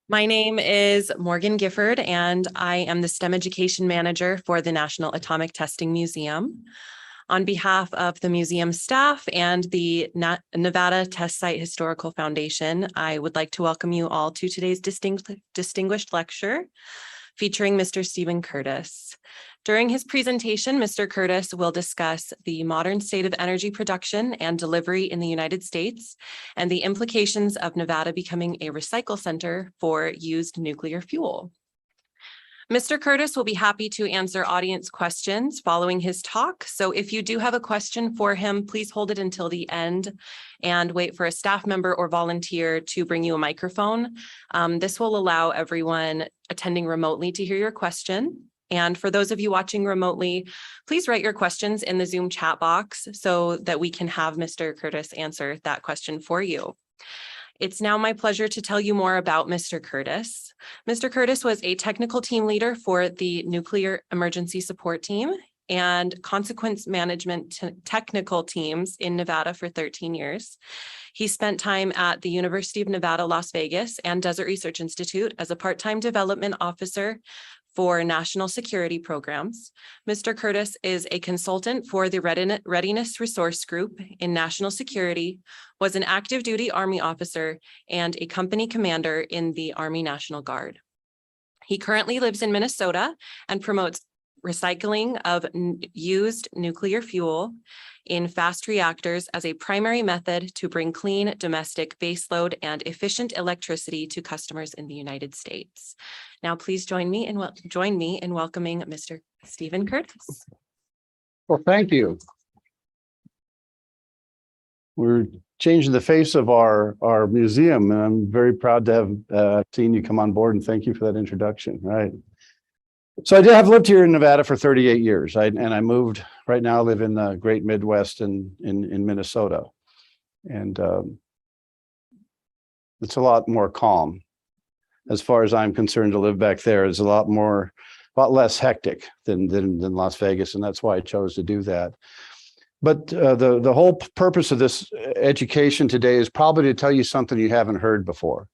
My name is Morgan Gifford, and I am the STEM Education Manager for the National Atomic Testing Museum. On behalf of the museum staff and the Nevada Test Site Historical Foundation, I would like to welcome you all to today's distinguished lecture featuring Mr. Stephen Curtis. During his presentation, Mr. Curtis will discuss the modern state of energy production and delivery in the United States and the implications of Nevada becoming a recycle center for used nuclear fuel. Mr. Curtis will be happy to answer audience questions following his talk. So if you do have a question for him, please hold it until the end and wait for a staff member or volunteer to bring you a microphone. This will allow everyone attending remotely to hear your question. And for those of you watching remotely, please write your questions in the Zoom chat box so that we can have Mr. Curtis answer that question for you. It's now my pleasure to tell you more about Mr. Curtis. Mr. Curtis was a technical team leader for the Nuclear Emergency Support Team and Consequence Management technical teams in Nevada for 13 years. He spent time at the University of Nevada, Las Vegas and Desert Research Institute as a part-time development officer for national security programs. Mr. Curtis is a consultant for the Readiness Resource Group in national security, was an active duty Army officer, and a company commander in the Army National Guard. He currently lives in Minnesota and promotes recycling of used nuclear fuel in fast reactors as a primary method to bring clean domestic baseload and efficient electricity to customers in the United States. Now, please join me in welcoming Mr. Stephen Curtis. Well, thank you. We're changing the face of our museum, and I'm very proud to have seen you come on board, and thank you for that introduction. Right. So I have lived here in Nevada for 38 years, and I moved. Right now I live in the great Midwest in Minnesota, and it's a lot more calm. As far as I'm concerned, to live back there is a lot less hectic than Las Vegas, and that's why I chose to do that. But the whole purpose of this education today is probably to tell you something you haven't heard before,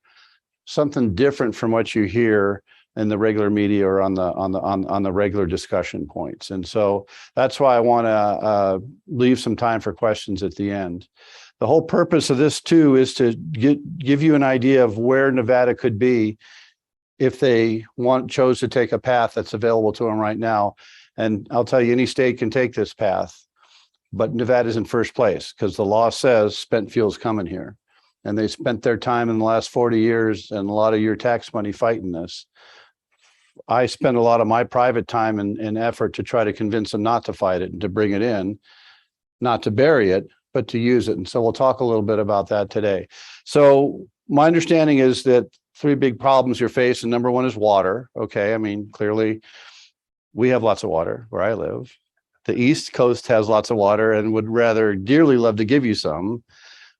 something different from what you hear in the regular media or on the regular discussion points. And so that's why I want to leave some time for questions at the end. The whole purpose of this too is to give you an idea of where Nevada could be if they chose to take a path that's available to them right now. And I'll tell you, any state can take this path, but Nevada's in first place because the law says spent fuel's coming here. And they spent their time in the last 40 years and a lot of your tax money fighting this. I spent a lot of my private time and effort to try to convince them not to fight it and to bring it in, not to bury it, but to use it. And so we'll talk a little bit about that today. So my understanding is that three big problems you're facing. Number one is water. Okay. I mean, clearly we have lots of water where I live. The East Coast has lots of water and would rather dearly love to give you some,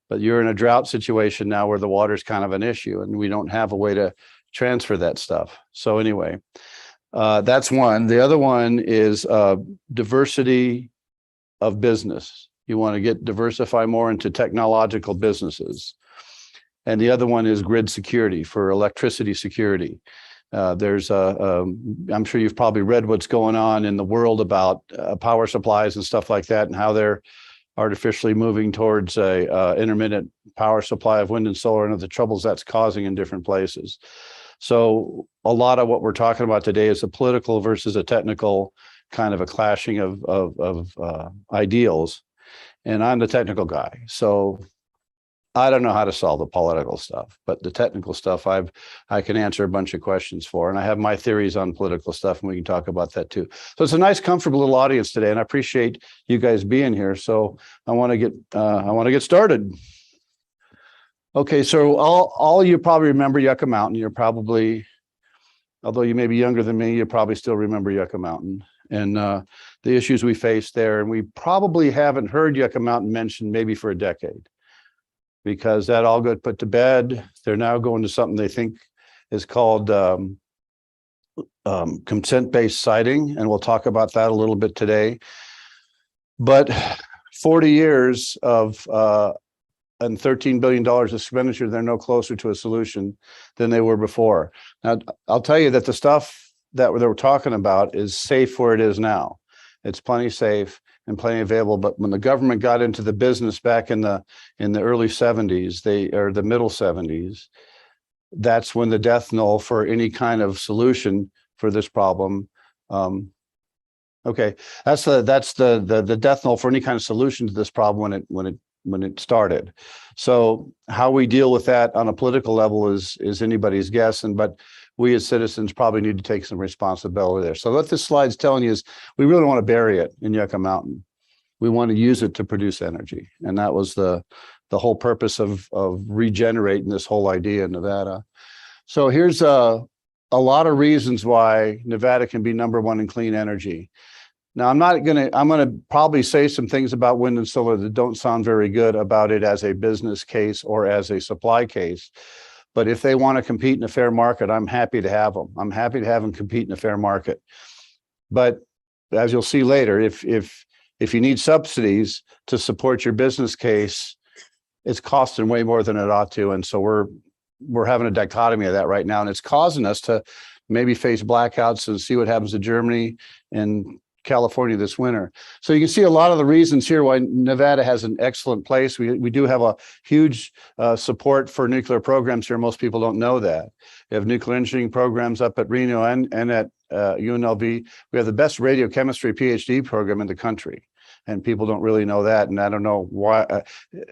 but you're in a drought situation now where the water is kind of an issue and we don't have a way to transfer that stuff. So anyway, that's one. The other one is diversity of business. You want to diversify more into technological businesses. And the other one is grid security for electricity security. I'm sure you've probably read what's going on in the world about power supplies and stuff like that and how they're artificially moving towards a intermittent power supply of wind and solar and the troubles that's causing in different places. So a lot of what we're talking about today is a political versus a technical kind of a clashing of ideals. And I'm the technical guy. So I don't know how to solve the political stuff, but the technical stuff I can answer a bunch of questions for. And I have my theories on political stuff, and we can talk about that too. So it's a nice, comfortable little audience today, and I appreciate you guys being here. So I want to get started. Okay, so all you probably remember Yucca Mountain. You're probably, although you may be younger than me, you probably still remember Yucca Mountain and the issues we faced there. And we probably haven't heard Yucca Mountain mentioned maybe for a decade, because that all got put to bed. They're now going to something they think is called consent-based siting, and we'll talk about that a little bit today. But 40 years of and $13 billion of expenditure, they're no closer to a solution than they were before. Now, I'll tell you that the stuff that we're talking about is safe where it is now. It's plenty safe and plenty available. But when the government got into the business back in the early 70s, or the middle 70s, that's when the death knell for any kind of solution for this problem. Okay, that's the death knell for any kind of solution to this problem when it started. So how we deal with that on a political level is anybody's guess, but we as citizens probably need to take some responsibility there. So what this slide's telling you is we really want to bury it in Yucca Mountain. We want to use it to produce energy, and that was the whole purpose of regenerating this whole idea in Nevada. So here's a lot of reasons why Nevada can be #1 in clean energy. Now, I'm gonna probably say some things about wind and solar that don't sound very good about it as a business case or as a supply case. But if they want to compete in a fair market, I'm happy to have them. I'm happy to have them compete in a fair market. But as you'll see later, if you need subsidies to support your business case, it's costing way more than it ought to. And so we're having a dichotomy of that right now. And it's causing us to maybe face blackouts and see what happens to Germany and California this winter. So you can see a lot of the reasons here why Nevada has an excellent place. We do have a huge support for nuclear programs here. Most people don't know that. We have nuclear engineering programs up at Reno and at UNLV. We have the best radiochemistry PhD program in the country. And people don't really know that. And I don't know why,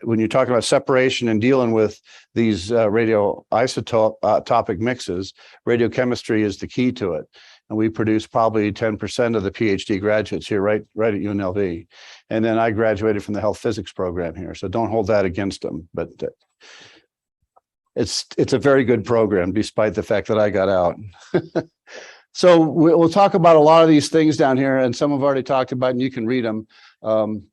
when you're talking about separation and dealing with these radioisotopic mixes, radiochemistry is the key to it. And we produce probably 10% of the PhD graduates here right at UNLV. And then I graduated from the health physics program here. So don't hold that against them. But it's a very good program, despite the fact that I got out. So we'll talk about a lot of these things down here, and some I've already talked about, and you can read them.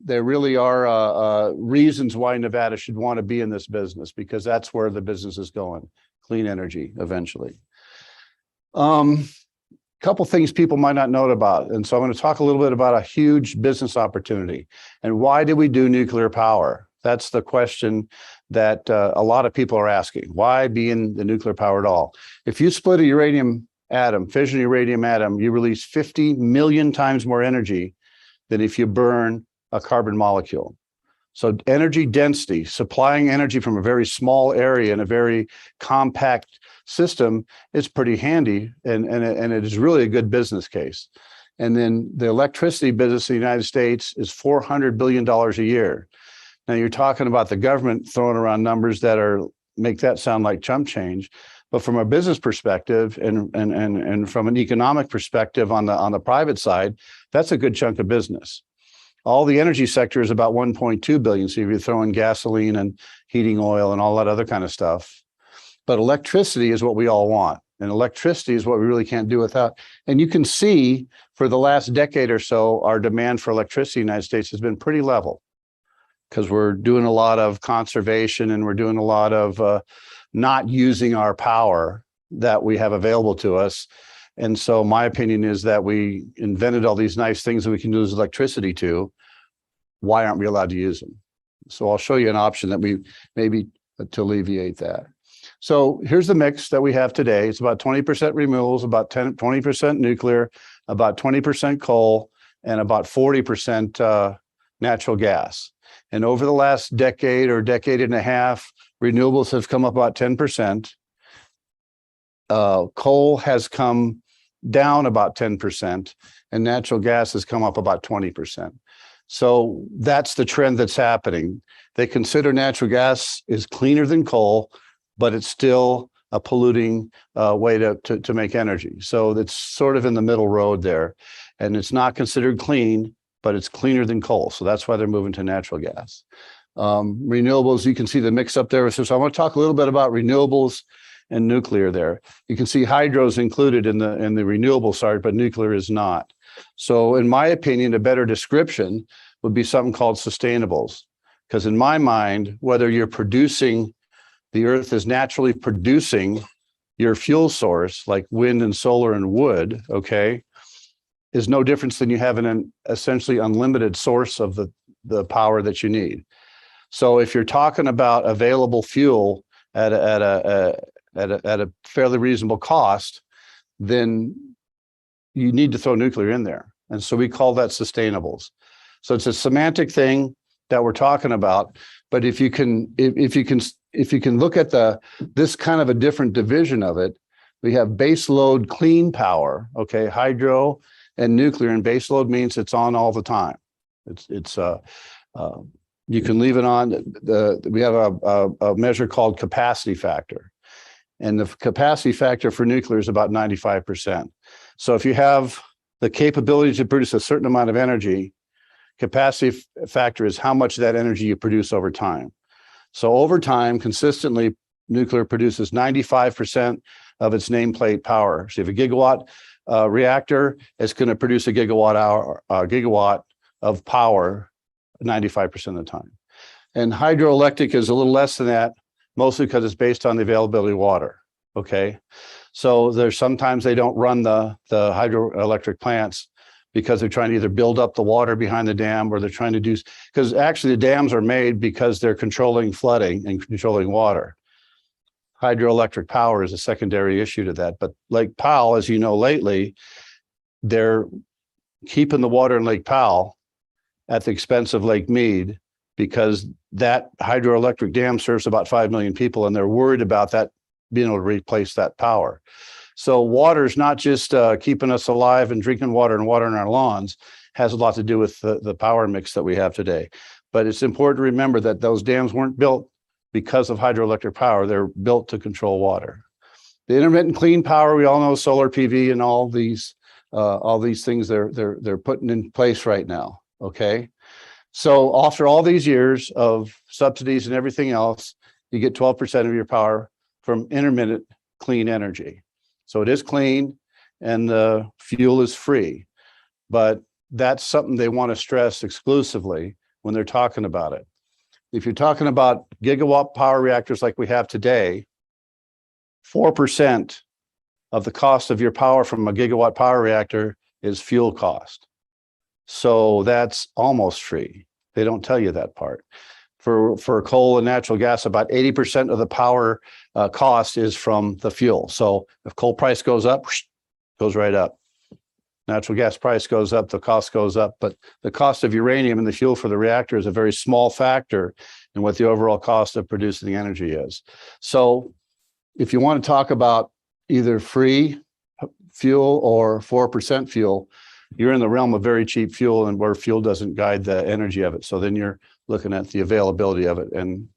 There really are reasons why Nevada should want to be in this business, because that's where the business is going, clean energy eventually. Couple things people might not know about. And so I'm going to talk a little bit about a huge business opportunity. And why do we do nuclear power? That's the question that a lot of people are asking. Why be in the nuclear power at all? If you split a uranium atom, fission uranium atom, you release 50 million times more energy than if you burn a carbon molecule. So energy density, supplying energy from a very small area in a very compact system is pretty handy, and it is really a good business case. And then the electricity business in the United States is $400 billion a year. Now you're talking about the government throwing around numbers that make that sound like chump change. But from a business perspective and from an economic perspective on the private side, that's a good chunk of business. All the energy sector is about 1.2 billion. So if you throw in gasoline and heating oil and all that other kind of stuff. But electricity is what we all want. And electricity is what we really can't do without. And you can see for the last decade or so, our demand for electricity in the United States has been pretty level, because we're doing a lot of conservation and we're doing a lot of not using our power that we have available to us. And so my opinion is that we invented all these nice things that we can use electricity to. Why aren't we allowed to use them? So I'll show you an option that we maybe to alleviate that. So here's the mix that we have today. It's about 20% renewables, about 20% nuclear, about 20% coal, and about 40% natural gas. And over the last decade or decade and a half, renewables have come up about 10%. Coal has come down about 10%, and natural gas has come up about 20%. So that's the trend that's happening. They consider natural gas is cleaner than coal, but it's still a polluting way to make energy. So it's sort of in the middle road there. And it's not considered clean, but it's cleaner than coal. So that's why they're moving to natural gas. Renewables, you can see the mix up there. So I want to talk a little bit about renewables and nuclear there. You can see hydro is included in the renewable side, but nuclear is not. So in my opinion, a better description would be something called sustainables. Because in my mind, whether you're producing, the earth is naturally producing your fuel source, like wind and solar and wood, okay, is no difference than you have an essentially unlimited source of the power that you need. So if you're talking about available fuel at a fairly reasonable cost, then you need to throw nuclear in there. And so we call that sustainables. So it's a semantic thing that we're talking about. But if you can look at this kind of a different division of it, we have base load clean power, okay, hydro and nuclear, and base load means it's on all the time. You can leave it on. We have a measure called capacity factor, and the capacity factor for nuclear is about 95%. So if you have the capability to produce a certain amount of energy, capacity factor is how much of that energy you produce over time. So over time, consistently, nuclear produces 95% of its nameplate power. So if a gigawatt reactor, it's going to produce a gigawatt of power 95% of the time. And hydroelectric is a little less than that, mostly because it's based on the availability of water. Okay, so there's sometimes they don't run the hydroelectric plants because they're trying to either build up the water behind the dam, or they're trying to do, because actually the dams are made because they're controlling flooding and controlling water. Hydroelectric power is a secondary issue to that. But Lake Powell, as you know, lately, they're keeping the water in Lake Powell at the expense of Lake Mead, because that hydroelectric dam serves about 5 million people, and they're worried about that being able to replace that power. So water is not just keeping us alive and drinking water and watering our lawns, has a lot to do with the power mix that we have today. But it's important to remember that those dams weren't built because of hydroelectric power. They're built to control water. The intermittent clean power, we all know solar PV and all these things they're putting in place right now. Okay, so after all these years of subsidies and everything else, you get 12% of your power from intermittent clean energy. So it is clean and the fuel is free, but that's something they want to stress exclusively when they're talking about it. If you're talking about gigawatt power reactors like we have today, 4% of the cost of your power from a gigawatt power reactor is fuel cost. So that's almost free. They don't tell you that part. For coal and natural gas, about 80% of the power cost is from the fuel. So if coal price goes up, goes right up. Natural gas price goes up, the cost goes up, but the cost of uranium and the fuel for the reactor is a very small factor in what the overall cost of producing the energy is. So if you want to talk about either free fuel or 4% fuel, you're in the realm of very cheap fuel, and where fuel doesn't guide the energy of it. So then you're looking at the availability of it. And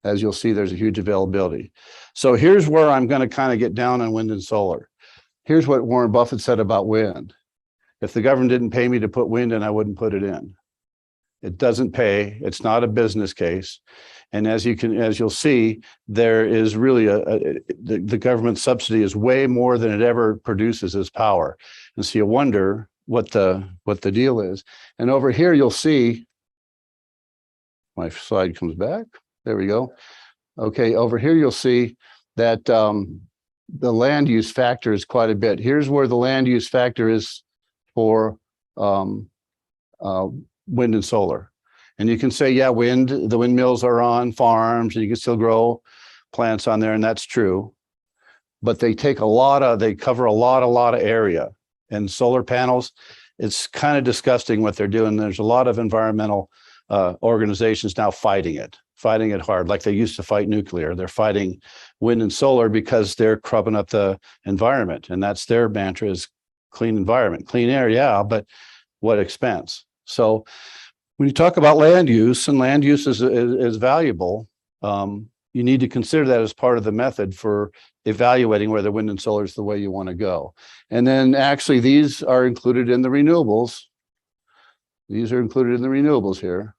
as you'll see, there's a huge availability. So here's where I'm going to kind of get down on wind and solar. Here's what Warren Buffett said about wind. If the government didn't pay me to put wind in, I wouldn't put it in. It doesn't pay. It's not a business case. And as you'll see, there is really the government subsidy is way more than it ever produces as power. And so you wonder what the deal is. And over here, you'll see, my slide comes back. There we go. Okay, over here, you'll see that the land use factor is quite a bit. Here's where the land use factor is for wind and solar. And you can say, yeah, the windmills are on farms and you can still grow plants on there, and that's true. But they cover a lot of area. And solar panels, it's kind of disgusting what they're doing. There's a lot of environmental organizations now fighting it hard, like they used to fight nuclear. They're fighting wind and solar because they're crubbing up the environment. And that's their mantra, is clean environment, clean air. Yeah, but what expense? So when you talk about land use, and land use is valuable, you need to consider that as part of the method for evaluating whether wind and solar is the way you want to go. And then actually these are included in the renewables. These are included in the renewables here.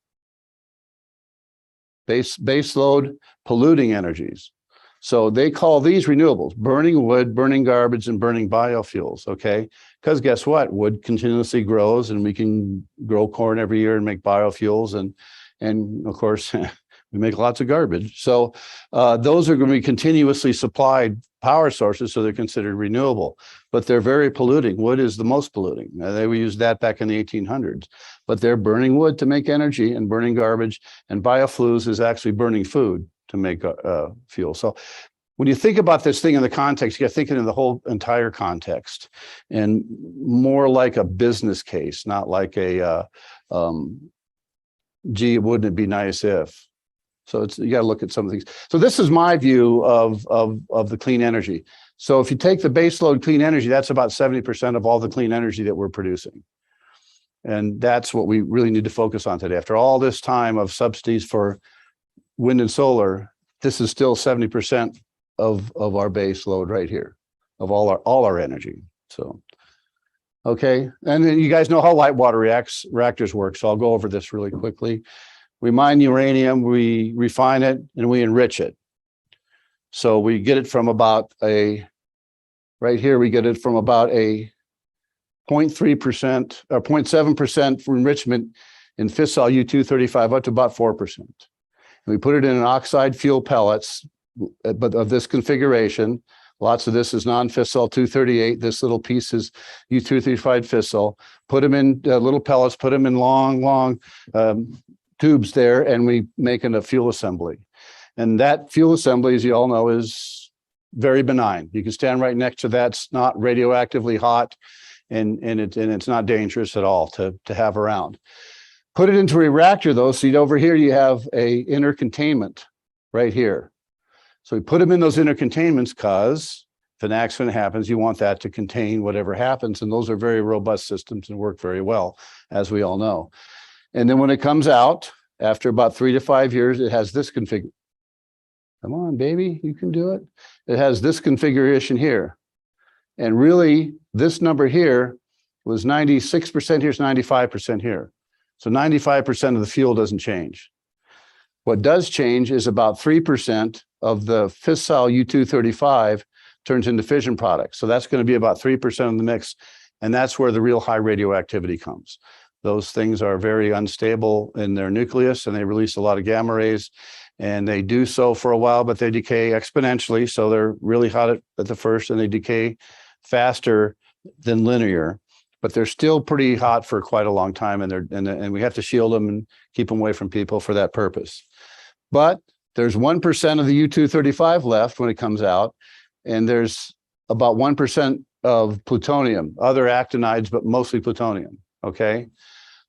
Base load polluting energies. So they call these renewables: burning wood, burning garbage, and burning biofuels, okay? Because guess what? Wood continuously grows, and we can grow corn every year and make biofuels. And of course, We make lots of garbage. So those are going to be continuously supplied power sources, so they're considered renewable, but they're very polluting. Wood is the most polluting. They used that back in the 1800s, but they're burning wood to make energy and burning garbage, and biofuels is actually burning food to make fuel. So when you think about this thing in the context, you got to think in the whole entire context, and more like a business case, not like a gee, wouldn't it be nice if. So you got to look at some of these. So this is my view of the clean energy. So if you take the base load clean energy, that's about 70% of all the clean energy that we're producing. And that's what we really need to focus on today. After all this time of subsidies for wind and solar, this is still 70% of our base load right here, of all our energy. So, okay. And then you guys know how light water reactors work. So I'll go over this really quickly. We mine uranium, we refine it, and we enrich it. So we get it from about right here, we get it from about a 0.3% or 0.7% enrichment in fissile U-235 up to about 4%. And we put it in an oxide fuel pellets, but of this configuration. Lots of this is non-fissile 238. This little piece is U-235 fissile. Put them in little pellets, put them in long tubes there, and we make a fuel assembly. And that fuel assembly, as you all know, is very benign. You can stand right next to that. It's not radioactively hot, and it's not dangerous at all to have around. Put it into a reactor though. So over here you have a inner containment right here. So we put them in those inner containments because if an accident happens, you want that to contain whatever happens. And those are very robust systems and work very well, as we all know. And then when it comes out, after about 3 to 5 years, it has this configuration. Come on, baby, you can do it. It has this configuration here. And really, this number here was 96%, here's 95% here. So 95% of the fuel doesn't change. What does change is about 3% of the fissile U-235 turns into fission products. So that's going to be about 3% of the mix. And that's where the real high radioactivity comes. Those things are very unstable in their nucleus, and they release a lot of gamma rays, and they do so for a while, but they decay exponentially. So they're really hot at the first, and they decay faster than linear, but they're still pretty hot for quite a long time. And we have to shield them and keep them away from people for that purpose. But there's 1% of the U-235 left when it comes out, and there's about 1% of plutonium, other actinides, but mostly plutonium. Okay,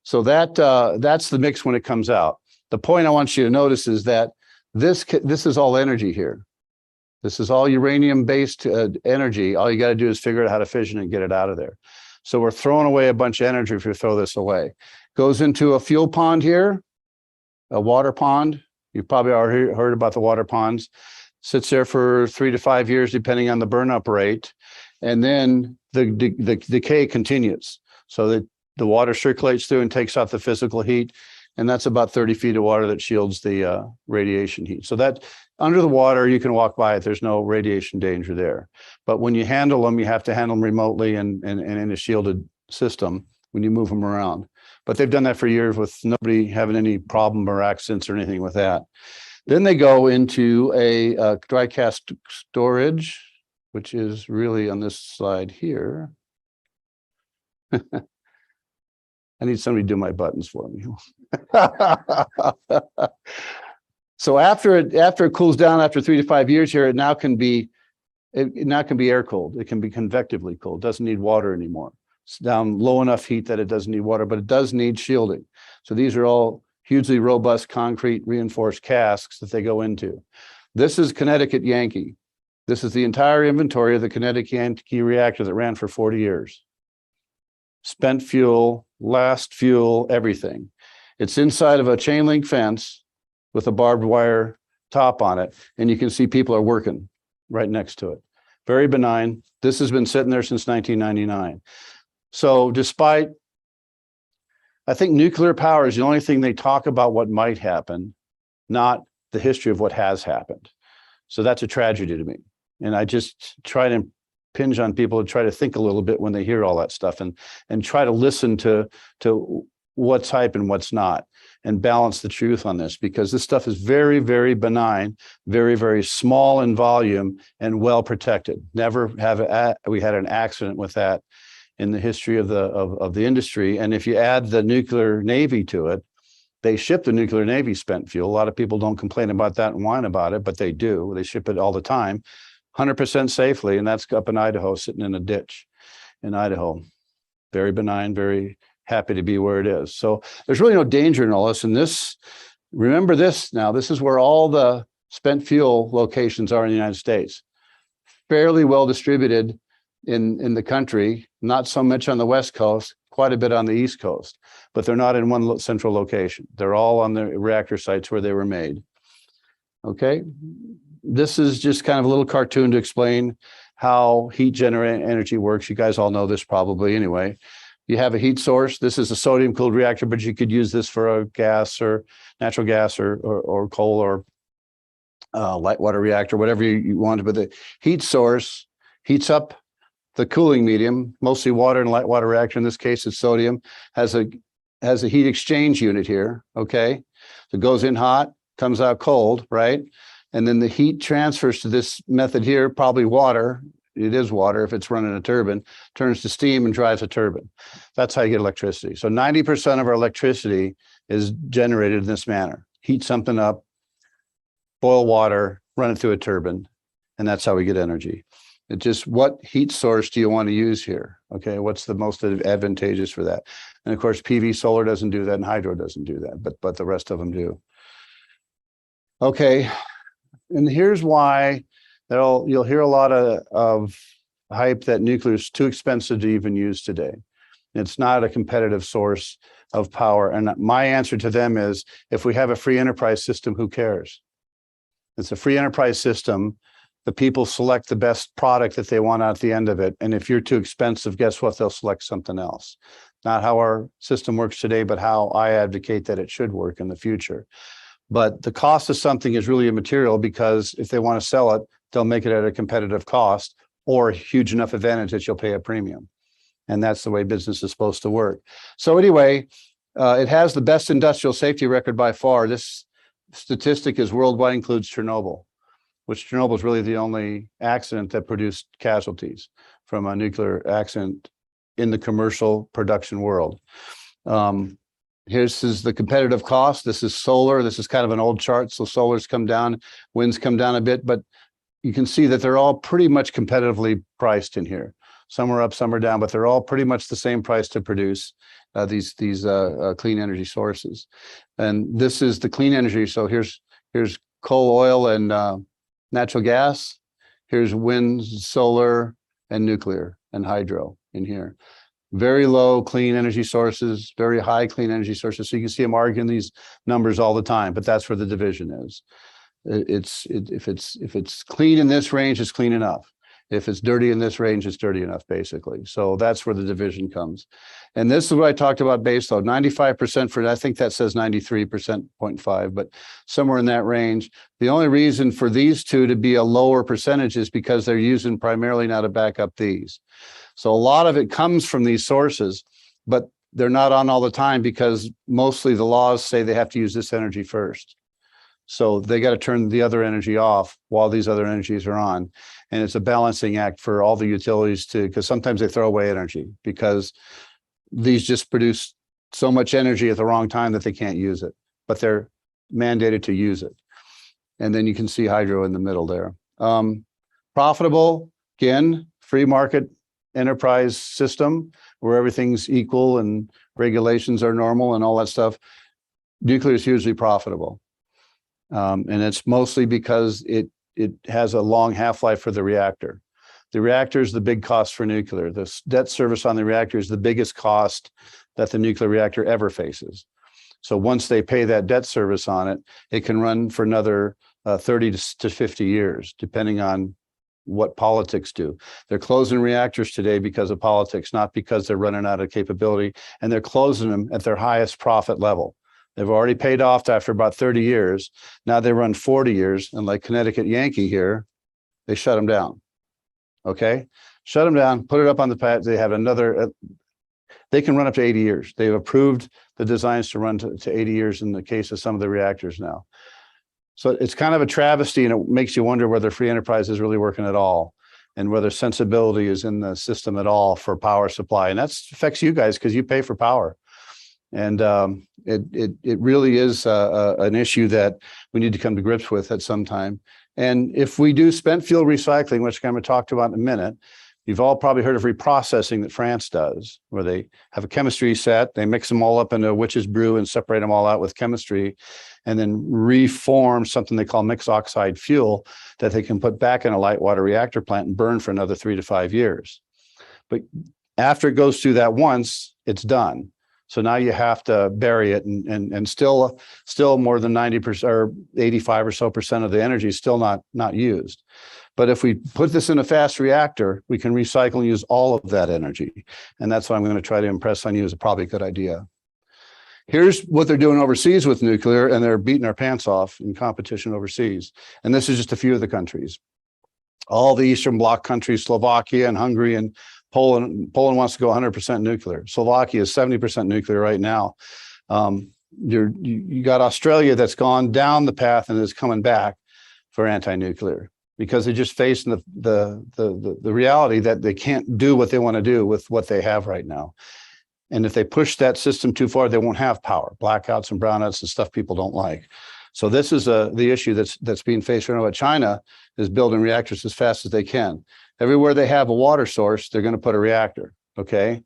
so that's the mix when it comes out. The point I want you to notice is that this is all energy here. This is all uranium-based energy. All you got to do is figure out how to fission and get it out of there. So we're throwing away a bunch of energy if we throw this away. Goes into a fuel pond here, a water pond. You've probably already heard about the water ponds. Sits there for 3 to 5 years, depending on the burn-up rate. And then the decay continues. So that the water circulates through and takes out the physical heat, and that's about 30 feet of water that shields the radiation heat. So that under the water, you can walk by it. There's no radiation danger there. But when you handle them, you have to handle them remotely and in a shielded system when you move them around. But they've done that for years with nobody having any problem or accidents or anything with that. Then they go into a dry cast storage, which is really on this slide here. I need somebody to do my buttons for me. So after it cools down after 3 to 5 years here, it now can be air cooled. It can be convectively cooled. It doesn't need water anymore. It's down low enough heat that it doesn't need water, but it does need shielding. So these are all hugely robust concrete reinforced casks that they go into. This is Connecticut Yankee. This is the entire inventory of the Connecticut Yankee reactor that ran for 40 years. Spent fuel, last fuel, everything. It's inside of a chain link fence with a barbed wire top on it. And you can see people are working right next to it. Very benign. This has been sitting there since 1999. So despite, I think nuclear power is the only thing they talk about what might happen, not the history of what has happened. So that's a tragedy to me. And I just try to impinge on people to try to think a little bit when they hear all that stuff and try to listen to what's hype and what's not, and balance the truth on this, because this stuff is very, very benign, very, very small in volume, and well protected. Never have we had an accident with that in the history of the industry. And if you add the nuclear navy to it, they ship the nuclear navy spent fuel. A lot of people don't complain about that and whine about it, but they do. They ship it all the time, 100% safely, and that's up in Idaho, sitting in a ditch in Idaho. Very benign, very happy to be where it is. So there's really no danger in all this. And this, remember this now, this is where all the spent fuel locations are in the United States. Fairly well distributed in the country, not so much on the West Coast, quite a bit on the East Coast, but they're not in one central location. They're all on the reactor sites where they were made. Okay, this is just kind of a little cartoon to explain how heat generated energy works. You guys all know this probably anyway. You have a heat source. This is a sodium cooled reactor, but you could use this for a gas or natural gas or coal or light water reactor, whatever you want. But the heat source heats up the cooling medium, mostly water and light water reactor. In this case, it's sodium, has a heat exchange unit here. Okay, so it goes in hot, comes out cold, right? And then the heat transfers to this method here, probably water. It is water if it's running a turbine, turns to steam and drives a turbine. That's how you get electricity. So 90% of our electricity is generated in this manner. Heat something up, boil water, run it through a turbine, and that's how we get energy. It's just, what heat source do you want to use here? Okay, what's the most advantageous for that? And of course, PV solar doesn't do that, and hydro doesn't do that, but the rest of them do. Okay, and here's why you'll hear a lot of hype that nuclear is too expensive to even use today. It's not a competitive source of power. And my answer to them is, if we have a free enterprise system, who cares? It's a free enterprise system. The people select the best product that they want out at the end of it. And if you're too expensive, guess what? They'll select something else. Not how our system works today, but how I advocate that it should work in the future. But the cost of something is really immaterial, because if they want to sell it, they'll make it at a competitive cost or a huge enough advantage that you'll pay a premium. And that's the way business is supposed to work. So anyway, it has the best industrial safety record by far. This statistic is worldwide, includes Chernobyl, which Chernobyl is really the only accident that produced casualties from a nuclear accident in the commercial production world. Here's the competitive cost. This is solar. This is kind of an old chart. So solar's come down, winds come down a bit, but you can see that they're all pretty much competitively priced in here. Some are up, some are down, but they're all pretty much the same price to produce these clean energy sources. And this is the clean energy. So here's coal, oil, and natural gas. Here's wind, solar, and nuclear and hydro in here. Very low clean energy sources, very high clean energy sources. So you can see them arguing these numbers all the time, but that's where the division is. If it's clean in this range, it's clean enough. If it's dirty in this range, it's dirty enough, basically. So that's where the division comes. And this is what I talked about baseload, 95% for, I think that says 93%, 0.5, but somewhere in that range. The only reason for these two to be a lower percentage is because they're using primarily now to back up these. So a lot of it comes from these sources, but they're not on all the time, because mostly the laws say they have to use this energy first. So they got to turn the other energy off while these other energies are on. And it's a balancing act for all the utilities too, because sometimes they throw away energy because these just produce so much energy at the wrong time that they can't use it, but they're mandated to use it. And then you can see hydro in the middle there. Profitable, again, free market enterprise system where everything's equal and regulations are normal and all that stuff. Nuclear is hugely profitable. And it's mostly because it has a long half-life for the reactor. The reactor is the big cost for nuclear. The debt service on the reactor is the biggest cost that the nuclear reactor ever faces. So once they pay that debt service on it, it can run for another 30 to 50 years, depending on what politics do. They're closing reactors today because of politics, not because they're running out of capability, and they're closing them at their highest profit level. They've already paid off after about 30 years. Now they run 40 years, and like Connecticut Yankee here, they shut them down. Okay, shut them down, put it up on the pad. They have another They can run up to 80 years. They've approved the designs to run to 80 years in the case of some of the reactors now. So it's kind of a travesty, and it makes you wonder whether free enterprise is really working at all, and whether sensibility is in the system at all for power supply. And that affects you guys because you pay for power. And it really is an issue that we need to come to grips with at some time. And if we do spent fuel recycling, which I'm going to talk about in a minute, you've all probably heard of reprocessing that France does, where they have a chemistry set, they mix them all up into a witch's brew and separate them all out with chemistry, and then reform something they call mixed oxide fuel that they can put back in a light water reactor plant and burn for another 3 to 5 years. But after it goes through that once, it's done. So now you have to bury it, and still more than 90% or 85 or so percent of the energy is still not used. But if we put this in a fast reactor, we can recycle and use all of that energy. And that's what I'm going to try to impress on you is probably a good idea. Here's what they're doing overseas with nuclear, and they're beating our pants off in competition overseas. And this is just a few of the countries. All the Eastern Bloc countries, Slovakia and Hungary and Poland wants to go 100% nuclear. Slovakia is 70% nuclear right now. You got Australia that's gone down the path and is coming back for anti-nuclear because they're just facing the reality that they can't do what they want to do with what they have right now. And if they push that system too far, they won't have power, blackouts and brownouts and stuff people don't like. So this is the issue that's being faced right now. China is building reactors as fast as they can. Everywhere they have a water source, they're going to put a reactor, okay?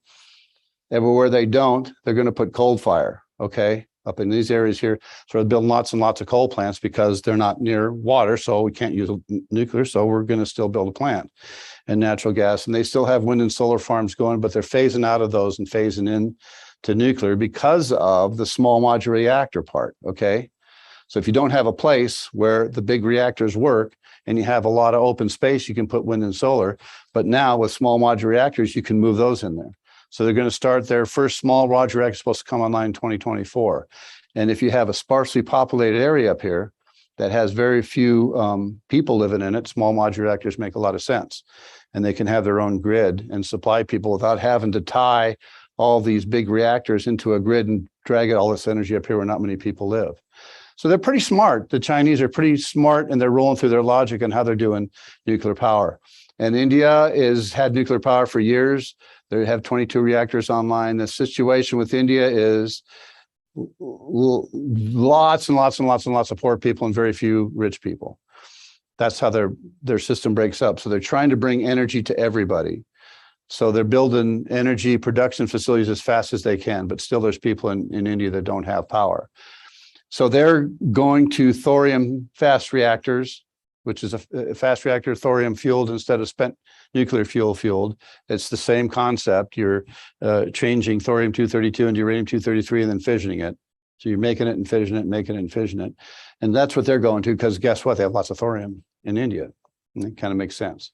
Everywhere they don't, they're going to put coal fire, okay? Up in these areas here, so they're building lots and lots of coal plants because they're not near water, so we can't use nuclear, so we're going to still build a plant. And natural gas, and they still have wind and solar farms going, but they're phasing out of those and phasing in to nuclear because of the small modular reactor part, okay? So if you don't have a place where the big reactors work and you have a lot of open space, you can put wind and solar. But now with small modular reactors, you can move those in there. So they're going to start their first small modular reactor supposed to come online in 2024. And if you have a sparsely populated area up here that has very few people living in it, small modular reactors make a lot of sense. And they can have their own grid and supply people without having to tie all these big reactors into a grid and drag all this energy up here where not many people live. So they're pretty smart. The Chinese are pretty smart, and they're rolling through their logic on how they're doing nuclear power. And India has had nuclear power for years. They have 22 reactors online. The situation with India is lots and lots and lots and lots of poor people and very few rich people. That's how their system breaks up. So they're trying to bring energy to everybody. So they're building energy production facilities as fast as they can, but still there's people in India that don't have power. So they're going to thorium fast reactors, which is a fast reactor, thorium fueled instead of spent nuclear fuel fueled. It's the same concept. You're changing thorium-232 into uranium-233 and then fissioning it. So you're making it and fissioning it, making it and fissioning it. And that's what they're going to, because guess what? They have lots of thorium in India. And it kind of makes sense.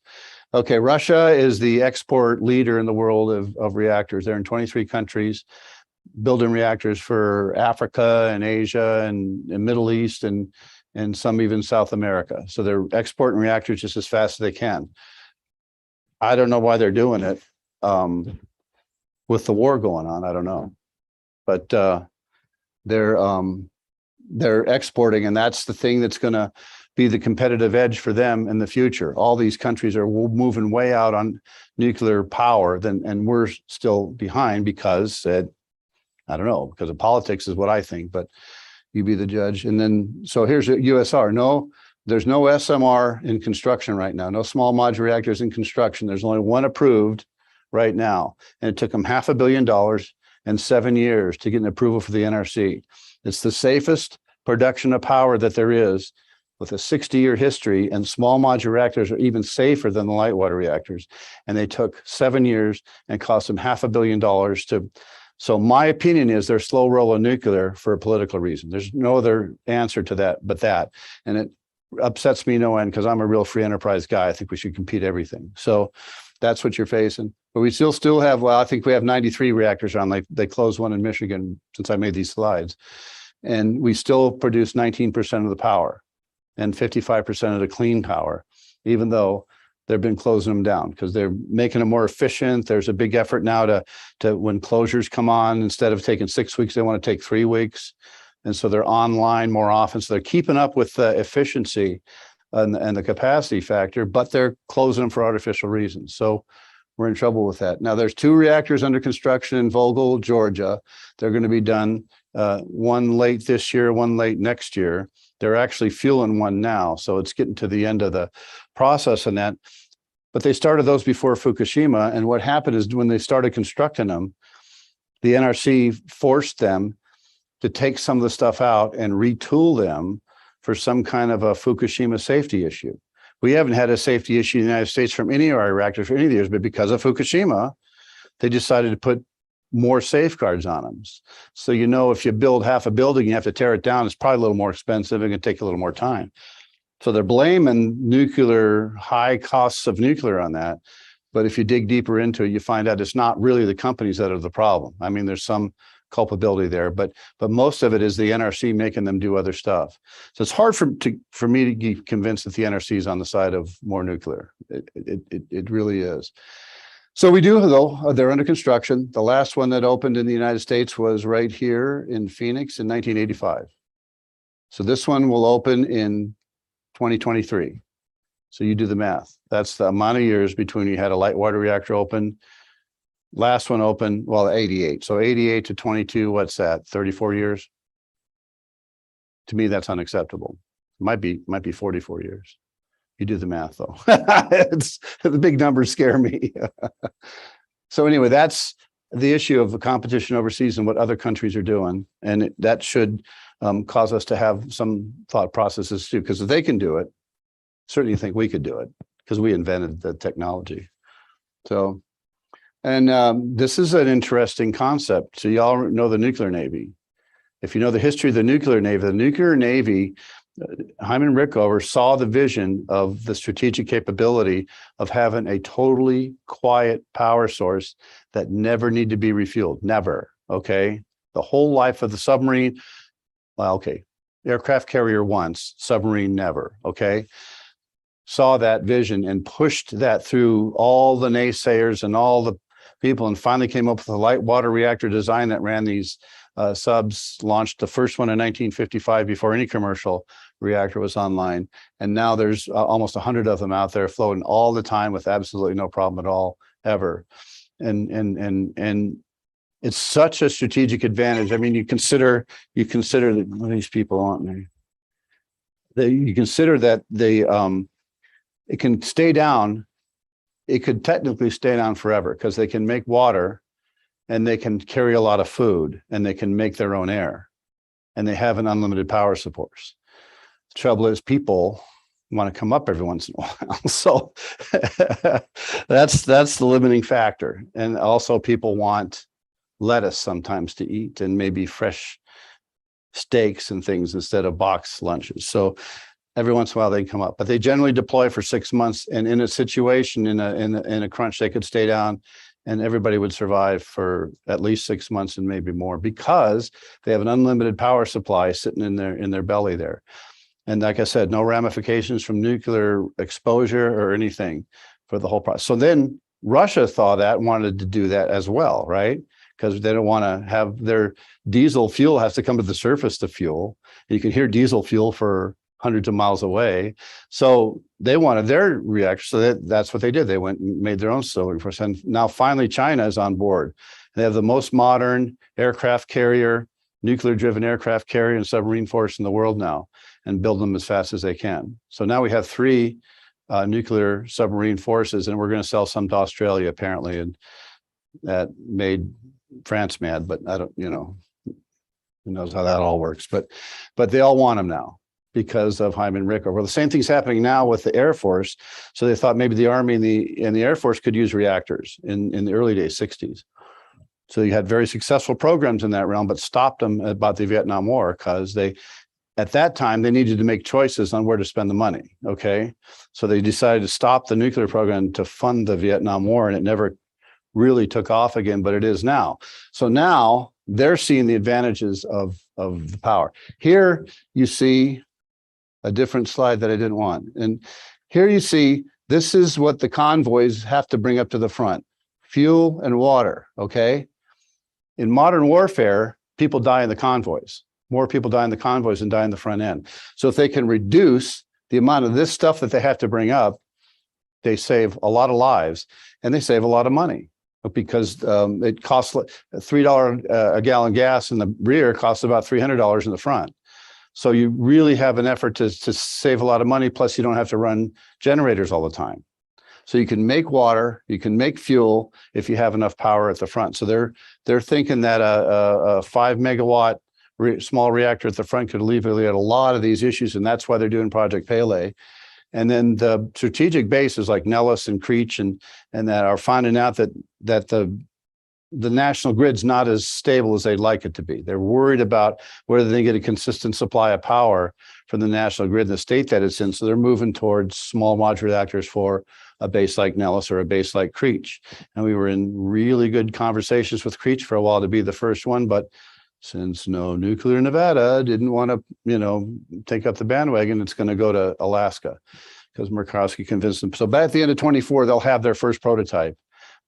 Okay, Russia is the export leader in the world of reactors. They're in 23 countries, building reactors for Africa and Asia and Middle East and some even South America. So they're exporting reactors just as fast as they can. I don't know why they're doing it with the war going on. I don't know, but they're exporting, and that's the thing that's going to be the competitive edge for them in the future. All these countries are moving way out on nuclear power, and we're still behind because I don't know, because of politics is what I think, but you be the judge. And then, so here's a USR. No, there's no SMR in construction right now. No small modular reactors in construction. There's only one approved right now. And it took them $500 million and 7 years to get an approval for the NRC. It's the safest production of power that there is with a 60-year history, and small modular reactors are even safer than the light water reactors. And they took 7 years and cost them $500 million to. So my opinion is they're slow rolling nuclear for a political reason. There's no other answer to that but that. And it upsets me no end because I'm a real free enterprise guy. I think we should compete everything. So that's what you're facing. But we still have, well, I think we have 93 reactors on. They closed one in Michigan since I made these slides. And we still produce 19% of the power and 55% of the clean power, even though they've been closing them down because they're making them more efficient. There's a big effort now to when closures come on, instead of taking 6 weeks, they want to take 3 weeks. And so they're online more often. So they're keeping up with the efficiency and the capacity factor, but they're closing them for artificial reasons. So we're in trouble with that. Now there's 2 reactors under construction in Vogel, Georgia. They're going to be done, one late this year, one late next year. They're actually fueling one now. So it's getting to the end of the process in that. But they started those before Fukushima. And what happened is when they started constructing them, the NRC forced them to take some of the stuff out and retool them for some kind of a Fukushima safety issue. We haven't had a safety issue in the United States from any of our reactors for any of the years, but because of Fukushima, they decided to put more safeguards on them. So, you know, if you build half a building, you have to tear it down. It's probably a little more expensive and it can take a little more time. So they're blaming nuclear, high costs of nuclear on that. But if you dig deeper into it, you find out it's not really the companies that are the problem. I mean, there's some culpability there, but most of it is the NRC making them do other stuff. So it's hard for me to be convinced that the NRC is on the side of more nuclear. It really is. So we do, though, they're under construction. The last one that opened in the United States was right here in Phoenix in 1985. So this one will open in 2023. So you do the math. That's the amount of years between you had a light water reactor open. Last one open, well, 88. So 88 to 22, what's that? 34 years? To me, that's unacceptable. Might be 44 years. You do the math, though. The big numbers scare me. So anyway, that's the issue of the competition overseas and what other countries are doing. And that should cause us to have some thought processes too, because if they can do it, certainly think we could do it because we invented the technology. So, and this is an interesting concept. So y'all know the nuclear navy. If you know the history of the nuclear navy, Hyman Rickover saw the vision of the strategic capability of having a totally quiet power source that never need to be refueled, never, okay? The whole life of the submarine, well, okay, aircraft carrier once, submarine never, okay? Saw that vision and pushed that through all the naysayers and all the people and finally came up with a light water reactor design that ran these subs, launched the first one in 1955 before any commercial reactor was online. And now there's almost 100 of them out there floating all the time with absolutely no problem at all, ever. And it's such a strategic advantage. I mean, you consider that what are these people on there? You consider that it can stay down. It could technically stay down forever because they can make water and they can carry a lot of food and they can make their own air and they have an unlimited power source. The trouble is people want to come up every once in a while. So that's the limiting factor. And also people want lettuce sometimes to eat and maybe fresh steaks and things instead of box lunches. So every once in a while they come up, but they generally deploy for 6 months. And in a situation, in a crunch, they could stay down and everybody would survive for at least 6 months and maybe more because they have an unlimited power supply sitting in their belly there. And like I said, no ramifications from nuclear exposure or anything for the whole process. So then Russia thought that, wanted to do that as well, right? Because they don't want to have their diesel fuel has to come to the surface to fuel. You can hear diesel fuel for hundreds of miles away. So they wanted their reactor. So that's what they did. They went and made their own civil force. And now finally China is on board. They have the most modern aircraft carrier, nuclear driven aircraft carrier and submarine force in the world now and build them as fast as they can. So now we have 3 nuclear submarine forces and we're going to sell some to Australia apparently. And that made France mad, but I don't, who knows how that all works, but they all want them now because of Hyman Rickover. Well, the same thing's happening now with the Air Force. So they thought maybe the Army and the Air Force could use reactors in the early days, 60s. So you had very successful programs in that realm, but stopped them about the Vietnam War because at that time, they needed to make choices on where to spend the money, okay? So they decided to stop the nuclear program to fund the Vietnam War, and it never really took off again, but it is now. So now they're seeing the advantages of the power. Here you see a different slide that I didn't want. And here you see This is what the convoys have to bring up to the front: fuel and water, okay? In modern warfare, people die in the convoys. More people die in the convoys than die in the front end. So if they can reduce the amount of this stuff that they have to bring up, they save a lot of lives and they save a lot of money, because it costs $3 a gallon gas in the rear, costs about $300 in the front. So you really have an effort to save a lot of money. Plus, you don't have to run generators all the time. So you can make water, you can make fuel if you have enough power at the front. So they're thinking that a 5 megawatt small reactor at the front could alleviate a lot of these issues, and that's why they're doing Project Pele. And then the strategic bases like Nellis and Creech and that are finding out that the national grid's not as stable as they'd like it to be. They're worried about whether they get a consistent supply of power from the national grid in the state that it's in. So they're moving towards small modular reactors for a base like Nellis or a base like Creech. And we were in really good conversations with Creech for a while to be the first one, but since no nuclear Nevada didn't want to, take up the bandwagon, it's going to go to Alaska because Murkowski convinced them. So by at the end of 24, they'll have their first prototype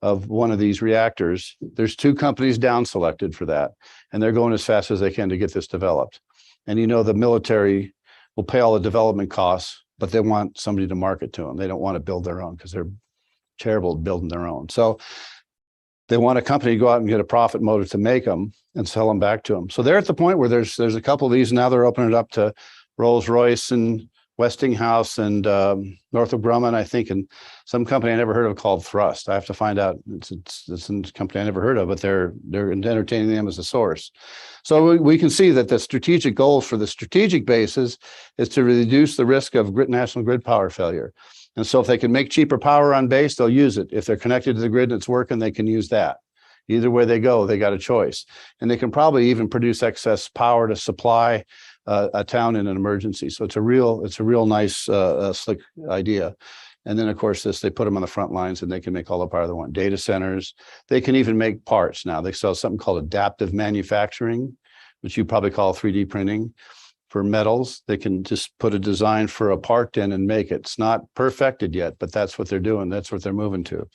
of one of these reactors. There's 2 companies down selected for that, and they're going as fast as they can to get this developed. And the military will pay all the development costs, but they want somebody to market to them. They don't want to build their own because they're terrible at building their own. So they want a company to go out and get a profit motive to make them and sell them back to them. So they're at the point where there's a couple of these. Now they're opening it up to Rolls-Royce and Westinghouse and Northrop Grumman, I think, and some company I never heard of called Thrust. I have to find out. It's a company I never heard of, but they're entertaining them as a source. So we can see that the strategic goal for the strategic bases is to reduce the risk of national grid power failure. And so if they can make cheaper power on base, they'll use it. If they're connected to the grid and it's working, they can use that. Either way they go, they got a choice. And they can probably even produce excess power to supply a town in an emergency. So it's a real nice, slick idea. And then, of course, they put them on the front lines and they can make all the power they want. Data centers, they can even make parts now. They sell something called adaptive manufacturing, which you probably call 3D printing. For metals, they can just put a design for a part in and make it. It's not perfected yet, but that's what they're doing. That's what they're moving to.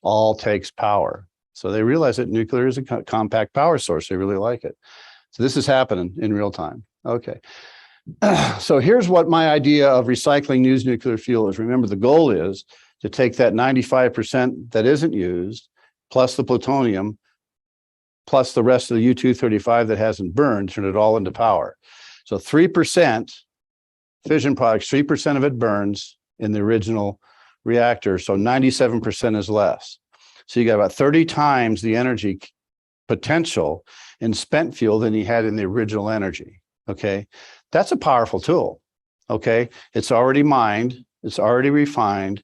All takes power. So they realize that nuclear is a compact power source. They really like it. So this is happening in real time. Okay. So here's what my idea of recycling used nuclear fuel is. Remember, the goal is to take that 95% that isn't used, plus the plutonium, plus the rest of the U-235 that hasn't burned, turn it all into power. So 3% fission products, 3% of it burns in the original reactor. So 97% is less. So you got about 30 times the energy potential in spent fuel than you had in the original energy. Okay. That's a powerful tool. Okay. It's already mined. It's already refined.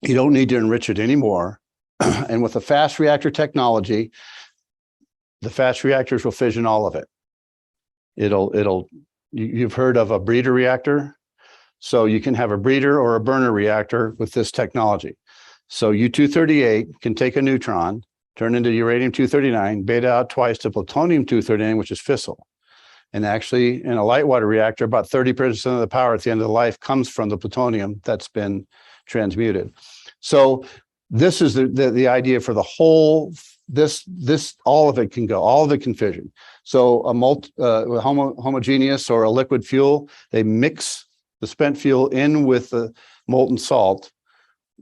You don't need to enrich it anymore. And with the fast reactor technology, the fast reactors will fission all of it. You've heard of a breeder reactor. So you can have a breeder or a burner reactor with this technology. So U-238 can take a neutron, turn into uranium-239, beta out twice to plutonium-239, which is fissile. And actually, in a light water reactor, about 30% of the power at the end of the life comes from the plutonium that's been transmuted. So this is the idea for the whole. This all of it can go, all of it can fission. So a homogeneous or a liquid fuel, they mix the spent fuel in with the molten salt,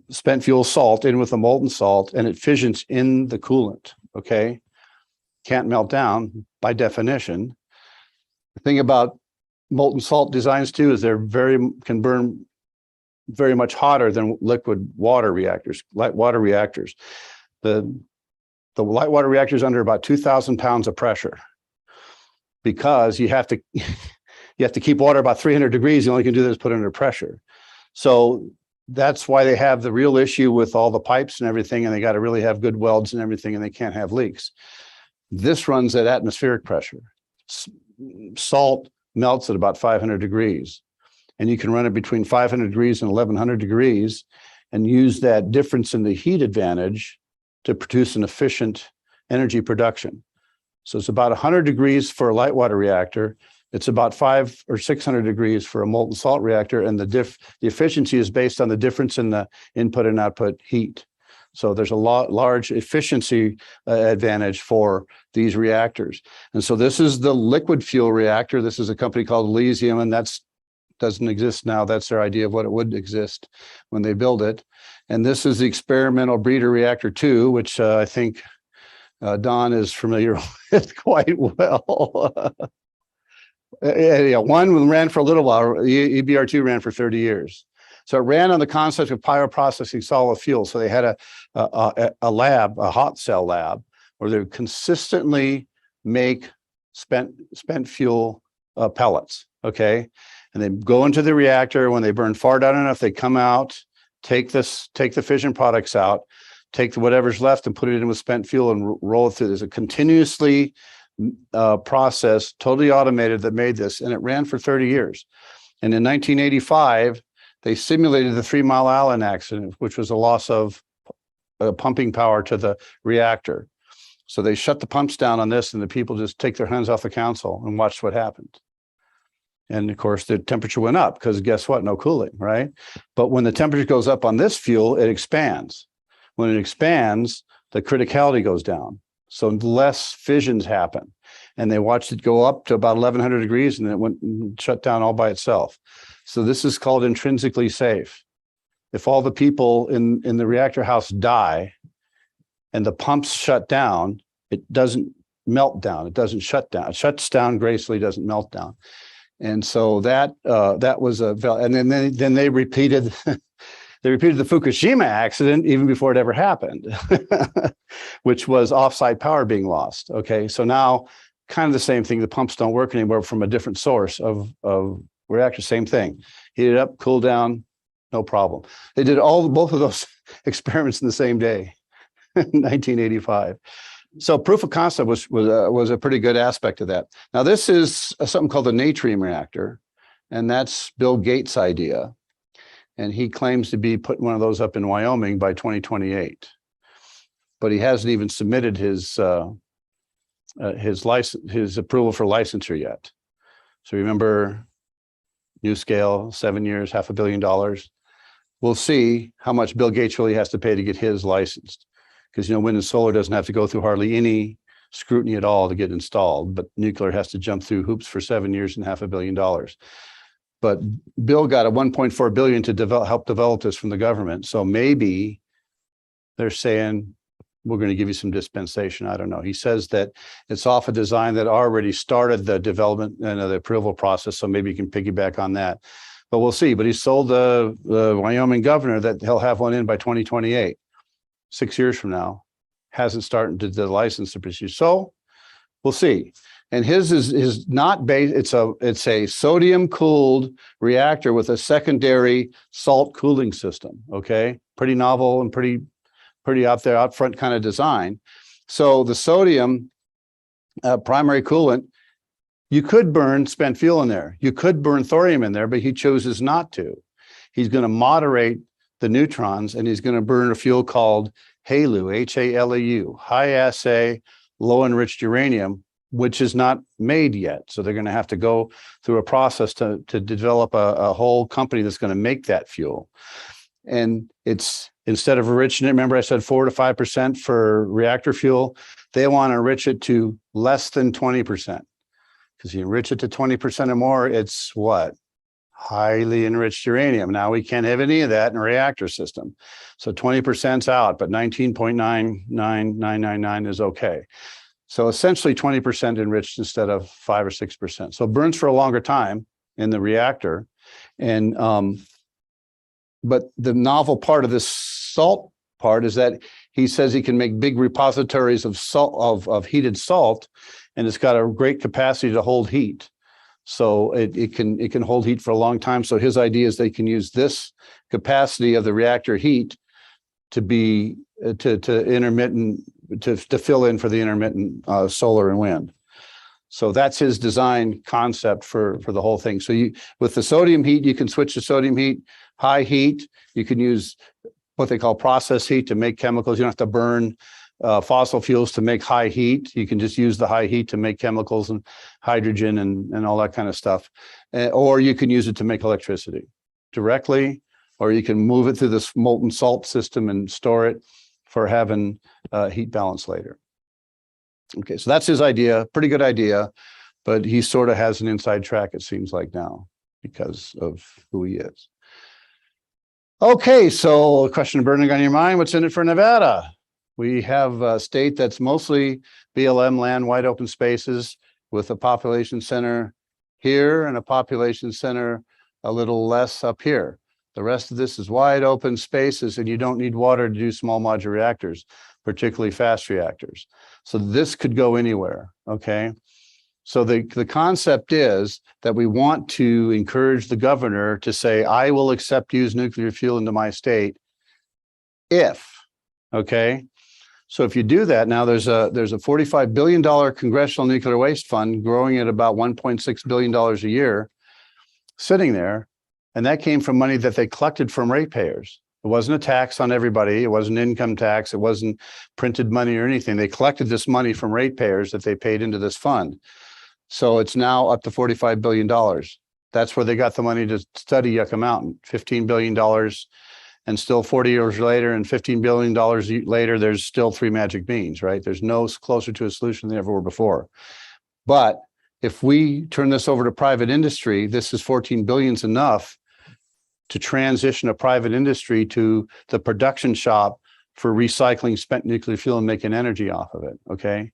spent fuel salt in with the molten salt, and it fissions in the coolant. Okay, can't melt down by definition. The thing about molten salt designs too is can burn very much hotter than liquid water reactors, light water reactors. The light water reactor is under about 2,000 pounds of pressure because you have to keep water about 300 degrees. The only can do that is put it under pressure. So that's why they have the real issue with all the pipes and everything, and they got to really have good welds and everything, and they can't have leaks. This runs at atmospheric pressure. Salt melts at about 500 degrees, and you can run it between 500 degrees and 1100 degrees and use that difference in the heat advantage to produce an efficient energy production. So it's about 100 degrees for a light water reactor, It's about 500 or 600 degrees for a molten salt reactor, and the efficiency is based on the difference in the input and output heat. So there's a large efficiency advantage for these reactors. And so this is the liquid fuel reactor. This is a company called Elysium, and that's doesn't exist now. That's their idea of what it would exist when they build it. And this is the experimental breeder reactor 2, which I think Don is familiar with quite well. Yeah, one ran for a little while. EBR2 ran for 30 years. So it ran on the concept of pyroprocessing solid fuel. So they had a lab, a hot cell lab, where they would consistently make spent fuel pellets. Okay, and they go into the reactor. When they burn far down enough, they come out, take the fission products out, take whatever's left and put it in with spent fuel and roll it through. There's a continuously process, totally automated, that made this, and it ran for 30 years. And in 1985, they simulated the 3 Mile Island accident, which was a loss of pumping power to the reactor. So they shut the pumps down on this, and the people just take their hands off the console and watched what happened. And of course, the temperature went up because guess what? No cooling, right? But when the temperature goes up on this fuel, it expands. When it expands, the criticality goes down. So less fissions happen. And they watched it go up to about 1100 degrees, and then it went and shut down all by itself. So this is called intrinsically safe. If all the people in the reactor house die and the pumps shut down, it doesn't melt down. It doesn't shut down. It shuts down gracefully, doesn't melt down. And so that was and then they repeated they repeated the Fukushima accident even before it ever happened, which was offsite power being lost. Okay, so now kind of the same thing. The pumps don't work anymore from a different source of reactor. Same thing. Heat it up, cool down, no problem. They did both of those experiments in the same day, 1985. So proof of concept was a pretty good aspect of that. Now this is something called the natrium reactor, and that's Bill Gates' idea. And he claims to be putting one of those up in Wyoming by 2028. But he hasn't even submitted his license, his approval for licensure yet. So remember, NuScale, 7 years, $500 million. We'll see how much Bill Gates really has to pay to get his licensed. Because, wind and solar doesn't have to go through hardly any scrutiny at all to get installed, but nuclear has to jump through hoops for 7 years and $500 million. But Bill got a $1.4 billion to help develop this from the government. So maybe they're saying, we're going to give you some dispensation. I don't know. He says that it's off a design that already started the development and the approval process. So maybe you can piggyback on that. But we'll see. But he sold the Wyoming governor that he'll have one in by 2028. 6 years from now, hasn't started to the license to pursue. So we'll see. And his is not based, it's a sodium cooled reactor with a secondary salt cooling system. Okay. Pretty novel and pretty out front kind of design. So the sodium primary coolant, you could burn spent fuel in there. You could burn thorium in there, but he chooses not to. He's going to moderate the neutrons, and he's going to burn a fuel called HALEU, H-A-L-E-U, high assay, low enriched uranium, which is not made yet. So they're going to have to go through a process to develop a whole company that's going to make that fuel. And it's, instead of enriching it, remember I said 4 to 5% for reactor fuel, they want to enrich it to less than 20%. Because you enrich it to 20% or more, it's what? Highly enriched uranium. Now we can't have any of that in a reactor system. So 20%'s out, but 19.99999 is okay. So essentially 20% enriched instead of 5 or 6%. So it burns for a longer time in the reactor. And but the novel part of this salt part is that he says he can make big repositories of salt, of heated salt, and it's got a great capacity to hold heat. So it can hold heat for a long time. So his idea is they can use this capacity of the reactor heat to be to fill in for the intermittent solar and wind. So that's his design concept for the whole thing. So with the sodium heat, you can switch to sodium heat, high heat. You can use what they call process heat to make chemicals. You don't have to burn fossil fuels to make high heat. You can just use the high heat to make chemicals and hydrogen and all that kind of stuff. Or you can use it to make electricity directly, or you can move it through this molten salt system and store it for having heat balance later. Okay, so that's his idea, pretty good idea, but he sort of has an inside track, it seems like now, because of who he is. Okay, so a question burning on your mind, what's in it for Nevada? We have a state that's mostly BLM land, wide open spaces, with a population center here and a population center a little less up here. The rest of this is wide open spaces, and you don't need water to do small modular reactors, particularly fast reactors. So this could go anywhere, okay? So the concept is that we want to encourage the governor to say, I will accept use nuclear fuel into my state if, okay? So if you do that, now there's a $45 billion congressional nuclear waste fund growing at about $1.6 billion a year sitting there. And that came from money that they collected from ratepayers. It wasn't a tax on everybody. It wasn't income tax. It wasn't printed money or anything. They collected this money from ratepayers that they paid into this fund. So it's now up to $45 billion. That's where they got the money to study Yucca Mountain, $15 billion. And still 40 years later and $15 billion later, there's still three magic beans, right? There's no closer to a solution than they ever were before. But if we turn this over to private industry, this is 14 billion's enough to transition a private industry to the production shop for recycling spent nuclear fuel and making energy off of it, okay?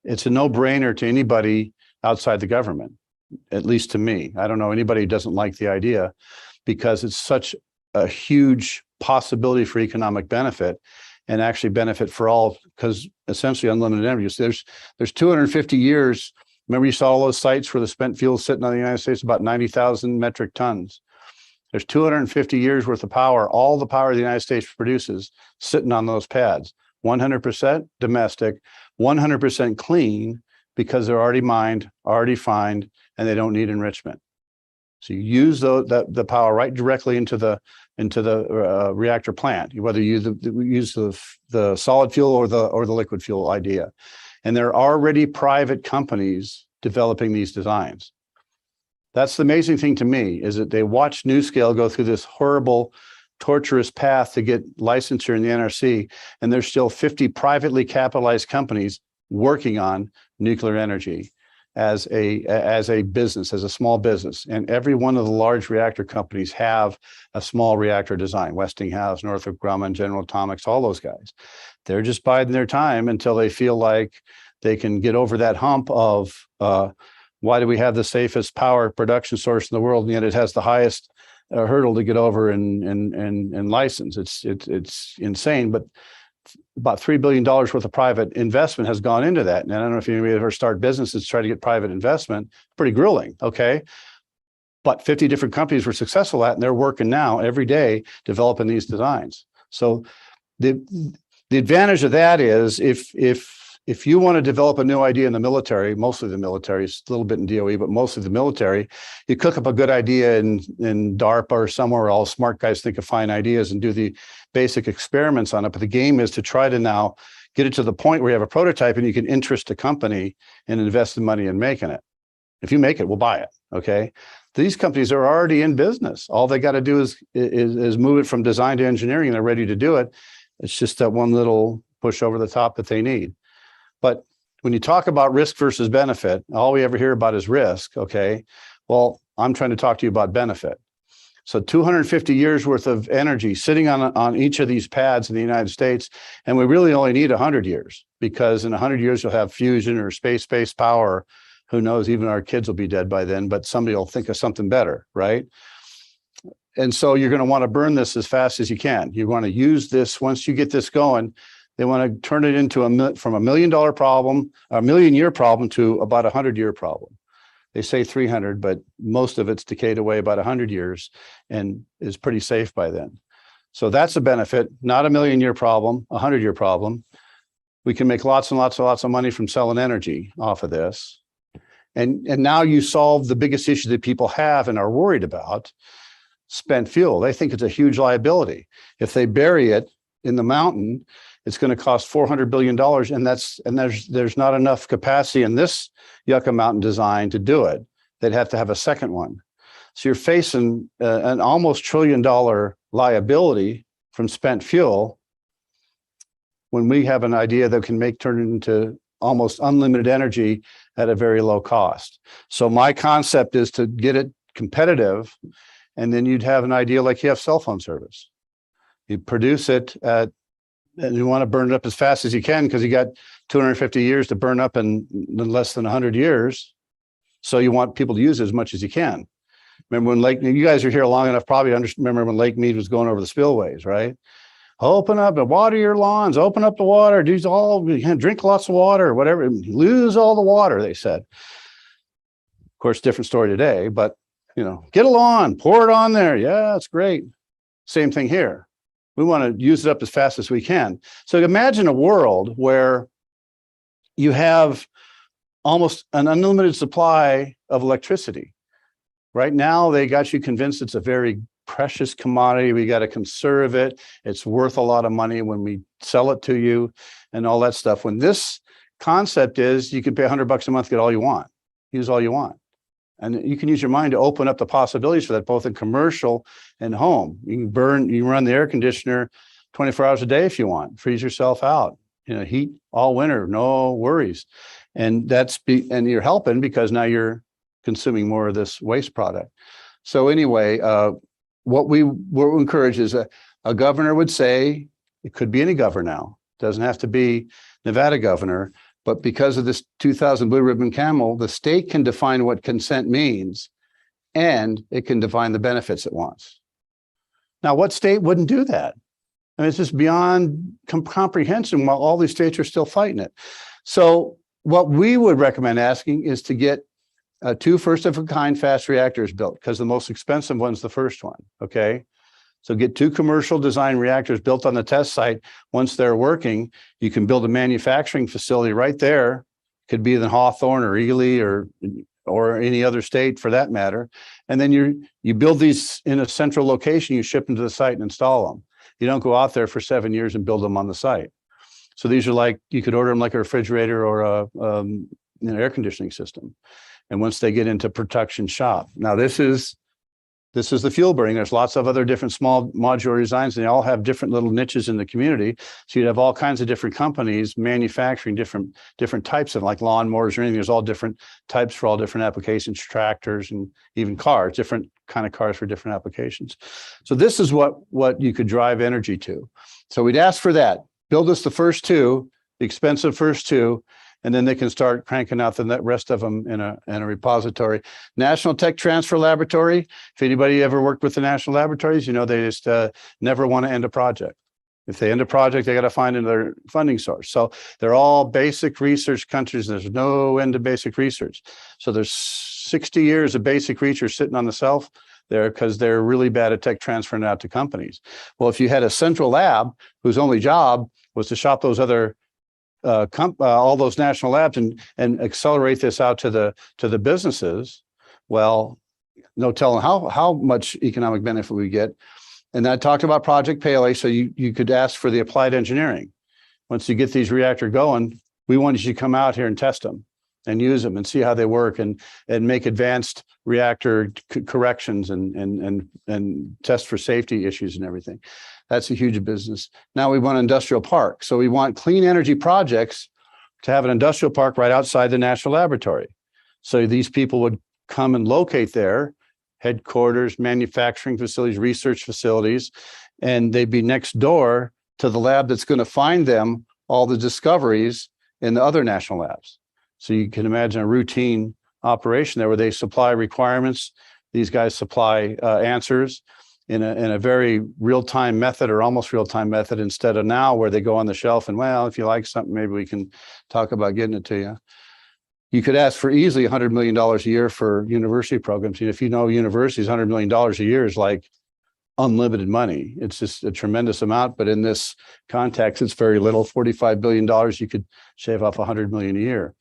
It's a no-brainer to anybody outside the government, at least to me. I don't know anybody who doesn't like the idea, because it's such a huge possibility for economic benefit and actually benefit for all, because essentially unlimited energy. So there's 250 years. Remember, you saw all those sites where the spent fuel is sitting on the United States, about 90,000 metric tons. There's 250 years worth of power, all the power the United States produces sitting on those pads, 100% domestic, 100% clean, because they're already mined, already fined, and they don't need enrichment. So you use the power right directly into the reactor plant, whether you use the solid fuel or the liquid fuel idea. And there are already private companies developing these designs. That's the amazing thing to me, is that they watch NuScale go through this horrible, torturous path to get licensure in the NRC, and there's still 50 privately capitalized companies working on nuclear energy as a business, as a small business. And every one of the large reactor companies have a small reactor design, Westinghouse, Northrop Grumman, General Atomics, all those guys. They're just biding their time until they feel like they can get over that hump of why do we have the safest power production source in the world, and yet it has the highest hurdle to get over and license. It's insane, but about $3 billion worth of private investment has gone into that. And I don't know if anybody ever start businesses, try to get private investment, pretty grueling, okay? But 50 different companies were successful at, and they're working now every day developing these designs. So the advantage of that is if you want to develop a new idea in the military, mostly the military, it's a little bit in DOE, but mostly the military, you cook up a good idea in DARPA or somewhere else. Smart guys think of fine ideas and do the basic experiments on it. But the game is to try to now get it to the point where you have a prototype and you can interest a company and invest the money in making it. If you make it, we'll buy it, okay? These companies are already in business. All they got to do is move it from design to engineering, and they're ready to do it. It's just that one little push over the top that they need. But when you talk about risk versus benefit, all we ever hear about is risk, okay? Well, I'm trying to talk to you about benefit. So 250 years worth of energy sitting on each of these pads in the United States, and we really only need 100 years, because in 100 years you'll have fusion or space-based power. Who knows, even our kids will be dead by then, but somebody will think of something better, right? And so you're going to want to burn this as fast as you can. You want to use this, once you get this going, they want to turn it into from $1 million problem, a million-year problem, to about a 100-year problem. They say 300, but most of it's decayed away about 100 years and is pretty safe by then. So that's a benefit, not a million-year problem, a 100-year problem. We can make lots and lots and lots of money from selling energy off of this. And now you solve the biggest issue that people have and are worried about, spent fuel. They think it's a huge liability. If they bury it in the mountain It's going to cost $400 billion. And there's not enough capacity in this Yucca Mountain design to do it. They'd have to have a second one. So you're facing an almost $1 trillion liability from spent fuel when we have an idea that can turn it into almost unlimited energy at a very low cost. So my concept is to get it competitive, and then you'd have an idea like you have cell phone service. You produce it and you want to burn it up as fast as you can because you got 250 years to burn up in less than 100 years. So you want people to use it as much as you can. Remember when you guys are here long enough, probably remember when Lake Mead was going over the spillways, right? Open up and water your lawns, open up the water, drink lots of water, whatever, lose all the water, they said. Of course, different story today, but get a lawn, pour it on there. Yeah, it's great. Same thing here. We want to use it up as fast as we can. So imagine a world where you have almost an unlimited supply of electricity. Right now, they got you convinced it's a very precious commodity. We got to conserve it. It's worth a lot of money when we sell it to you and all that stuff. When this concept is you can pay $100 a month, get all you want, use all you want. And you can use your mind to open up the possibilities for that, both in commercial and home. You can run the air conditioner 24 hours a day if you want, freeze yourself out, heat all winter, no worries. And and you're helping because now you're consuming more of this waste product. So anyway, what we encourage is a governor would say, it could be any governor now, doesn't have to be Nevada governor, but because of this 2000 Blue Ribbon Camel, the state can define what consent means, and it can define the benefits it wants. Now, what state wouldn't do that? I mean, it's just beyond comprehension while all these states are still fighting it. So what we would recommend asking is to get 2 first-of-a-kind fast reactors built, because the most expensive one's the first one, okay? So get 2 commercial design reactors built on the test site. Once they're working, you can build a manufacturing facility right there. Could be in Hawthorne or Ely or any other state for that matter. And then you build these in a central location, you ship them to the site and install them. You don't go out there for 7 years and build them on the site. So these are like, you could order them like a refrigerator or an air conditioning system. And once they get into production shop. Now this is the fuel burning. There's lots of other different small modular designs, and they all have different little niches in the community. So you'd have all kinds of different companies manufacturing different types of like lawnmowers or anything. There's all different types for all different applications, tractors and even cars, different kind of cars for different applications. So this is what you could drive energy to. So we'd ask for that. Build us the first 2, the expensive first 2, and then they can start cranking out the rest of them in a repository. National Tech Transfer Laboratory, if anybody ever worked with the national laboratories, they just never want to end a project. If they end a project, they got to find another funding source. So they're all basic research countries. There's no end to basic research. So there's 60 years of basic research sitting on the shelf there because they're really bad at tech transferring it out to companies. Well, if you had a central lab whose only job was to shop those other all those national labs and accelerate this out to the businesses, well, no telling how much economic benefit we get. And I talked about Project Pele, so you could ask for the applied engineering. Once you get these reactor going, we want you to come out here and test them and use them and see how they work and make advanced reactor corrections and test for safety issues and everything. That's a huge business. Now we want an industrial park. So we want clean energy projects to have an industrial park right outside the national laboratory. So these people would come and locate there, headquarters, manufacturing facilities, research facilities, and they'd be next door to the lab that's going to find them all the discoveries in the other national labs. So you can imagine a routine operation there where they supply requirements. These guys supply answers in a very real-time method or almost real-time method instead of now where they go on the shelf and, well, if you like something, maybe we can talk about getting it to you. You could ask for easily $100 million a year for university programs. If you know universities, $100 million a year is like unlimited money. It's just a tremendous amount, but in this context, it's very little. $45 billion, you could shave off $100 million a year.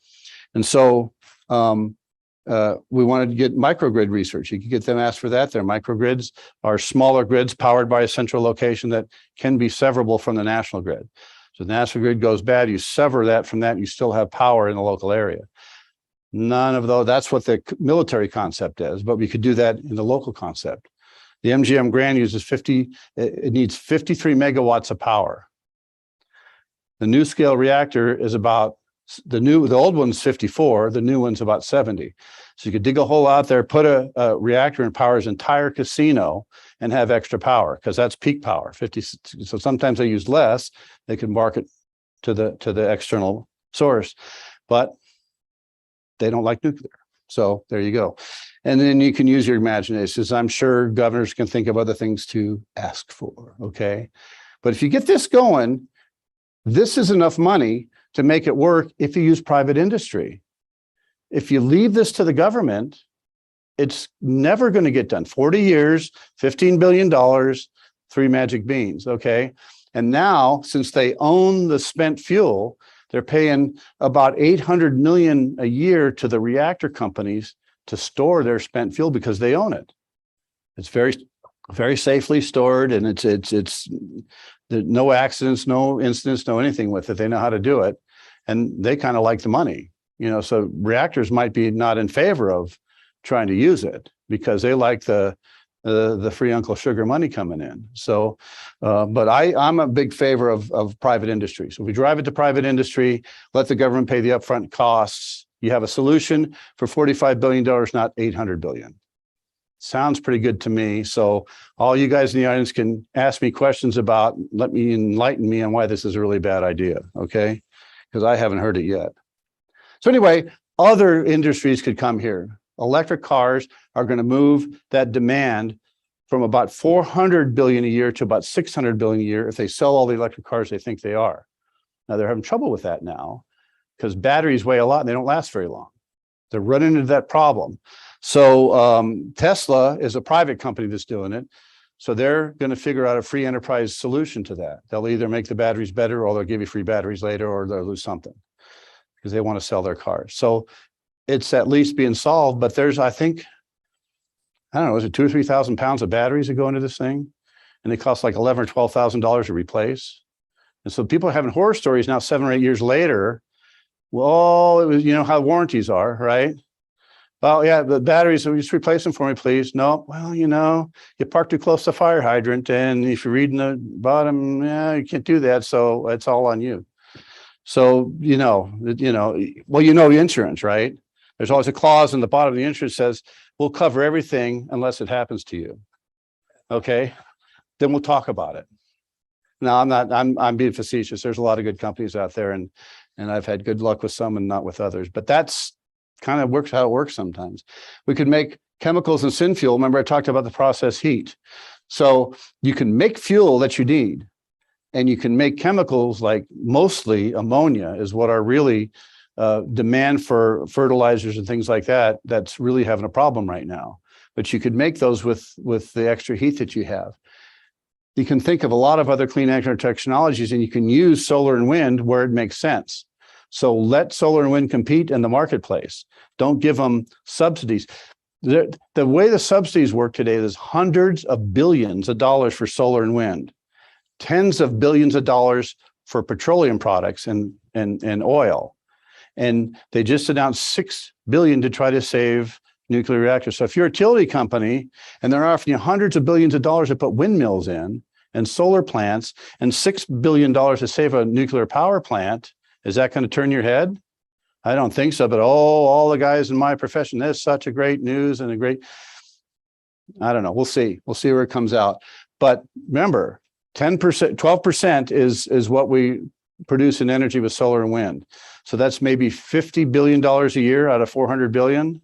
And so we wanted to get microgrid research. You could get them asked for that. Their microgrids are smaller grids powered by a central location that can be severable from the national grid. So the national grid goes bad, you sever that from that, and you still have power in the local area. None of those, that's what the military concept is, but we could do that in the local concept. The MGM Grand uses it needs 53 megawatts of power. The NuScale reactor is about, the old one's 54, the new one's about 70. So you could dig a hole out there, put a reactor and power his entire casino and have extra power, because that's peak power, 50. So sometimes they use less, they can market to the external source, but they don't like nuclear. So there you go. And then you can use your imagination. I'm sure governors can think of other things to ask for, okay? But if you get this going, this is enough money to make it work if you use private industry. If you leave this to the government, it's never going to get done. 40 years, $15 billion, 3 magic beans, okay? And now, since they own the spent fuel, they're paying about 800 million a year to the reactor companies to store their spent fuel because they own it. It's very, very safely stored, and it's no accidents, no incidents, no anything with it. They know how to do it, and they kind of like the money, you know. So reactors might be not in favor of trying to use it because they like the free Uncle Sugar money coming in. So, but I'm a big favor of private industry. So we drive it to private industry, let the government pay the upfront costs. You have a solution for $45 billion, not 800 billion. Sounds pretty good to me. So all you guys in the audience can ask me questions about, let me enlighten me on why this is a really bad idea, okay? Because I haven't heard it yet. So anyway, other industries could come here. Electric cars are going to move that demand from about 400 billion a year to about 600 billion a year if they sell all the electric cars they think they are. Now they're having trouble with that now because batteries weigh a lot and they don't last very long. They're running into that problem. So Tesla is a private company that's doing it. So they're going to figure out a free enterprise solution to that. They'll either make the batteries better or they'll give you free batteries later, or they'll lose something because they want to sell their cars. So it's at least being solved, but there's, I think, I don't know, is it 2,000 or 3,000 pounds of batteries that go into this thing? And they cost like $11,000 or $12,000 to replace. And so people are having horror stories now 7 or 8 years later. Well, it was, you know how warranties are, right? Well, yeah, the batteries, just replace them for me, please. No, well, you know, you parked too close to the fire hydrant, and if you read in the bottom, yeah, you can't do that. So it's all on you. So, well, insurance, right? There's always a clause in the bottom of the insurance says, we'll cover everything unless it happens to you. Okay, then we'll talk about it. Now, I'm being facetious. There's a lot of good companies out there, and I've had good luck with some and not with others, but that's kind of works how it works sometimes. We could make chemicals and syn fuel. Remember, I talked about the process heat. So you can make fuel that you need, and you can make chemicals like mostly ammonia is what are really demand for fertilizers and things like that. That's really having a problem right now. But you could make those with the extra heat that you have. You can think of a lot of other clean energy technologies, and you can use solar and wind where it makes sense. So let solar and wind compete in the marketplace. Don't give them subsidies. The way the subsidies work today, there's hundreds of billions of dollars for solar and wind, tens of billions of dollars for petroleum products and oil. And they just announced $6 billion to try to save nuclear reactors. So if you're a utility company and they're offering you hundreds of billions of dollars to put windmills in and solar plants and $6 billion to save a nuclear power plant, is that going to turn your head? I don't think so, but all the guys in my profession, that's such a great news and a great, I don't know, we'll see. We'll see where it comes out. But remember, 10%, 12% is what we produce in energy with solar and wind. So that's maybe $50 billion a year out of 400 billion.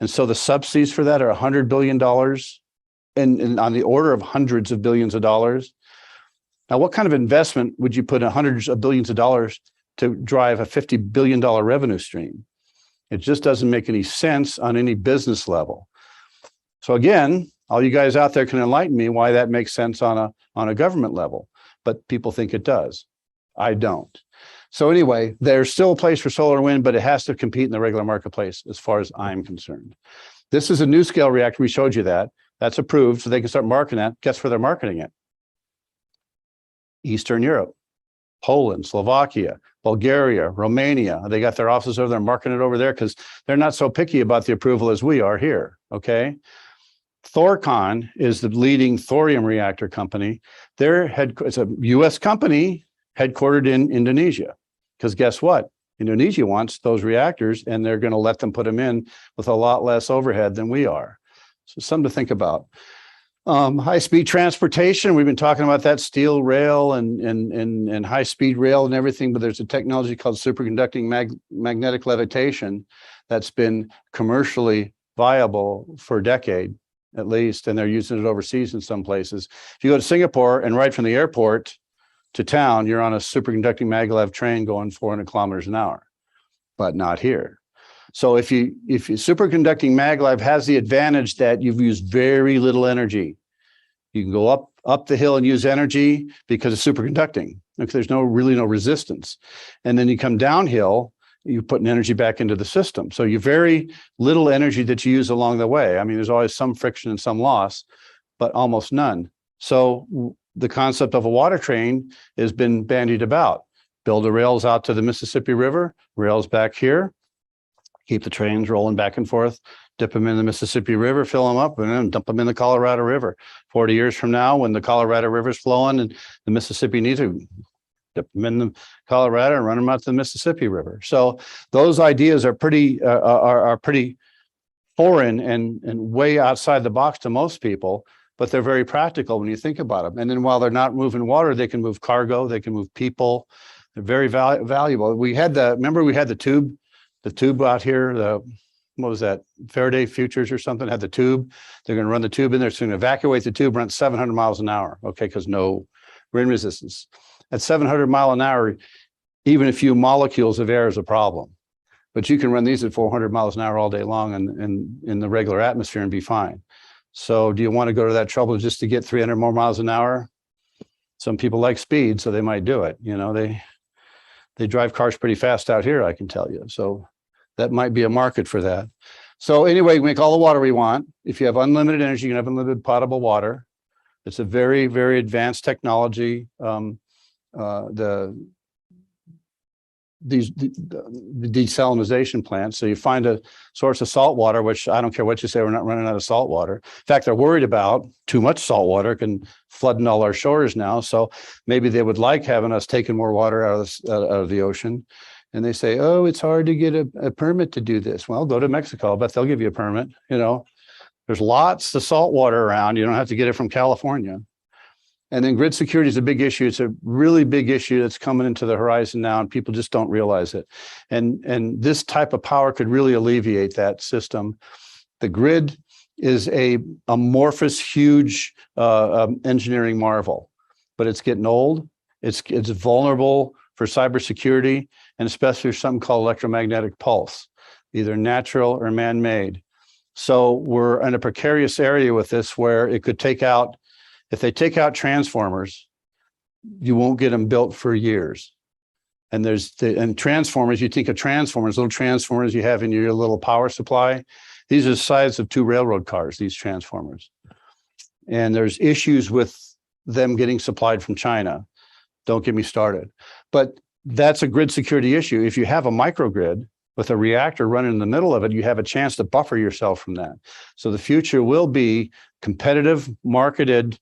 And so the subsidies for that are $100 billion and on the order of hundreds of billions of dollars. Now, what kind of investment would you put in hundreds of billions of dollars to drive a $50 billion revenue stream? It just doesn't make any sense on any business level. So again, all you guys out there can enlighten me why that makes sense on a government level, but people think it does. I don't. So anyway, there's still a place for solar and wind, but it has to compete in the regular marketplace as far as I'm concerned. This is a NuScale reactor. We showed you that. That's approved, so they can start marketing that. Guess where they're marketing it? Eastern Europe. Poland, Slovakia, Bulgaria, Romania. They got their offices over there, marking it over there because they're not so picky about the approval as we are here, okay? Thorcon is the leading thorium reactor company. It's a U.S. company headquartered in Indonesia. Because guess what? Indonesia wants those reactors, and they're going to let them put them in with a lot less overhead than we are. So something to think about. High-speed transportation, we've been talking about that, steel rail and high-speed rail and everything, but there's a technology called superconducting magnetic levitation that's been commercially viable for a decade at least, and they're using it overseas in some places. If you go to Singapore and right from the airport to town, you're on a superconducting maglev train going 400 kilometers an hour, but not here. So if you superconducting maglev has the advantage that you've used very little energy. You can go up the hill and use energy because it's superconducting. Because there's really no resistance. And then you come downhill, you're putting energy back into the system. So you very little energy that you use along the way. I mean, there's always some friction and some loss, but almost none. So the concept of a water train has been bandied about. Build the rails out to the Mississippi River, rails back here, keep the trains rolling back and forth, dip them in the Mississippi River, fill them up, and then dump them in the Colorado River. 40 years from now, when the Colorado River's flowing and the Mississippi needs to dip them in the Colorado and run them out to the Mississippi River. So those ideas are pretty foreign and way outside the box to most people, but they're very practical when you think about them. And then while they're not moving water, they can move cargo, they can move people. They're very valuable. We had the tube out here, what was that, Faraday Futures or something, had the tube. They're going to run the tube in there. So going to evacuate the tube, run 700 miles an hour, okay, because no wind resistance. At 700 mile an hour, even a few molecules of air is a problem. But you can run these at 400 miles an hour all day long and in the regular atmosphere and be fine. So do you want to go to that trouble just to get 300 more miles an hour? Some people like speed, so they might do it. You know, they drive cars pretty fast out here, I can tell you. So that might be a market for that. So anyway, make all the water we want. If you have unlimited energy, you can have unlimited potable water. It's a very, very advanced technology. The desalinization plants. So you find a source of salt water, which I don't care what you say, we're not running out of salt water. In fact, they're worried about too much salt water can flood in all our shores now. So maybe they would like having us taking more water out of the ocean. And they say, oh, it's hard to get a permit to do this. Well, go to Mexico. I bet they'll give you a permit. You know, there's lots of salt water around. You don't have to get it from California. And then grid security is a big issue. It's a really big issue that's coming into the horizon now, and people just don't realize it. And this type of power could really alleviate that system. The grid is a amorphous, huge engineering marvel, but it's getting old. It's vulnerable for cybersecurity, and especially for something called electromagnetic pulse, either natural or man-made. So we're in a precarious area with this where it could take out, if they take out transformers, you won't get them built for years. And and transformers, you think of transformers, little transformers you have in your little power supply. These are the size of 2 railroad cars, these transformers. And there's issues with them getting supplied from China. Don't get me started. But that's a grid security issue. If you have a microgrid with a reactor running in the middle of it, you have a chance to buffer yourself from that. So the future will be competitive, marketed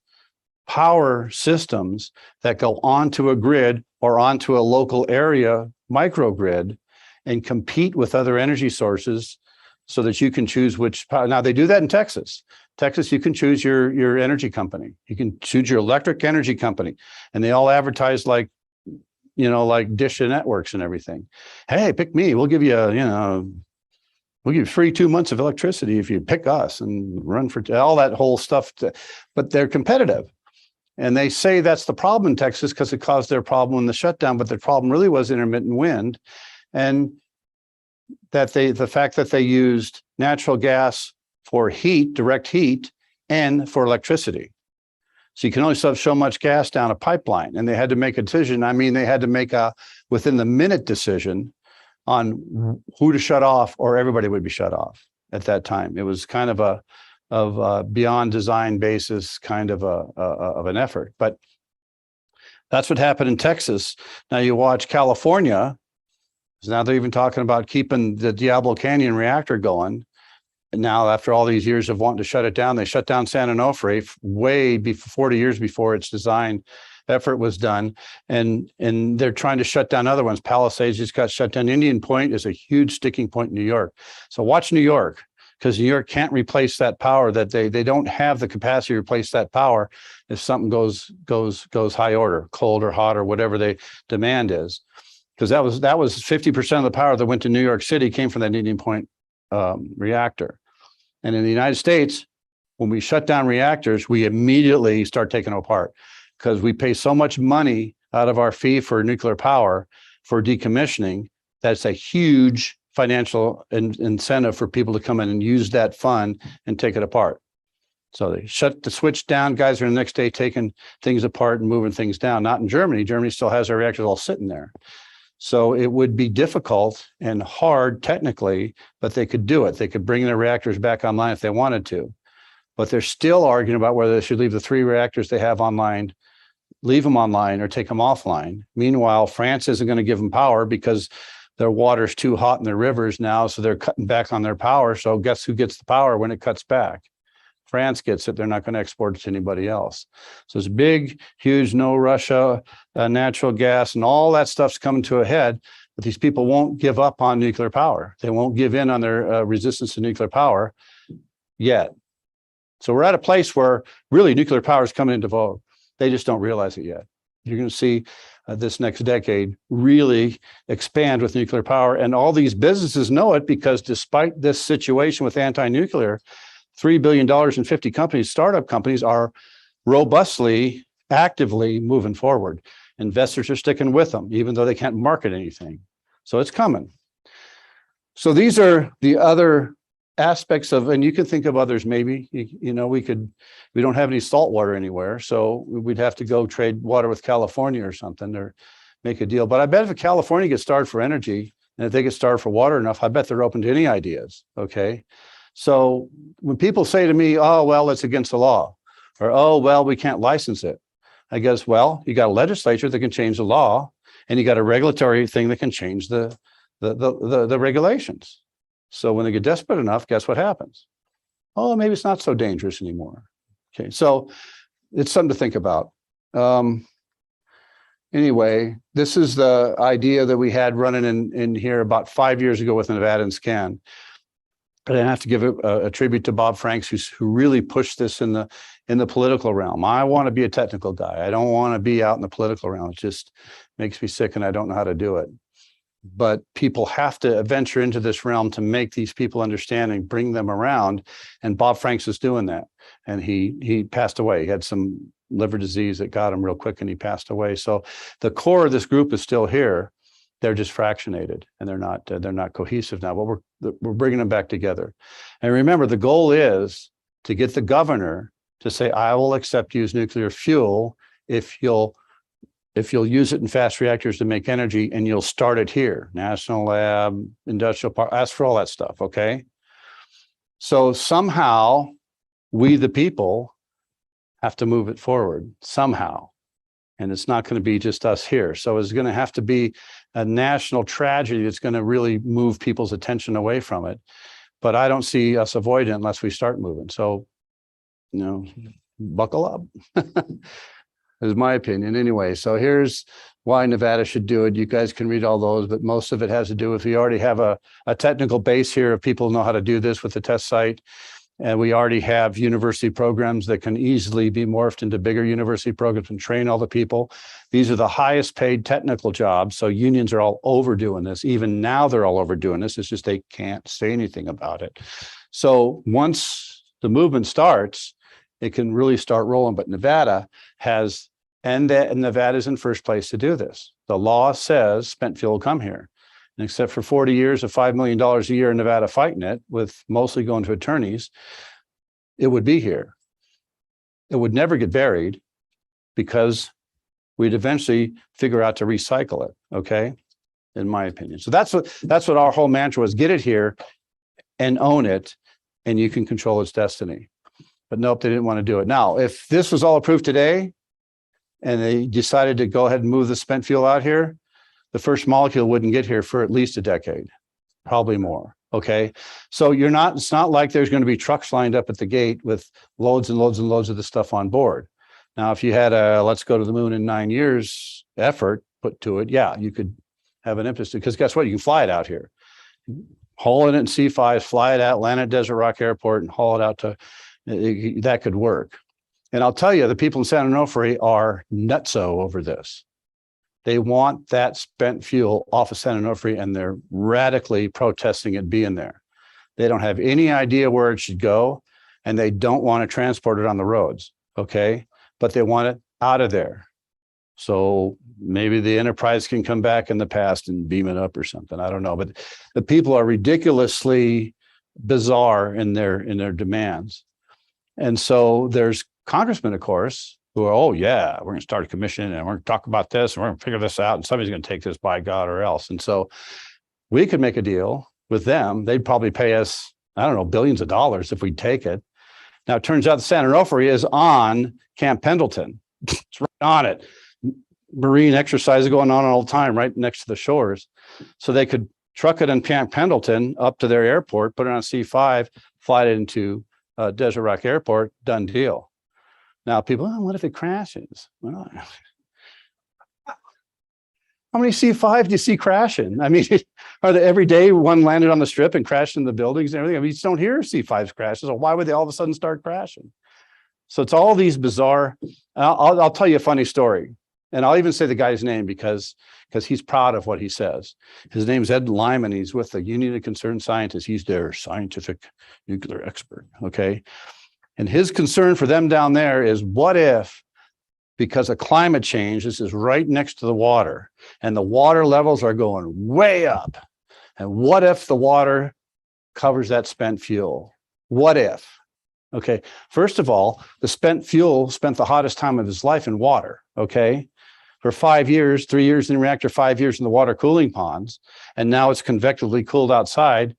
power systems that go onto a grid or onto a local area microgrid and compete with other energy sources so that you can choose which power. Now, they do that in Texas. Texas, you can choose your energy company. You can choose your electric energy company. And they all advertise like Dish Networks and everything. Hey, pick me. We'll give you, we'll give you free 2 months of electricity if you pick us and run for all that whole stuff. But they're competitive. And they say that's the problem in Texas because it caused their problem in the shutdown. But the problem really was intermittent wind. And that the fact that they used natural gas for heat, direct heat, and for electricity. So you can only shove so much gas down a pipeline, and they had to make a decision. I mean, they had to make a within the minute decision on who to shut off, or everybody would be shut off at that time. It was kind of a beyond design basis kind of an effort. But That's what happened in Texas. Now you watch California. Now they're even talking about keeping the Diablo Canyon reactor going. And now, after all these years of wanting to shut it down, they shut down San Onofre way before 40 years before its design effort was done. And they're trying to shut down other ones. Palisades just got shut down. Indian Point is a huge sticking point in New York. So watch New York, because New York can't replace that power. That they don't have the capacity to replace that power if something goes high order, cold or hot or whatever the demand is. Because that was 50% of the power that went to New York City came from that Indian Point reactor. And in the United States, when we shut down reactors, we immediately start taking them apart, because we pay so much money out of our fee for nuclear power for decommissioning. That's a huge financial incentive for people to come in and use that fund and take it apart. So they shut the switch down. Guys are the next day taking things apart and moving things down. Not in Germany. Germany still has their reactors all sitting there. So it would be difficult and hard technically, but they could do it. They could bring their reactors back online if they wanted to. But they're still arguing about whether they should leave the 3 reactors they have online, leave them online, or take them offline. Meanwhile, France isn't going to give them power because their water's too hot in their rivers now, so they're cutting back on their power. So guess who gets the power when it cuts back? France gets it. They're not going to export it to anybody else. So it's big, huge, no Russia, natural gas, and all that stuff's coming to a head. But these people won't give up on nuclear power. They won't give in on their resistance to nuclear power yet. So we're at a place where really nuclear power is coming into vogue. They just don't realize it yet. You're going to see this next decade really expand with nuclear power. And all these businesses know it, because despite this situation with anti-nuclear, $3 billion in 50 companies, startup companies, are robustly, actively moving forward. Investors are sticking with them, even though they can't market anything. So it's coming. So these are the other aspects of, and you can think of others maybe, we don't have any salt water anywhere, so we'd have to go trade water with California or something, or make a deal. But I bet if California gets starved for energy, and if they get starved for water enough, I bet they're open to any ideas, okay? So when people say to me, oh, well, it's against the law, or, oh, well, we can't license it, I guess, well, you got a legislature that can change the law, and you got a regulatory thing that can change the regulations. So when they get desperate enough, guess what happens? Oh, maybe it's not so dangerous anymore. Okay, so it's something to think about. Anyway, this is the idea that we had running in here about 5 years ago with Nevada and Scan. But I have to give a tribute to Bob Franks, who really pushed this in the political realm. I want to be a technical guy. I don't want to be out in the political realm. It just makes me sick, and I don't know how to do it. But people have to venture into this realm to make these people understand and bring them around. And Bob Franks is doing that. And he passed away. He had some liver disease that got him real quick, and he passed away. So the core of this group is still here. They're just fractionated, and they're not cohesive now. But we're bringing them back together. And remember, the goal is to get the governor to say, I will accept use nuclear fuel if you'll use it in fast reactors to make energy, and you'll start it here, national lab, industrial park, ask for all that stuff, okay? So somehow we, the people, have to move it forward somehow. And it's not going to be just us here. So it's going to have to be a national tragedy that's going to really move people's attention away from it. But I don't see us avoiding it unless we start moving. So, buckle up. Is my opinion anyway. So here's why Nevada should do it. You guys can read all those, but most of it has to do with, we already have a technical base here of people who know how to do this with the test site. And we already have university programs that can easily be morphed into bigger university programs and train all the people. These are the highest paid technical jobs. So unions are all overdoing this. Even now they're all overdoing this. It's just they can't say anything about it. So once the movement starts, it can really start rolling. But Nevada has, and Nevada's in first place to do this. The law says spent fuel will come here. And except for 40 years of $5 million a year in Nevada fighting it, with mostly going to attorneys, it would be here. It would never get buried, because we'd eventually figure out to recycle it, okay? In my opinion. So that's what our whole mantra was: get it here and own it, and you can control its destiny. But nope, they didn't want to do it. Now, if this was all approved today, and they decided to go ahead and move the spent fuel out here, the first molecule wouldn't get here for at least a decade, probably more. Okay. So it's not like there's going to be trucks lined up at the gate with loads and loads and loads of the stuff on board. Now, if you had a let's go to the moon in 9 years effort put to it, yeah, you could have an impetus, because guess what? You can fly it out here, haul it in C5s, fly it out, land at Desert Rock Airport and haul it out to, that could work. And I'll tell you, the people in San Onofre are nutso over this. They want that spent fuel off of San Onofre, and they're radically protesting it being there. They don't have any idea where it should go, and they don't want to transport it on the roads, okay? But they want it out of there. So maybe the Enterprise can come back in the past and beam it up or something. I don't know. But the people are ridiculously bizarre in their demands. And so there's congressmen, of course, who are, oh yeah, we're going to start a commission and we're going to talk about this and we're going to figure this out and somebody's going to take this, by God, or else. And so we could make a deal with them. They'd probably pay us, I don't know, billions of dollars if we take it. Now, it turns out the San Onofre is on Camp Pendleton. It's right on it. Marine exercises going on all the time right next to the shores. So they could truck it in Camp Pendleton up to their airport, put it on C5, fly it into Desert Rock Airport, done deal. Now, people, oh, what if it crashes? Well, how many C5 do you see crashing? I mean, are they every day one landed on the strip and crashed in the buildings and everything? I mean, you just don't hear C5s crashes. So why would they all of a sudden start crashing? So it's all these bizarre. I'll tell you a funny story, and I'll even say the guy's name because he's proud of what he says. His name's Ed Lyman. He's with the Union of Concerned Scientists. He's their scientific nuclear expert. Okay. And his concern for them down there is, what if, because of climate change, this is right next to the water and the water levels are going way up. And what if the water covers that spent fuel? What if? Okay. First of all, the spent fuel spent the hottest time of his life in water. Okay. For 5 years, 3 years in the reactor, 5 years in the water cooling ponds. And now it's convectively cooled outside.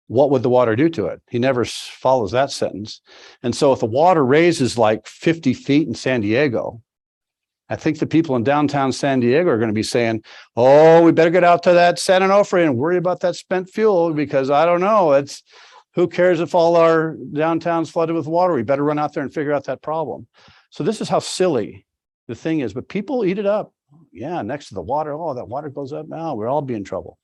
What would the water do to it? He never follows that sentence. And so if the water raises like 50 feet in San Diego, I think the people in downtown San Diego are going to be saying, oh, we better get out to that San Onofre and worry about that spent fuel, because I don't know, who cares if all our downtown's flooded with water? We better run out there and figure out that problem. So this is how silly the thing is, but people eat it up. Yeah, next to the water, oh, that water goes up now, we'll all be in trouble.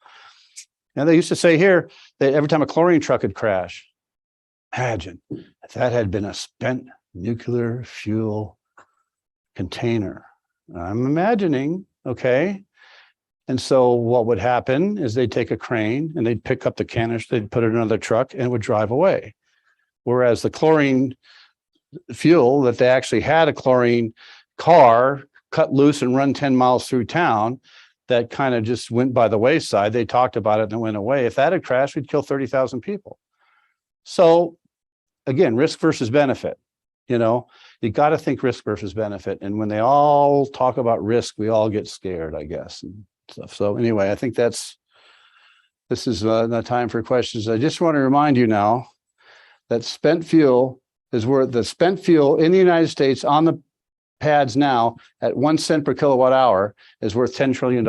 And they used to say here that every time a chlorine truck would crash, imagine if that had been a spent nuclear fuel container. I'm imagining, okay? And so what would happen is they'd take a crane and they'd pick up the canister, they'd put it in another truck and it would drive away. Whereas the chlorine fuel, that they actually had a chlorine car cut loose and run 10 miles through town, that kind of just went by the wayside. They talked about it and it went away. If that had crashed, we'd kill 30,000 people. So again, risk versus benefit. You know, you got to think risk versus benefit. And when they all talk about risk, we all get scared, I guess, and stuff. So anyway, I think this is the time for questions. I just want to remind you now that spent fuel is worth, the spent fuel in the United States on the pads now at 1 cent per kilowatt hour is worth $10 trillion.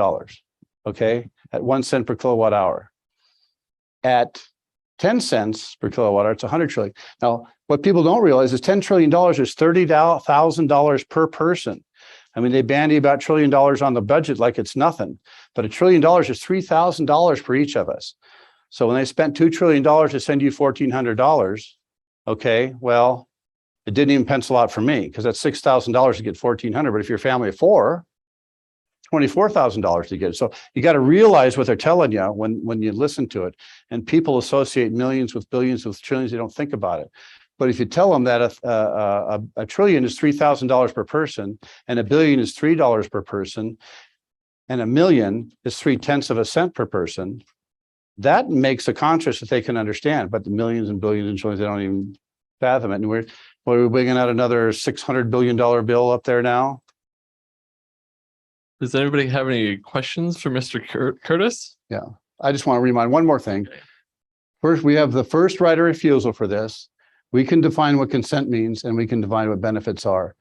Okay. At 1 cent per kilowatt hour. At 10 cents per kilowatt hour, it's 100 trillion. Now, what people don't realize is $10 trillion is $30,000 per person. I mean, they bandy about $1 trillion on the budget like it's nothing, but $1 trillion is $3,000 for each of us. So when they spent $2 trillion to send you $1,400, okay, well, it didn't even pencil out for me, because that's $6,000 to get $1,400. But if you're a family of four, $24,000 to get it. So you got to realize what they're telling you when you listen to it. And people associate millions with billions with trillions. They don't think about it. But if you tell them that a trillion is $3,000 per person, and a billion is $3 per person, and a million is 0.3 of a cent per person, that makes a contrast that they can understand. But the millions and billions and trillions, they don't even fathom it. And we're bringing out another $600 billion bill up there now. Does anybody have any questions for Mr. Curtis? Yeah, I just want to remind one more thing. First, we have the first right of refusal for this. We can define what consent means, and we can define what benefits are.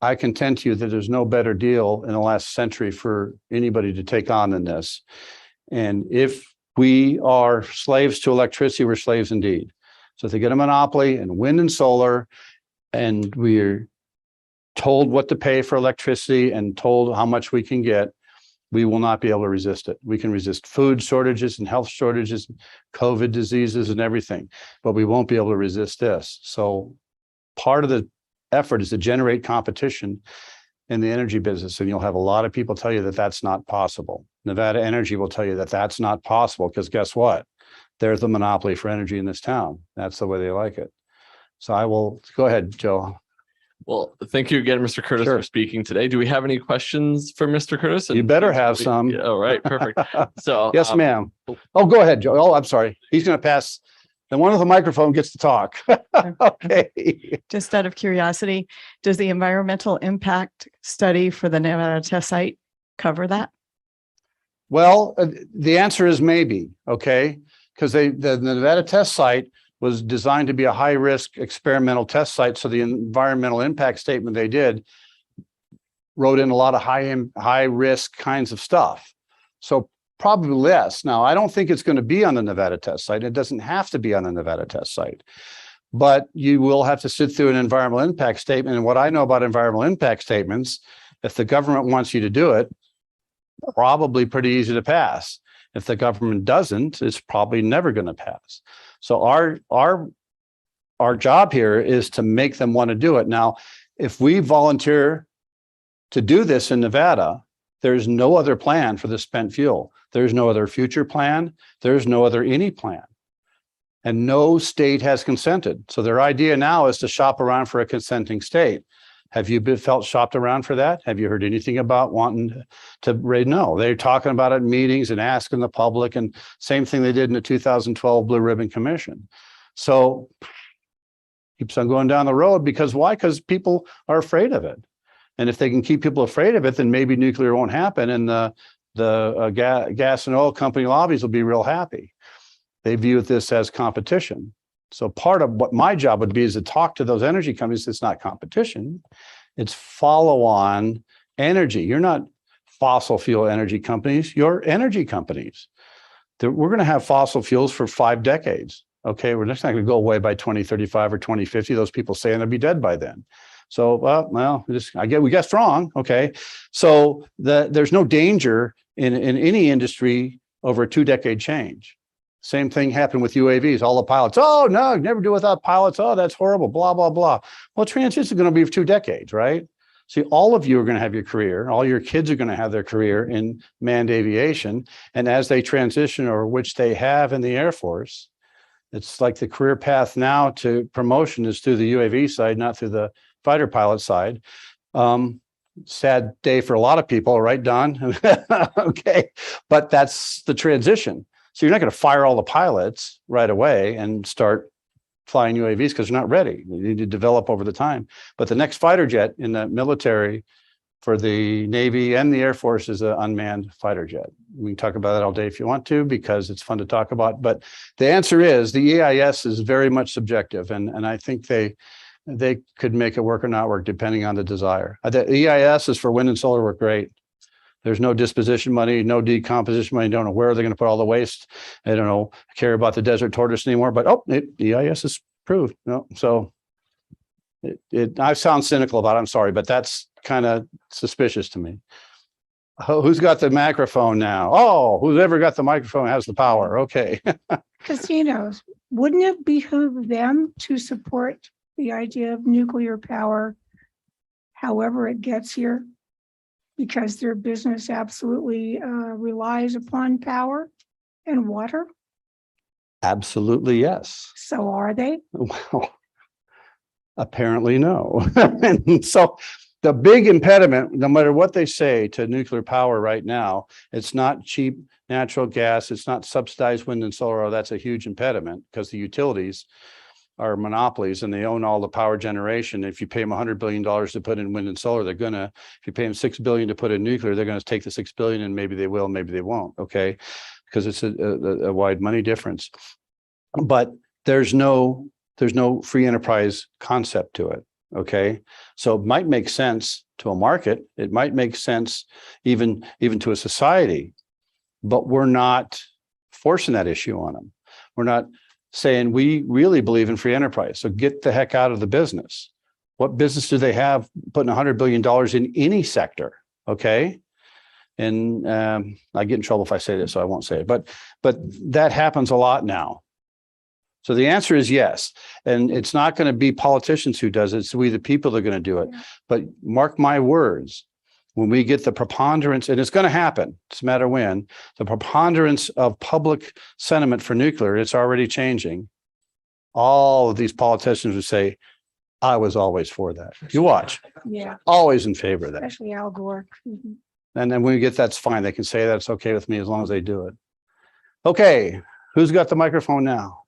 I contend to you that there's no better deal in the last century for anybody to take on than this. And if we are slaves to electricity, we're slaves indeed. So if they get a monopoly in wind and solar, and we're told what to pay for electricity and told how much we can get, we will not be able to resist it. We can resist food shortages and health shortages, COVID diseases and everything, but we won't be able to resist this. So part of the effort is to generate competition in the energy business. And you'll have a lot of people tell you that that's not possible. Nevada Energy will tell you that that's not possible because guess what? They're the monopoly for energy in this town. That's the way they like it. So I will go ahead, Joe. Well, thank you again, Mr. Curtis, Sure. for speaking today. Do we have any questions for Mr. Curtis? You better have some. Yeah, all right, perfect. So Yes, ma'am. Oh, go ahead, Joe. Oh, I'm sorry. He's going to pass. Then one of the microphone gets to talk. Okay. Just out of curiosity, does the environmental impact study for the Nevada test site cover that? Well, the answer is maybe, okay? Because the Nevada test site was designed to be a high-risk experimental test site. So the environmental impact statement they did wrote in a lot of high-risk kinds of stuff. So probably less. Now, I don't think it's going to be on the Nevada test site. It doesn't have to be on the Nevada test site. But you will have to sit through an environmental impact statement. And what I know about environmental impact statements, if the government wants you to do it, probably pretty easy to pass. If the government doesn't, it's probably never going to pass. So our job here is to make them want to do it. Now, if we volunteer to do this in Nevada, there's no other plan for the spent fuel. There's no other future plan. There's no other any plan. And no state has consented. So their idea now is to shop around for a consenting state. Have you felt shopped around for that? Have you heard anything about wanting to raid? No, they're talking about it in meetings and asking the public, and same thing they did in the 2012 Blue Ribbon Commission. So keeps on going down the road because why? Because people are afraid of it. And if they can keep people afraid of it, then maybe nuclear won't happen. And the gas and oil company lobbies will be real happy. They view this as competition. So part of what my job would be is to talk to those energy companies. It's not competition. It's follow-on energy. You're not fossil fuel energy companies. You're energy companies. We're going to have fossil fuels for 5 decades. Okay, we're just not going to go away by 2035 or 2050. Those people say they'll be dead by then. So, we guessed wrong. Okay, so there's no danger in any industry over a 2-decade change. Same thing happened with UAVs. All the pilots, oh, no, never do without pilots. Oh, that's horrible, blah, blah, blah. Well, transition is going to be for 2 decades, right? See, all of you are going to have your career. All your kids are going to have their career in manned aviation. And as they transition, or which they have in the Air Force, it's like the career path now to promotion is through the UAV side, not through the fighter pilot side. Sad day for a lot of people, right, Don? Okay, but that's the transition. So you're not going to fire all the pilots right away and start flying UAVs because they're not ready. They need to develop over the time. But the next fighter jet in the military for the Navy and the Air Force is an unmanned fighter jet. We can talk about that all day if you want to, because it's fun to talk about. But the answer is the EIS is very much subjective. And I think they could make it work or not work depending on the desire. The EIS is for wind and solar work great. There's no disposition money, no decomposition money. Don't know where they're going to put all the waste. I don't know, care about the desert tortoise anymore, but EIS is approved. No, so I sound cynical about it. I'm sorry, but that's kind of suspicious to me. Who's got the microphone now? Oh, whoever got the microphone has the power. Okay. Casinos, wouldn't it behoove them to support the idea of nuclear power, however it gets here? Because their business absolutely relies upon power and water. Absolutely, yes. So are they? Well, apparently no. And so the big impediment, no matter what they say to nuclear power right now, it's not cheap natural gas, it's not subsidized wind and solar. That's a huge impediment because the utilities are monopolies and they own all the power generation. If you pay them $100 billion to put in wind and solar, they're gonna, if you pay them $6 billion to put in nuclear, they're gonna take the $6 billion and maybe they will, maybe they won't, okay? Because it's a wide money difference. But there's no free enterprise concept to it. Okay, so it might make sense to a market. It might make sense even to a society, but we're not forcing that issue on them. We're not saying we really believe in free enterprise. So get the heck out of the business. What business do they have putting $100 billion in any sector? Okay. And I get in trouble if I say this, so I won't say it, but that happens a lot now. So the answer is yes. And it's not going to be politicians who does it. It's we, the people, that are going to do it. Yeah. But mark my words, when we get the preponderance, and it's going to happen, it's a matter when, the preponderance of public sentiment for nuclear, it's already changing. All of these politicians would say, I was always for that. You watch, Yeah, always in favor of that. especially Al Gore. Mhm. And then when we get that's fine, they can say that's okay with me as long as they do it. Okay, who's got the microphone now?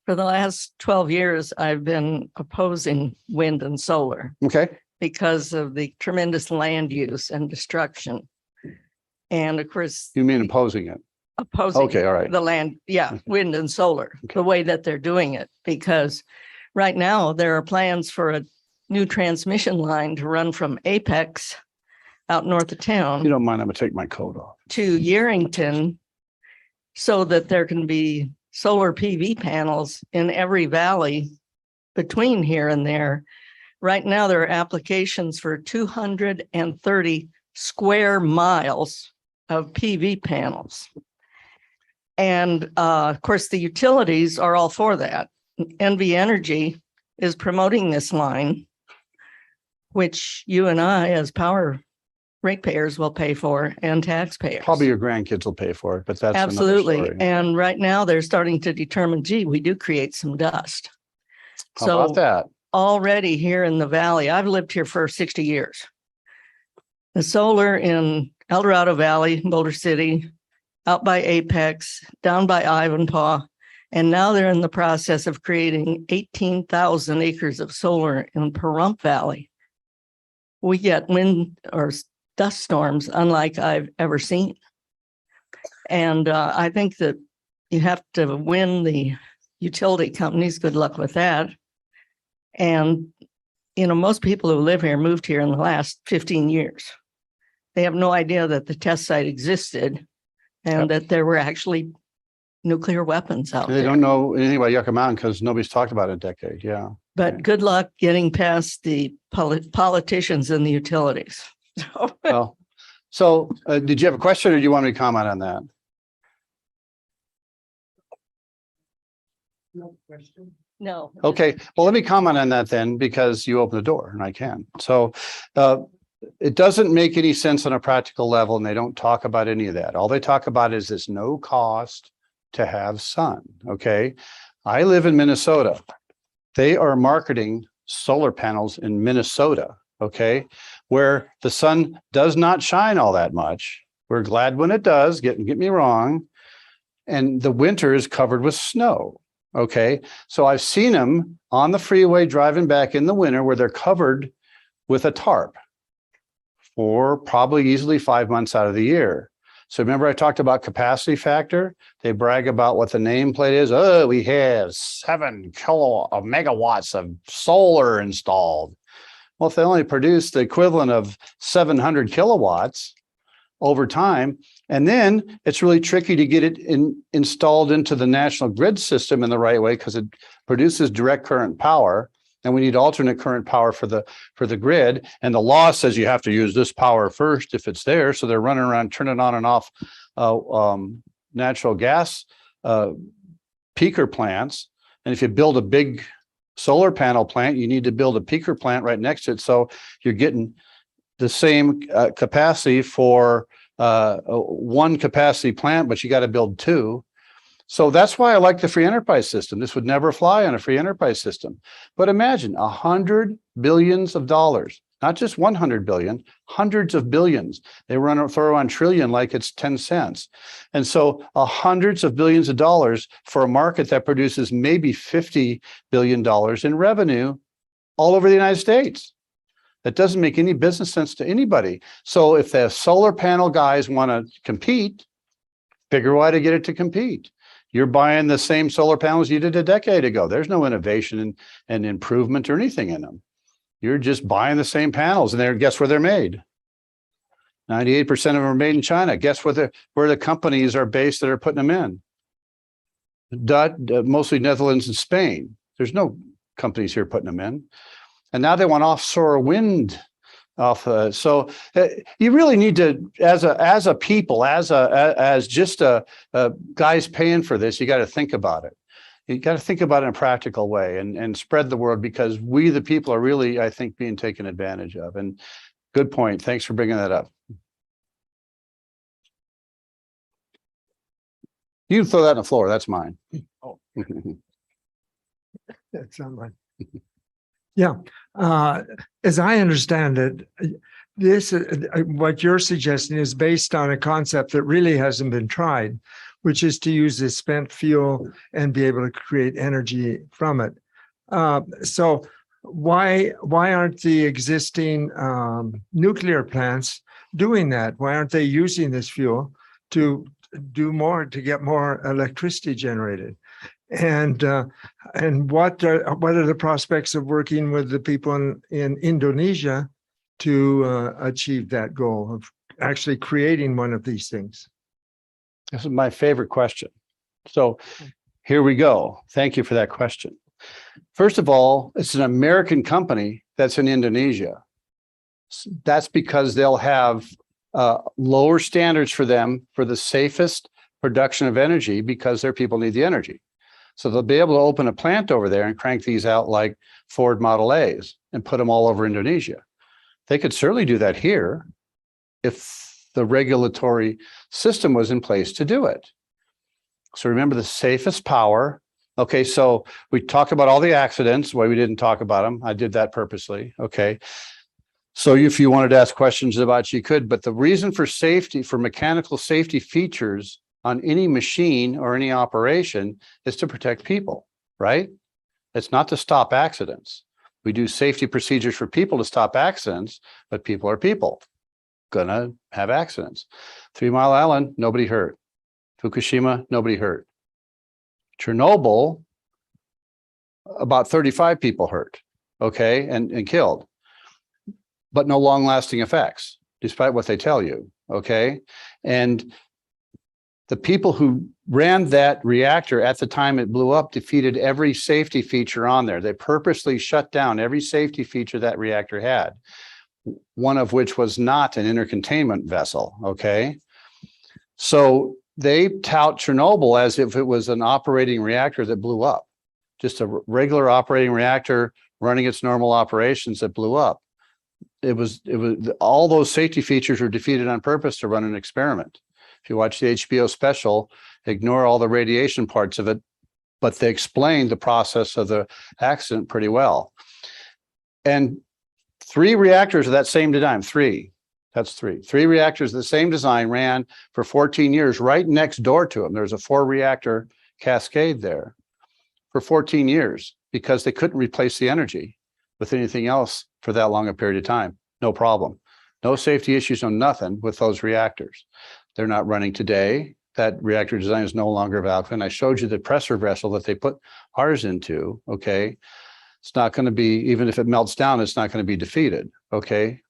For the last 12 years, I've been opposing wind and solar Okay, because of the tremendous land use and destruction. And of course, you mean opposing it? opposing Okay, all right. the land, yeah, wind and solar, Okay. the way that they're doing it. Because right now there are plans for a new transmission line to run from Apex out north of You town don't mind, I'm gonna take my coat off. to Yerington so that there can be solar PV panels in every valley between here and there. Right now, there are applications for 230 square miles of PV panels. And of course, the utilities are all for that. NV Energy is promoting this line, which you and I, as power ratepayers, will pay for, and taxpayers. Probably your grandkids will pay for it, but that's another Absolutely. story. And right now they're starting to determine, gee, we do create some dust. How about So that? already here in the valley, I've lived here for 60 years. The solar in El Dorado Valley, Boulder City, out by Apex, down by Ivanpah, and now they're in the process of creating 18,000 acres of solar in Pahrump Valley. We get wind or dust storms unlike I've ever seen. And I think that you have to win the utility companies. Good luck with that. And, you know, most people who live here moved here in the last 15 years. They have no idea that the test site existed and that there were actually nuclear weapons out They there. don't know anything about Yucca Mountain because nobody's talked about it in a decade. Yeah. But good luck getting past the politicians and the utilities. Well, so did you have a question or do you want me to comment on that? No. Okay, well, let me comment on that then, because you opened the door and I can. So it doesn't make any sense on a practical level, and they don't talk about any of that. All they talk about is this no cost to have sun. Okay, I live in Minnesota. They are marketing solar panels in Minnesota, okay, where the sun does not shine all that much. We're glad when it does, get me wrong. And the winter is covered with snow. Okay, so I've seen them on the freeway driving back in the winter where they're covered with a tarp for probably easily 5 months out of the year. So remember I talked about capacity factor? They brag about what the nameplate is. Oh, we have 7 megawatts of solar installed. Well, if they only produce the equivalent of 700 kilowatts over time, and then it's really tricky to get it installed into the national grid system in the right way because it produces direct current power, and we need alternate current power for the grid. And the law says you have to use this power first if it's there. So they're running around turning on and off natural gas peaker plants. And if you build a big solar panel plant, you need to build a peaker plant right next to it. So you're getting the same capacity for one capacity plant, but you got to build 2. So that's why I like the free enterprise system. This would never fly on a free enterprise system. But imagine $100 billion, not just 100 billion, hundreds of billions. They throw on trillion like it's 10 cents. And so hundreds of billions of dollars for a market that produces maybe $50 billion in revenue all over the United States. That doesn't make any business sense to anybody. So if the solar panel guys want to compete figure out how to get it to compete. You're buying the same solar panels you did a decade ago. There's no innovation and improvement or anything in them. You're just buying the same panels, and guess where they're made? 98% of them are made in China. Guess where the companies are based that are putting them in? Mostly Netherlands and Spain. There's no companies here putting them in. And now they want offshore wind so you really need to, as a people, as just guys paying for this, you got to think about it. You got to think about it in a practical way and spread the word, because we, the people, are really, I think, being taken advantage of. And good point. Thanks for bringing that up. You can throw that on the floor. That's mine. Oh. That's not mine. Yeah. As I understand it, this what you're suggesting is based on a concept that really hasn't been tried, which is to use this spent fuel and be able to create energy from it. So why aren't the existing nuclear plants doing that? Why aren't they using this fuel to do more, to get more electricity generated? And what are the prospects of working with the people in Indonesia to achieve that goal of actually creating one of these things? This is my favorite question. So here we go. Thank you for that question. First of all, it's an American company that's in Indonesia. That's because they'll have lower standards for them for the safest production of energy, because their people need the energy. So they'll be able to open a plant over there and crank these out like Ford Model A's and put them all over Indonesia. They could certainly do that here if the regulatory system was in place to do it. So remember, the safest power. Okay, so we talked about all the accidents, why we didn't talk about them. I did that purposely. Okay. So if you wanted to ask questions about, you could, but the reason for safety, for mechanical safety features on any machine or any operation, is to protect people, right? It's not to stop accidents. We do safety procedures for people to stop accidents, but people are people, gonna have accidents. 3 Mile Island, nobody hurt. Fukushima, nobody hurt. Chernobyl, about 35 people hurt, okay, and killed, but no long-lasting effects, despite what they tell you, okay? And the people who ran that reactor at the time it blew up defeated every safety feature on there. They purposely shut down every safety feature that reactor had, one of which was not an intercontainment vessel, okay? So they tout Chernobyl as if it was an operating reactor that blew up, just a regular operating reactor running its normal operations that blew up. It was all those safety features were defeated on purpose to run an experiment. If you watch the HBO special, ignore all the radiation parts of it, but they explained the process of the accident pretty well. And 3 reactors of that same design, 3, that's 3. 3 reactors of the same design ran for 14 years right next door to them. There's a 4-reactor cascade there for 14 years because they couldn't replace the energy with anything else for that long a period of time. No problem. No safety issues, no nothing with those reactors. They're not running today. That reactor design is no longer valid. And I showed you the pressure vessel that they put ours into, okay? It's not going to be, even if it melts down, it's not going to be defeated, okay?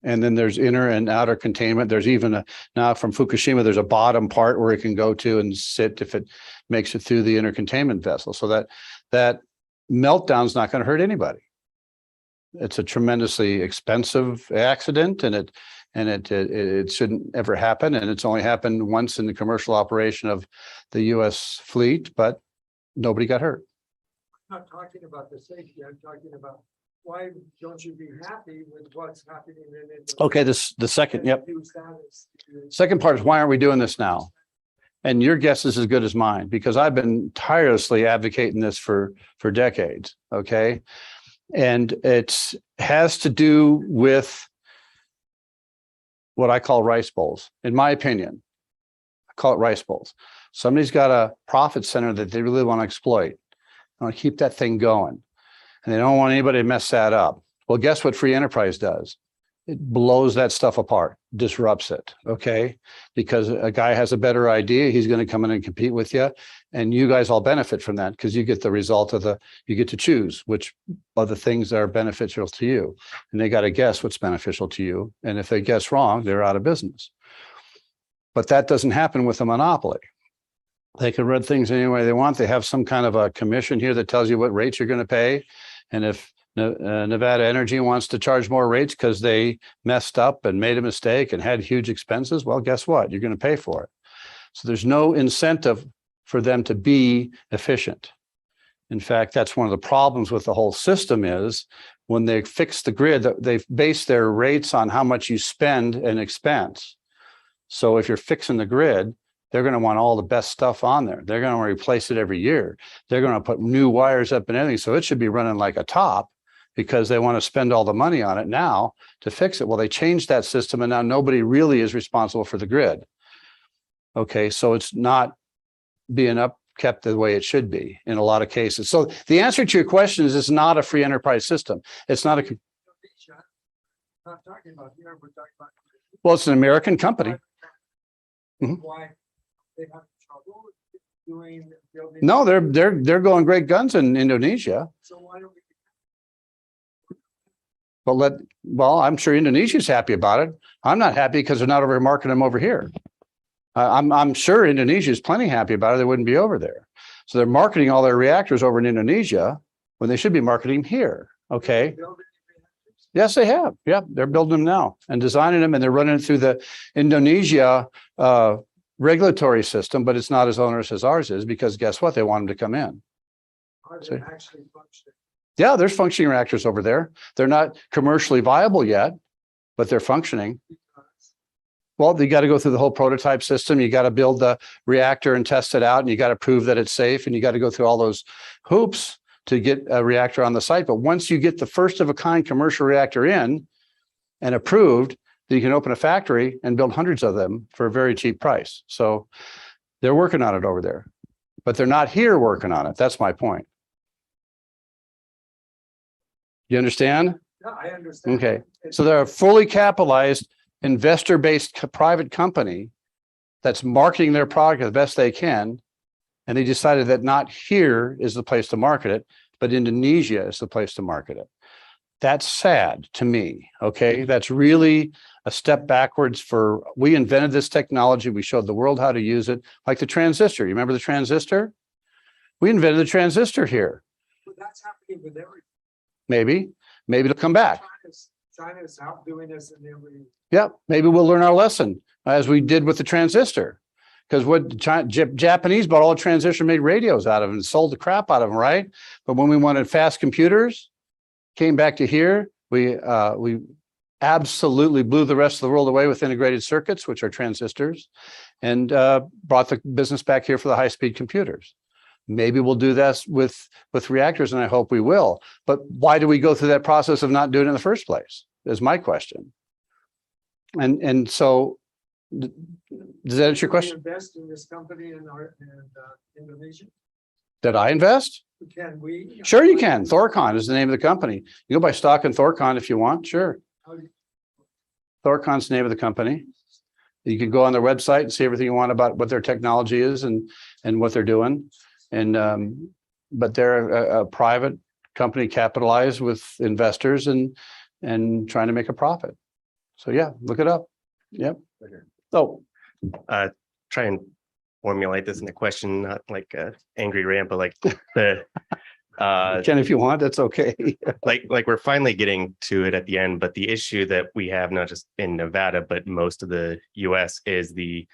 And then there's inner and outer containment. There's even now from Fukushima, there's a bottom part where it can go to and sit if it makes it through the inner containment vessel. So that meltdown is not going to hurt anybody. It's a tremendously expensive accident, and it shouldn't ever happen. And it's only happened once in the commercial operation of the U.S. fleet, but nobody got hurt. I'm not talking about the safety. I'm talking about why don't you be happy with what's happening in it? Okay, the second, yep. Second part is, why aren't we doing this now? And your guess is as good as mine, because I've been tirelessly advocating this for decades, okay? And it has to do with what I call rice bowls, in my opinion. I call it rice bowls. Somebody's got a profit center that they really want to exploit. They want to keep that thing going, and they don't want anybody to mess that up. Well, guess what free enterprise does? it blows that stuff apart, disrupts it, okay? Because a guy has a better idea, he's going to come in and compete with you, and you guys all benefit from that because you get the result of you get to choose which of the things that are beneficial to you, and they got to guess what's beneficial to you, and if they guess wrong, they're out of business. But that doesn't happen with a monopoly. They can run things any way they want. They have some kind of a commission here that tells you what rates you're going to pay, and if Nevada Energy wants to charge more rates because they messed up and made a mistake and had huge expenses, well, guess what? You're going to pay for it. So there's no incentive for them to be efficient. In fact, that's one of the problems with the whole system is when they fix the grid, they base their rates on how much you spend and expense. So if you're fixing the grid, they're going to want all the best stuff on there. They're going to replace it every year. They're going to put new wires up and everything. So it should be running like a top, because they want to spend all the money on it now to fix it. Well, they changed that system and now nobody really is responsible for the grid. Okay, so it's not being kept the way it should be in a lot of cases. So the answer to your question is it's not a free enterprise system. It's not a, well, it's an American company. Mhm. No, they're going great guns in Indonesia. Well, I'm sure Indonesia's happy about it. I'm not happy because they're not over marketing them over here. I'm sure Indonesia is plenty happy about it. They wouldn't be over there. So they're marketing all their reactors over in Indonesia when they should be marketing here. Okay. Yes, they have. Yeah, they're building them now and designing them, and they're running it through the Indonesia regulatory system, but it's not as onerous as ours is because guess what? They want them to come in. So, yeah, there's functioning reactors over there. They're not commercially viable yet, but they're functioning. Well, you got to go through the whole prototype system. You got to build the reactor and test it out, and you got to prove that it's safe, and you got to go through all those hoops to get a reactor on the site. But once you get the first of a kind commercial reactor in and approved, then you can open a factory and build hundreds of them for a very cheap price. So they're working on it over there, but they're not here working on it. That's my point. You understand? Yeah, I understand. Okay. So they're a fully capitalized, investor-based private company that's marketing their product as best they can. And they decided that not here is the place to market it, but Indonesia is the place to market it. That's sad to me. Okay. That's really a step backwards we invented this technology. We showed the world how to use it, like the transistor. You remember the transistor? We invented the transistor here. But that's happening with everything. Maybe it'll come back. China's out doing this in every. Yeah, maybe we'll learn our lesson as we did with the transistor. Because what Japanese bought all the transistor, made radios out of them and sold the crap out of them, right? But when we wanted fast computers, came back to here, we absolutely blew the rest of the world away with integrated circuits, which are transistors, and brought the business back here for the high-speed computers. Maybe we'll do this with reactors, and I hope we will. But why do we go through that process of not doing it in the first place? Is my question. And so, does that answer your question? Invest in this company in Indonesia? Did I invest? Can we? Sure, you can. Thorcon is the name of the company. You go buy stock in Thorcon if you want. Sure. Thorcon's the name of the company. You can go on their website and see everything you want about what their technology is and what they're doing. And but they're a private company capitalized with investors and trying to make a profit. So yeah, look it up. Yep. So try and formulate this in a question, not like a angry rant, but like the Ken, if you want, that's okay. like we're finally getting to it at the end, but the issue that we have not just in Nevada, but most of the US is the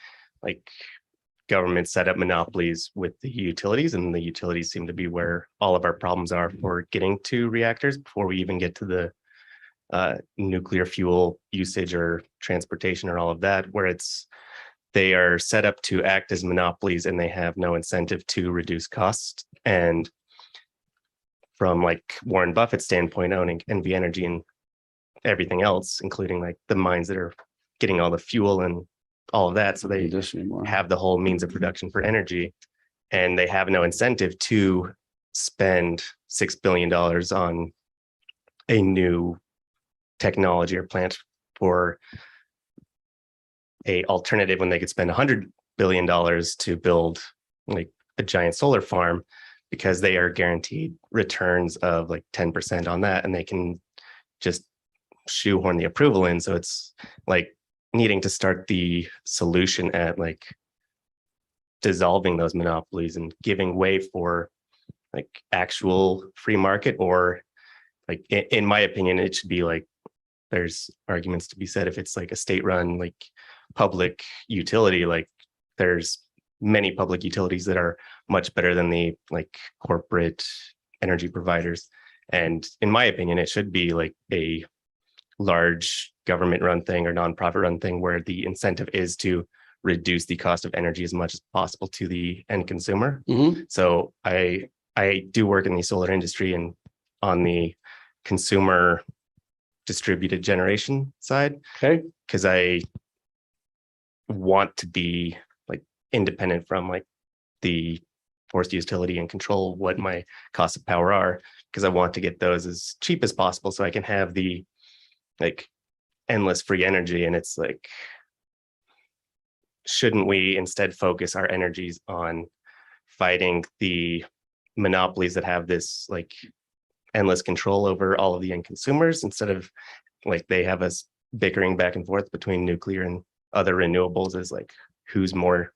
government set up monopolies with the utilities, and the utilities seem to be where all of our problems are for getting to reactors before we even get to the nuclear fuel usage or transportation or all of that, where they are set up to act as monopolies and they have no incentive to reduce costs. And from Warren Buffett's standpoint, owning NV Energy and everything else, including the mines that are getting all the fuel and all of that, so they have the whole means of production for energy, and they have no incentive to spend $6 billion on a new technology or plant for a alternative when they could spend $100 billion to build like a giant solar farm, because they are guaranteed returns of like 10% on that, and they can just shoehorn the approval in. So it's like needing to start the solution at like dissolving those monopolies and giving way for like actual free market, or like in my opinion, it should be like, there's arguments to be said if it's like a state-run like public utility, like there's many public utilities that are much better than the like corporate energy providers. And in my opinion, it should be like a large government run thing or nonprofit run thing where the incentive is to reduce the cost of energy as much as possible to the end consumer. Mhm. So I do work in the solar industry and on the consumer distributed generation side, Okay. because I want to be like independent from like the forced utility and control what my costs of power are, because I want to get those as cheap as possible so I can have the like endless free energy. And it's like, shouldn't we instead focus our energies on fighting the monopolies that have this like endless control over all of the end consumers, instead of like they have us bickering back and forth between nuclear and other renewables as like who's more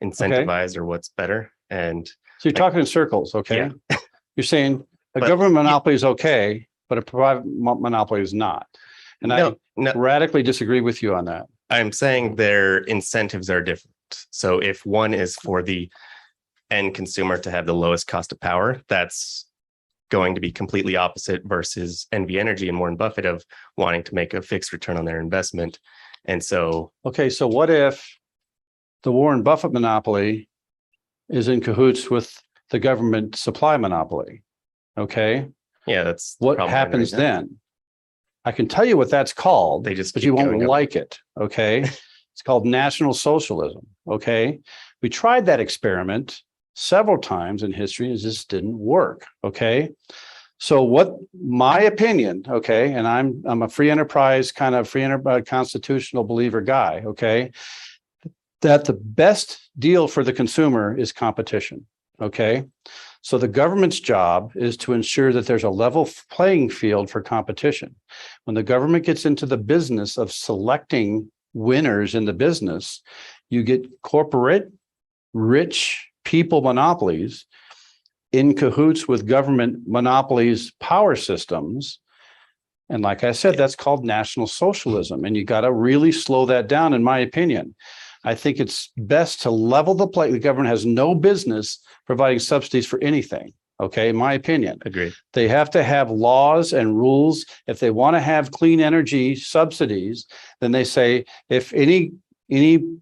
incentivized or what's better? And So you're talking in circles, okay? Yeah. You're saying a But- government monopoly is okay, but a private monopoly is not. And no, I radically disagree with you on that. I'm saying their incentives are different. So if one is for the end consumer to have the lowest cost of power, that's going to be completely opposite versus NV Energy and Warren Buffett of wanting to make a fixed return on their investment. And so, Okay, so what if the Warren Buffett monopoly is in cahoots with the government supply monopoly? Okay, yeah, that's the what problem happens right now. then? I can tell you what that's called, They just but keep you won't going up. like it. Okay, it's called National Socialism. Okay, we tried that experiment several times in history, and it just didn't work. Okay, so what my opinion? Okay, and I'm a free enterprise kind of constitutional believer guy. Okay, that the best deal for the consumer is competition. Okay, so the government's job is to ensure that there's a level playing field for competition. When the government gets into the business of selecting winners in the business, you get corporate, rich people monopolies in cahoots with government monopolies, power systems. And like I said, that's called National Socialism. And you got to really slow that down, in my opinion. I think it's best to level the play. The government has no business providing subsidies for anything. Okay, in my opinion. Agreed. They have to have laws and rules. If they want to have clean energy subsidies, then they say if any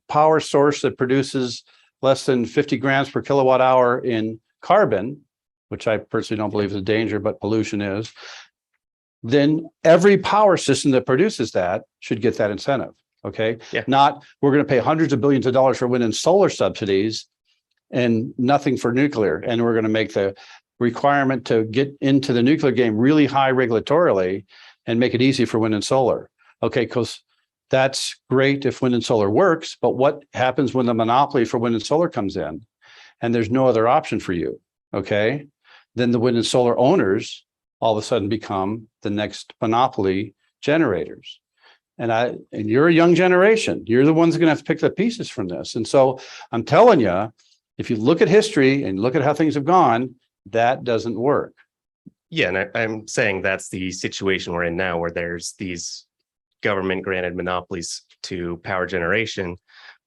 power source that produces less than 50 grams per kilowatt hour in carbon, which I personally don't believe is a danger, but pollution is, then every power system that produces that should get that incentive. Okay. Yeah. Not we're going to pay hundreds of billions of dollars for wind and solar subsidies and nothing for nuclear. And we're going to make the requirement to get into the nuclear game really high regulatorily and make it easy for wind and solar. Okay. Because that's great if wind and solar works, but what happens when the monopoly for wind and solar comes in and there's no other option for you? Okay. Then the wind and solar owners all of a sudden become the next monopoly generators. And you're a young generation. You're the ones going to have to pick the pieces from this. And so I'm telling you, if you look at history and look at how things have gone, that doesn't work. Yeah, and I'm saying that's the situation we're in now, where there's these government granted monopolies to power generation,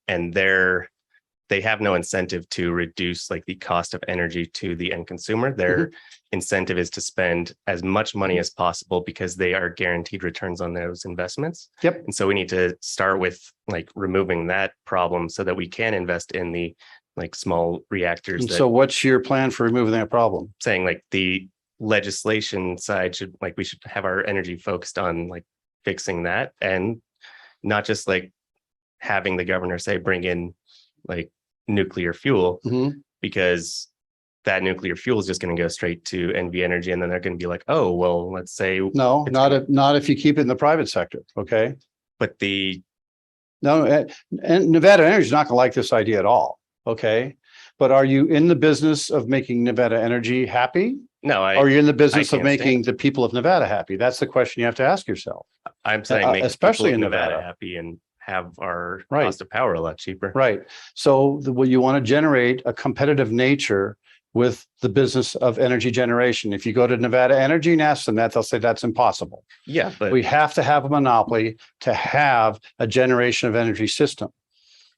and they have no incentive to reduce like the cost of energy to the end consumer. Their incentive is to spend as much money as possible because they are guaranteed returns on those investments. Yep. And so we need to start with like removing that problem so that we can invest in the like small reactors. And that, so what's your plan for removing that problem? saying like the legislation side should like, we should have our energy focused on like fixing that, and not just like having the governor say bring in like nuclear fuel, because that nuclear fuel is just going to go straight to NV Energy, and then they're going to be like, oh well, let's say No, not if you keep it in the private sector. Okay. but No, and Nevada Energy is not going to like this idea at all. Okay. But are you in the business of making Nevada Energy happy? no, Or are you in the business of can't stand making the people of Nevada happy? That's the question you have to ask yourself. I'm saying make especially people in of Nevada Nevada. happy and have our Right. cost of power a lot cheaper. Right. So what you want to generate a competitive nature with the business of energy generation. If you go to Nevada Energy and ask them that, they'll say that's impossible. Yeah, but We have to have a monopoly to have a generation of energy system.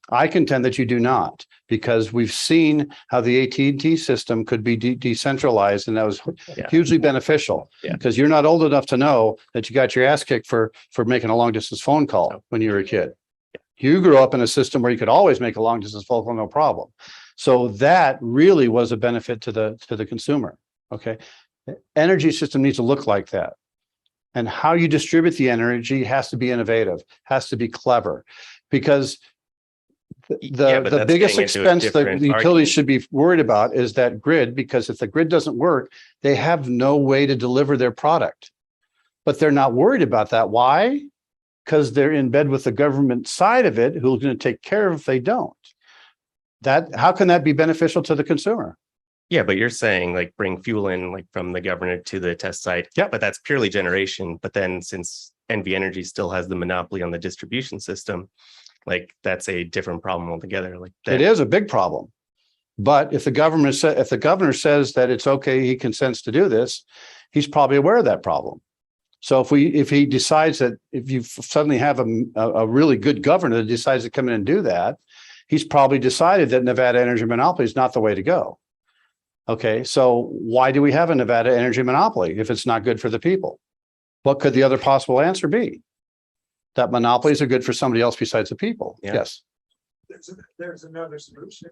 I contend that you do not, because we've seen how the AT&T system could be decentralized, and that was Yeah. hugely beneficial. Yeah. Because you're not old enough to know that you got your ass kicked for making a long distance phone call when you were a kid. You grew up in a system where you could always make a long distance phone call, no problem. So that really was a benefit to the consumer. Okay. The energy system needs to look like that. And how you distribute the energy has to be innovative, has to be clever, because Yeah, but the that's biggest getting into a expense that different the utilities argument. should be worried about is that grid, because if the grid doesn't work, they have no way to deliver their product. But they're not worried about that. Why? Because they're in bed with the government side of it, who's going to take care of if they don't. How can that be beneficial to the consumer? Yeah, but you're saying like bring fuel in like from the government to the test site. Yep. But that's purely generation. But then since NV Energy still has the monopoly on the distribution system, like that's a different problem altogether. Like that, It is a big problem. But if the governor says that it's okay, he consents to do this, he's probably aware of that problem. So if he decides that if you suddenly have a really good governor that decides to come in and do that, he's probably decided that Nevada energy monopoly is not the way to go. Okay, so why do we have a Nevada energy monopoly if it's not good for the people? What could the other possible answer be? That monopolies are good for somebody else besides the people. Yeah. Yes. There's another solution.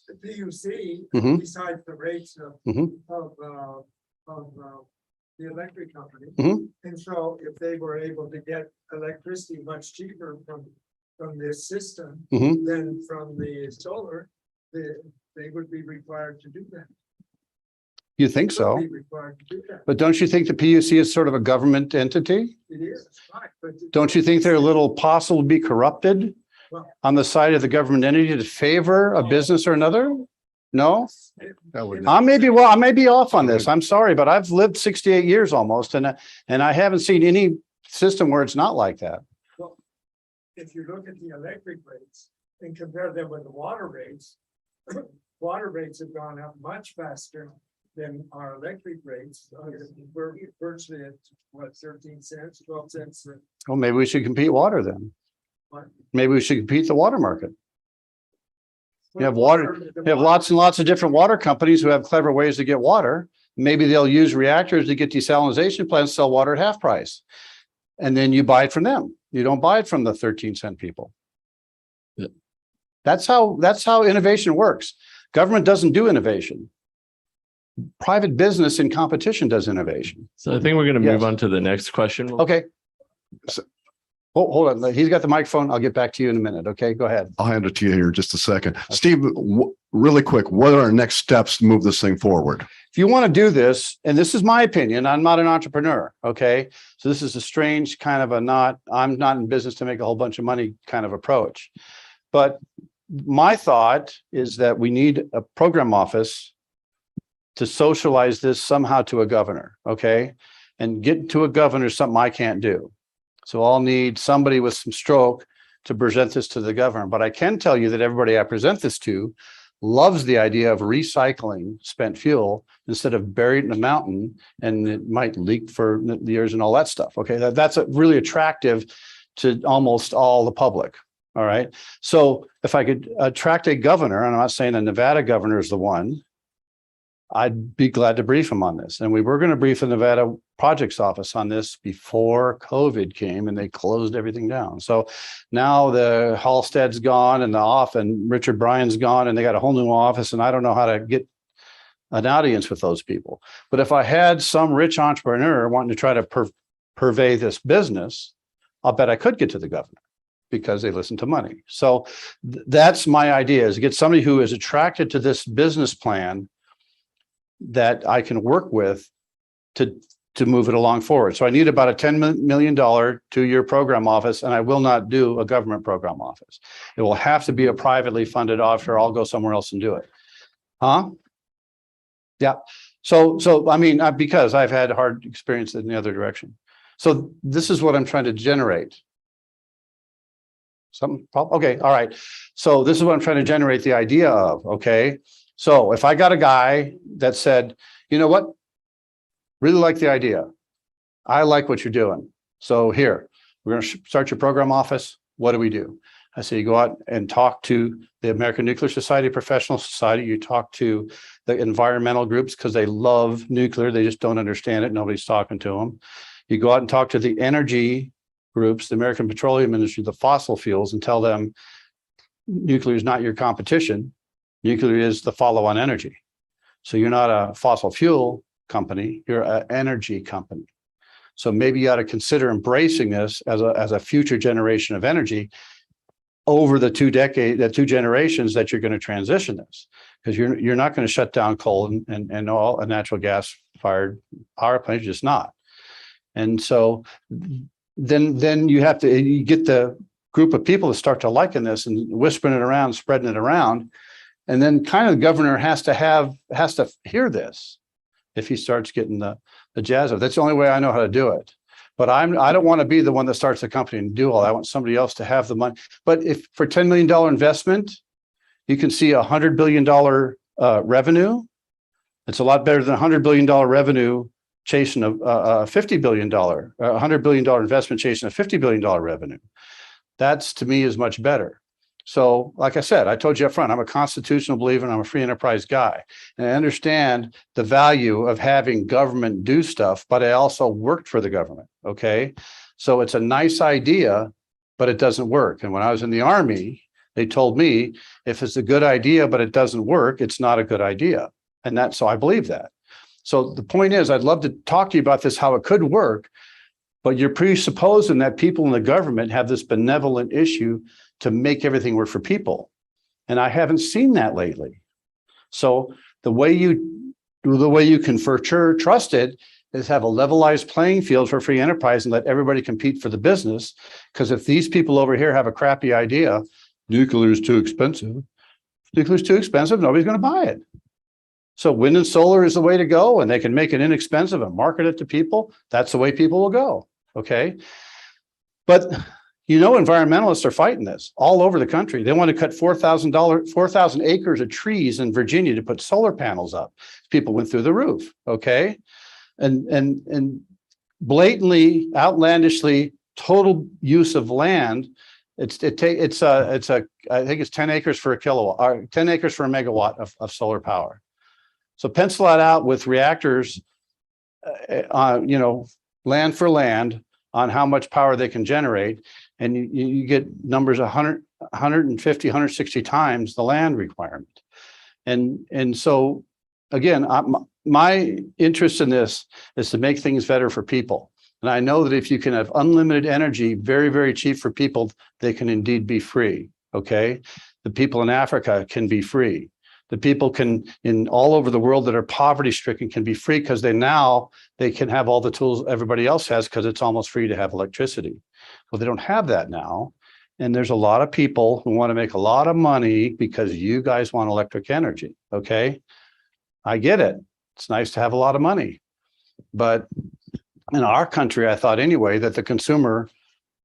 The PUC, Mhm. besides the rates of Mhm. the electric company. Mhm. And so if they were able to get electricity much cheaper from this system Mhm. than from the solar, they would be required to do that. You think so? Would be required to do that. But don't you think the PUC is sort of a government entity? It is, right, but. Don't you think they're a little possible to be corrupted on the side of the government entity to favor a business or another? No? I may be off on this. I'm sorry, but I've lived 68 years almost, and I haven't seen any system where it's not like that. Well, if you look at the electric rates and compare them with the water rates, water rates have gone up much faster than our electric rates. We're virtually at what, 13 cents, 12 cents. Well, maybe we should compete water then. What? Maybe we should compete the water market. You have water, you have lots and lots of different water companies who have clever ways to get water. Maybe they'll use reactors to get desalination plants, sell water at half price. And then you buy it from them. You don't buy it from the 13-cent people. Yeah. That's how innovation works. Government doesn't do innovation. Private business in competition does innovation. So I think we're going to move Yes. on to the next question. Okay. So, hold on. He's got the microphone. I'll get back to you in a minute. Okay, go ahead. I'll hand it to you here in just a second. Steve, really quick, what are our next steps to move this thing forward? If you want to do this, and this is my opinion, I'm not an entrepreneur. Okay. So this is a strange kind of I'm not in business to make a whole bunch of money kind of approach. But my thought is that we need a program office to socialize this somehow to a governor. Okay. And get to a governor something I can't do. So I'll need somebody with some stroke to present this to the governor. But I can tell you that everybody I present this to loves the idea of recycling spent fuel instead of buried in a mountain, and it might leak for years and all that stuff. Okay, that's really attractive to almost all the public. All right. So if I could attract a governor, and I'm not saying a Nevada governor is the one, I'd be glad to brief him on this. And we were going to brief the Nevada Projects Office on this before COVID came and they closed everything down. So now the Halstead's gone and Richard Bryan's gone, and they got a whole new office, and I don't know how to get an audience with those people. But if I had some rich entrepreneur wanting to try to purvey this business, I'll bet I could get to the governor because they listen to money. So that's my idea, is to get somebody who is attracted to this business plan that I can work with to to move it along forward. So I need about a $10 million 2-year program office, and I will not do a government program office. It will have to be a privately funded office, or I'll go somewhere else and do it. Huh? Yeah. So I mean, because I've had hard experience in the other direction. So this is what I'm trying to generate. Okay, all right. So this is what I'm trying to generate the idea of. Okay. So if I got a guy that said, you know what? Really like the idea. I like what you're doing. So here, we're going to start your program office. What do? I say you go out and talk to the American Nuclear Society, Professional Society. You talk to the environmental groups because they love nuclear. They just don't understand it. Nobody's talking to them. You go out and talk to the energy groups, the American Petroleum Industry, the fossil fuels, and tell them nuclear is not your competition. Nuclear is the follow-on energy. So you're not a fossil fuel company, you're an energy company. So maybe you ought to consider embracing this as a future generation of energy over the 2 generations that you're going to transition this, because you're not going to shut down coal and oil and natural gas fired power plants, just not. And so then you get the group of people to start to liking this and whispering it around, spreading it around. And then kind of the governor has to hear this if he starts getting the jazz of. That's the only way I know how to do it. But I don't want to be the one that starts the company and do all that. I want somebody else to have the money. But if for $10 million investment, you can see $100 billion revenue, it's a lot better than $100 billion revenue chasing a $50 billion, $100 billion investment chasing a $50 billion revenue. That's, to me, is much better. So, like I said, I told you up front, I'm a constitutional believer and I'm a free enterprise guy. And I understand the value of having government do stuff, but I also worked for the government. Okay. So it's a nice idea, but it doesn't work. And when I was in the Army, they told me if it's a good idea, but it doesn't work, it's not a good idea. And so I believe that. So the point is, I'd love to talk to you about this, how it could work, but you're presupposing that people in the government have this benevolent issue to make everything work for people. And I haven't seen that lately. So the way you can for sure trust it is have a levelized playing field for free enterprise and let everybody compete for the business. Because if these people over here have a crappy idea, nuclear is too expensive. Nuclear is too expensive, nobody's going to buy it. So wind and solar is the way to go, and they can make it inexpensive and market it to people. That's the way people will go. Okay. But environmentalists are fighting this all over the country. They want to cut 4,000 acres of trees in Virginia to put solar panels up. People went through the roof. Okay. And blatantly, outlandishly, total use of land. I think it's 10 acres for a kilowatt, or 10 acres for a megawatt of solar power. So pencil that out with reactors, land for land on how much power they can generate. And you get numbers 100, 150, 160 times the land requirement. And so, again, my interest in this is to make things better for people. And I know that if you can have unlimited energy, very, very cheap for people, they can indeed be free. Okay. The people in Africa can be free. The people in all over the world that are poverty stricken can be free because they can have all the tools everybody else has because it's almost free to have electricity. Well, they don't have that now. And there's a lot of people who want to make a lot of money because you guys want electric energy. Okay. I get it. It's nice to have a lot of money. But in our country, I thought anyway, that the consumer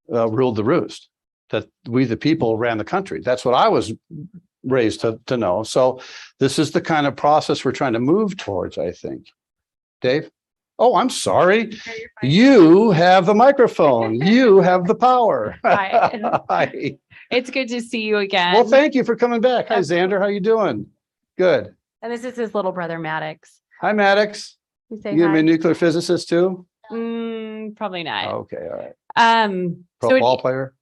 ruled the roost, that we, the people, ran the country. That's what I was raised to know. So this is the kind of process we're trying to move towards, I think. Dave? Oh, I'm sorry. You have the microphone. You have the power. Hi. Hi. It's good to see you again. Well, thank you for coming back. Hi, Xander. How you doing? Good. And this is his little brother, Maddox. Hi, Maddox. You say You gonna be a hi? nuclear physicist too? Probably not. Okay, all right. So Pro ball player?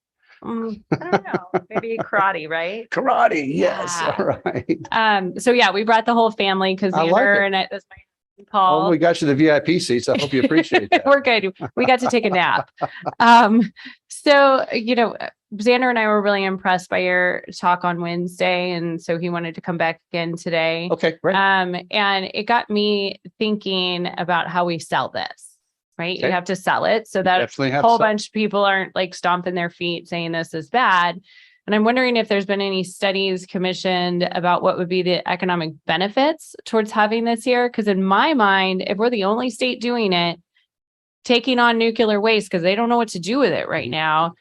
I don't know. Maybe karate, right? Karate, yes. Yeah. All right. So yeah, we brought the whole family because I like Xander it. and that's my husband, Paul. Well, we got you the VIP seats. I hope you appreciate that. We're good. We got to take a nap. So, Xander and I were really impressed by your talk on Wednesday. And so he wanted to come back again today. Okay, great. And it got me thinking about how we sell this. right? You Okay. have to sell it. So that Definitely have whole some. bunch of people aren't like stomping their feet saying this is bad. And I'm wondering if there's been any studies commissioned about what would be the economic benefits towards having this here. Because in my mind, if we're the only state doing it, taking on nuclear waste because they don't know what to do with it right now,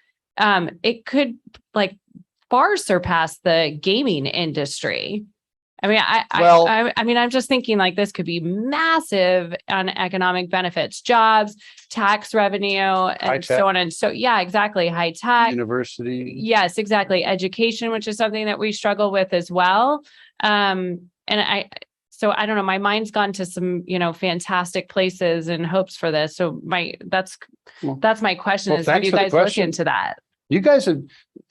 it could like far surpass the gaming industry. I mean, I mean, I'm just thinking like this could be massive on economic benefits, jobs, tax revenue, and High-tech. so on. And so, yeah, exactly. High tech. University. Yes, exactly. Education, which is something that we struggle with as well. So I don't know, my mind's gone to some, fantastic places and hopes for this. So that's my question Well, is, have thanks you for the guys look question. into that? You guys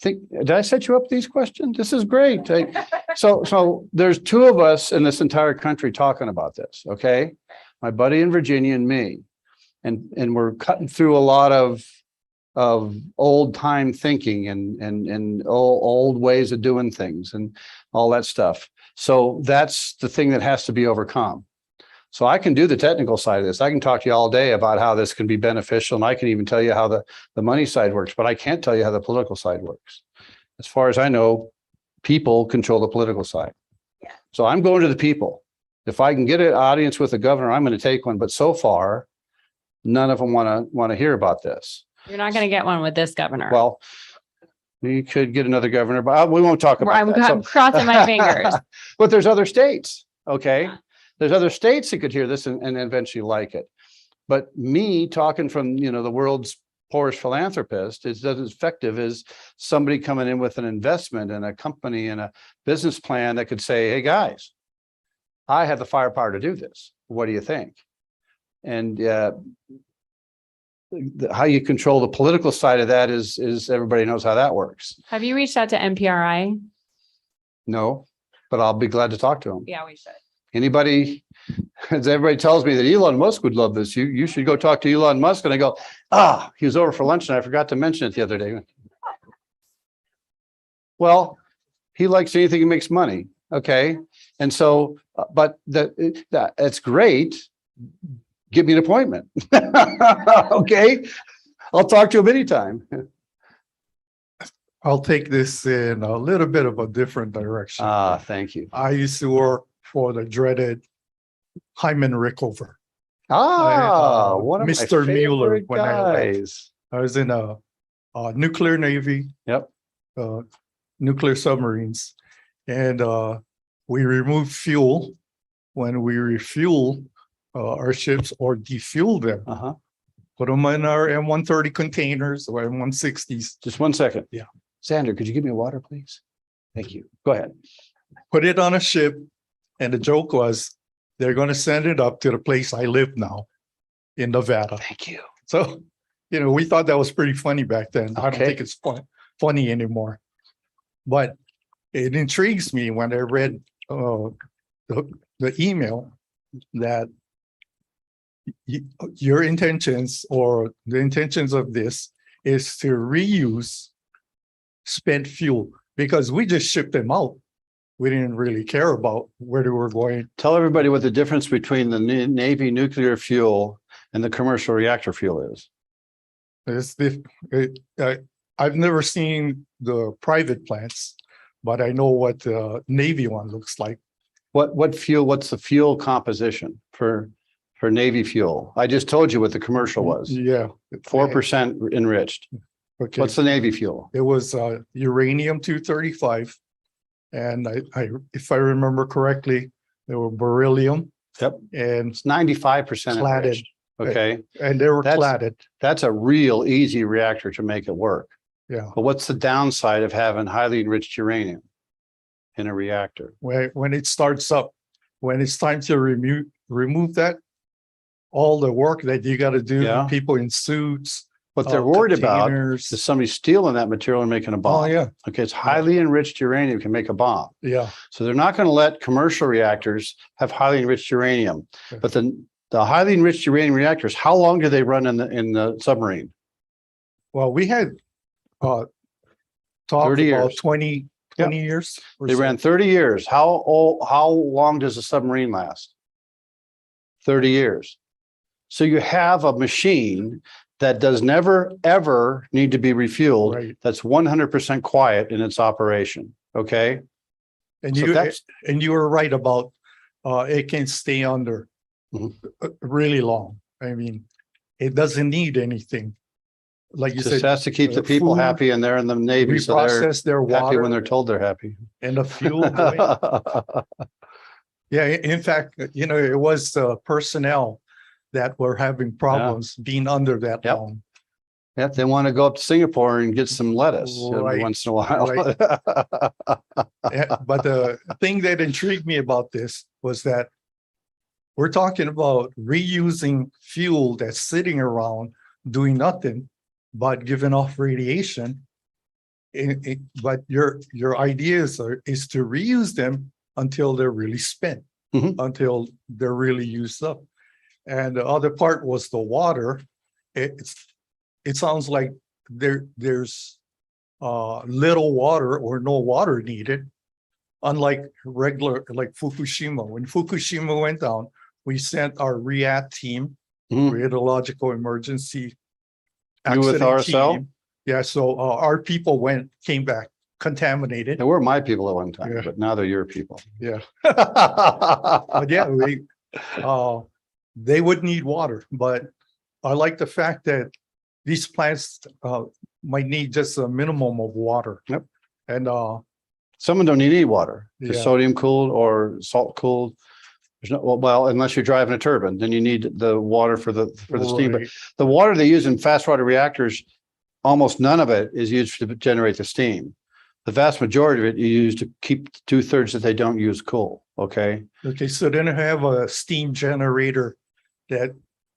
did I set you up these questions? This is great. So there's two of us in this entire country talking about this, okay? My buddy in Virginia and me. And we're cutting through a lot of old time thinking and old ways of doing things and all that stuff. So that's the thing that has to be overcome. So I can do the technical side of this. I can talk to you all day about how this can be beneficial. And I can even tell you how the money side works, but I can't tell you how the political side works. As far as I know, people control the political side. Yeah. So I'm going to the people. If I can get an audience with the governor, I'm going to take one. But so far, none of them want to hear about this. You're not going to get one with this governor. Well, you could get another governor, but we won't talk about that. I'm crossing my fingers. But there's other states, okay? There's other states that could hear this and eventually like it. But me talking from, the world's poorest philanthropist is as effective as somebody coming in with an investment and a company and a business plan that could say, hey, guys, I have the firepower to do this. What do you think? And how you control the political side of that is everybody knows how that works. Have you reached out to MPRI? No, but I'll be glad to talk to them. Yeah, we should. Anybody, as everybody tells me that Elon Musk would love this, you should go talk to Elon Musk. And I go, he was over for lunch and I forgot to mention it the other day. Well, he likes anything that makes money. Okay. And so, but that's great. Give me an appointment. Okay. I'll talk to him anytime. I'll take this in a little bit of a different direction. Thank you. I used to work for the dreaded Hyman Rickover. One of my Mr. Mueller, favorite when guys. I was in a nuclear navy. Yep. Nuclear submarines. And we remove fuel when we refuel our ships or defuel them. Put them in our M130 containers or M160s. Just 1 second. Yeah. Sandra, could you give me a water, please? Thank you. Go ahead. Put it on a ship. And the joke was they're going to send it up to the place I live now in Nevada. Thank you. So, we thought that was pretty funny back then. I don't Okay. think it's funny anymore. But it intrigues me when I read the email that your intentions or the intentions of this is to reuse spent fuel because we just shipped them out. We didn't really care about where they were going. Tell everybody what the difference between the Navy nuclear fuel and the commercial reactor fuel is. I've never seen the private plants, but I know what the Navy one looks like. What fuel? What's the fuel composition for Navy fuel? I just told you what the commercial was. Yeah. 4% enriched. Okay. What's the Navy fuel? It was uranium-235. And I, if I remember correctly, there were beryllium. Yep. And It's 95% cladded. enriched. Okay. And they were That's- cladded. That's a real easy reactor to make it work. Yeah. But what's the downside of having highly enriched uranium in a reactor? When it starts up, when it's time to remove that, all the work that you got to do, Yeah. people in suits. What they're worried about containers. is somebody stealing that material and making a bomb. Oh, yeah. Okay, it's highly enriched uranium can make a bomb. Yeah. So they're not going to let commercial reactors have highly enriched uranium. Okay. But the highly enriched uranium reactors, how long do they run in the submarine? Well, we had talked 30 about years. 20 years. or They so. ran 30 years. How long does a submarine last? 30 years. So you have a machine that does never, ever need to be refueled. Right. That's 100% quiet in its operation. Okay. And So that's- you were right about it can stay under Mhm. really long. I mean, it doesn't need anything. Like you Just said, has to keep the people food, happy, and they're in the Navy, so they're reprocess their happy water when they're told they're happy. and the fuel. Yeah, in fact, it was personnel that were having problems being under that Yep. long. Yep, they want to go up to Singapore and get some lettuce every Right, once in a while. But the thing that intrigued me about this was that we're talking about reusing fuel that's sitting around doing nothing but giving off radiation. But your idea is to reuse them until they're really spent, Mhm. until they're really used up. And the other part was the water. It sounds like there's little water or no water needed, unlike regular, like Fukushima. When Fukushima went down, we sent our REACT team, Mhm. radiological emergency You with accident RSL? team. Yeah, so our people came back contaminated. They were my people at one time, Yeah. but now they're your people. Yeah. But yeah, they would need water, but I like the fact that these plants might need just a minimum of water. Yep. And Some of them don't need water, just Yeah. sodium cooled or salt cooled. There's no, well, unless you're driving a turbine, then you need the water for the steam. But Right. the water they use in fast water reactors, almost none of it is used to generate the steam. The vast majority of it you use to keep 2/3 that they don't use cool. Okay. Okay, so then I have a steam generator that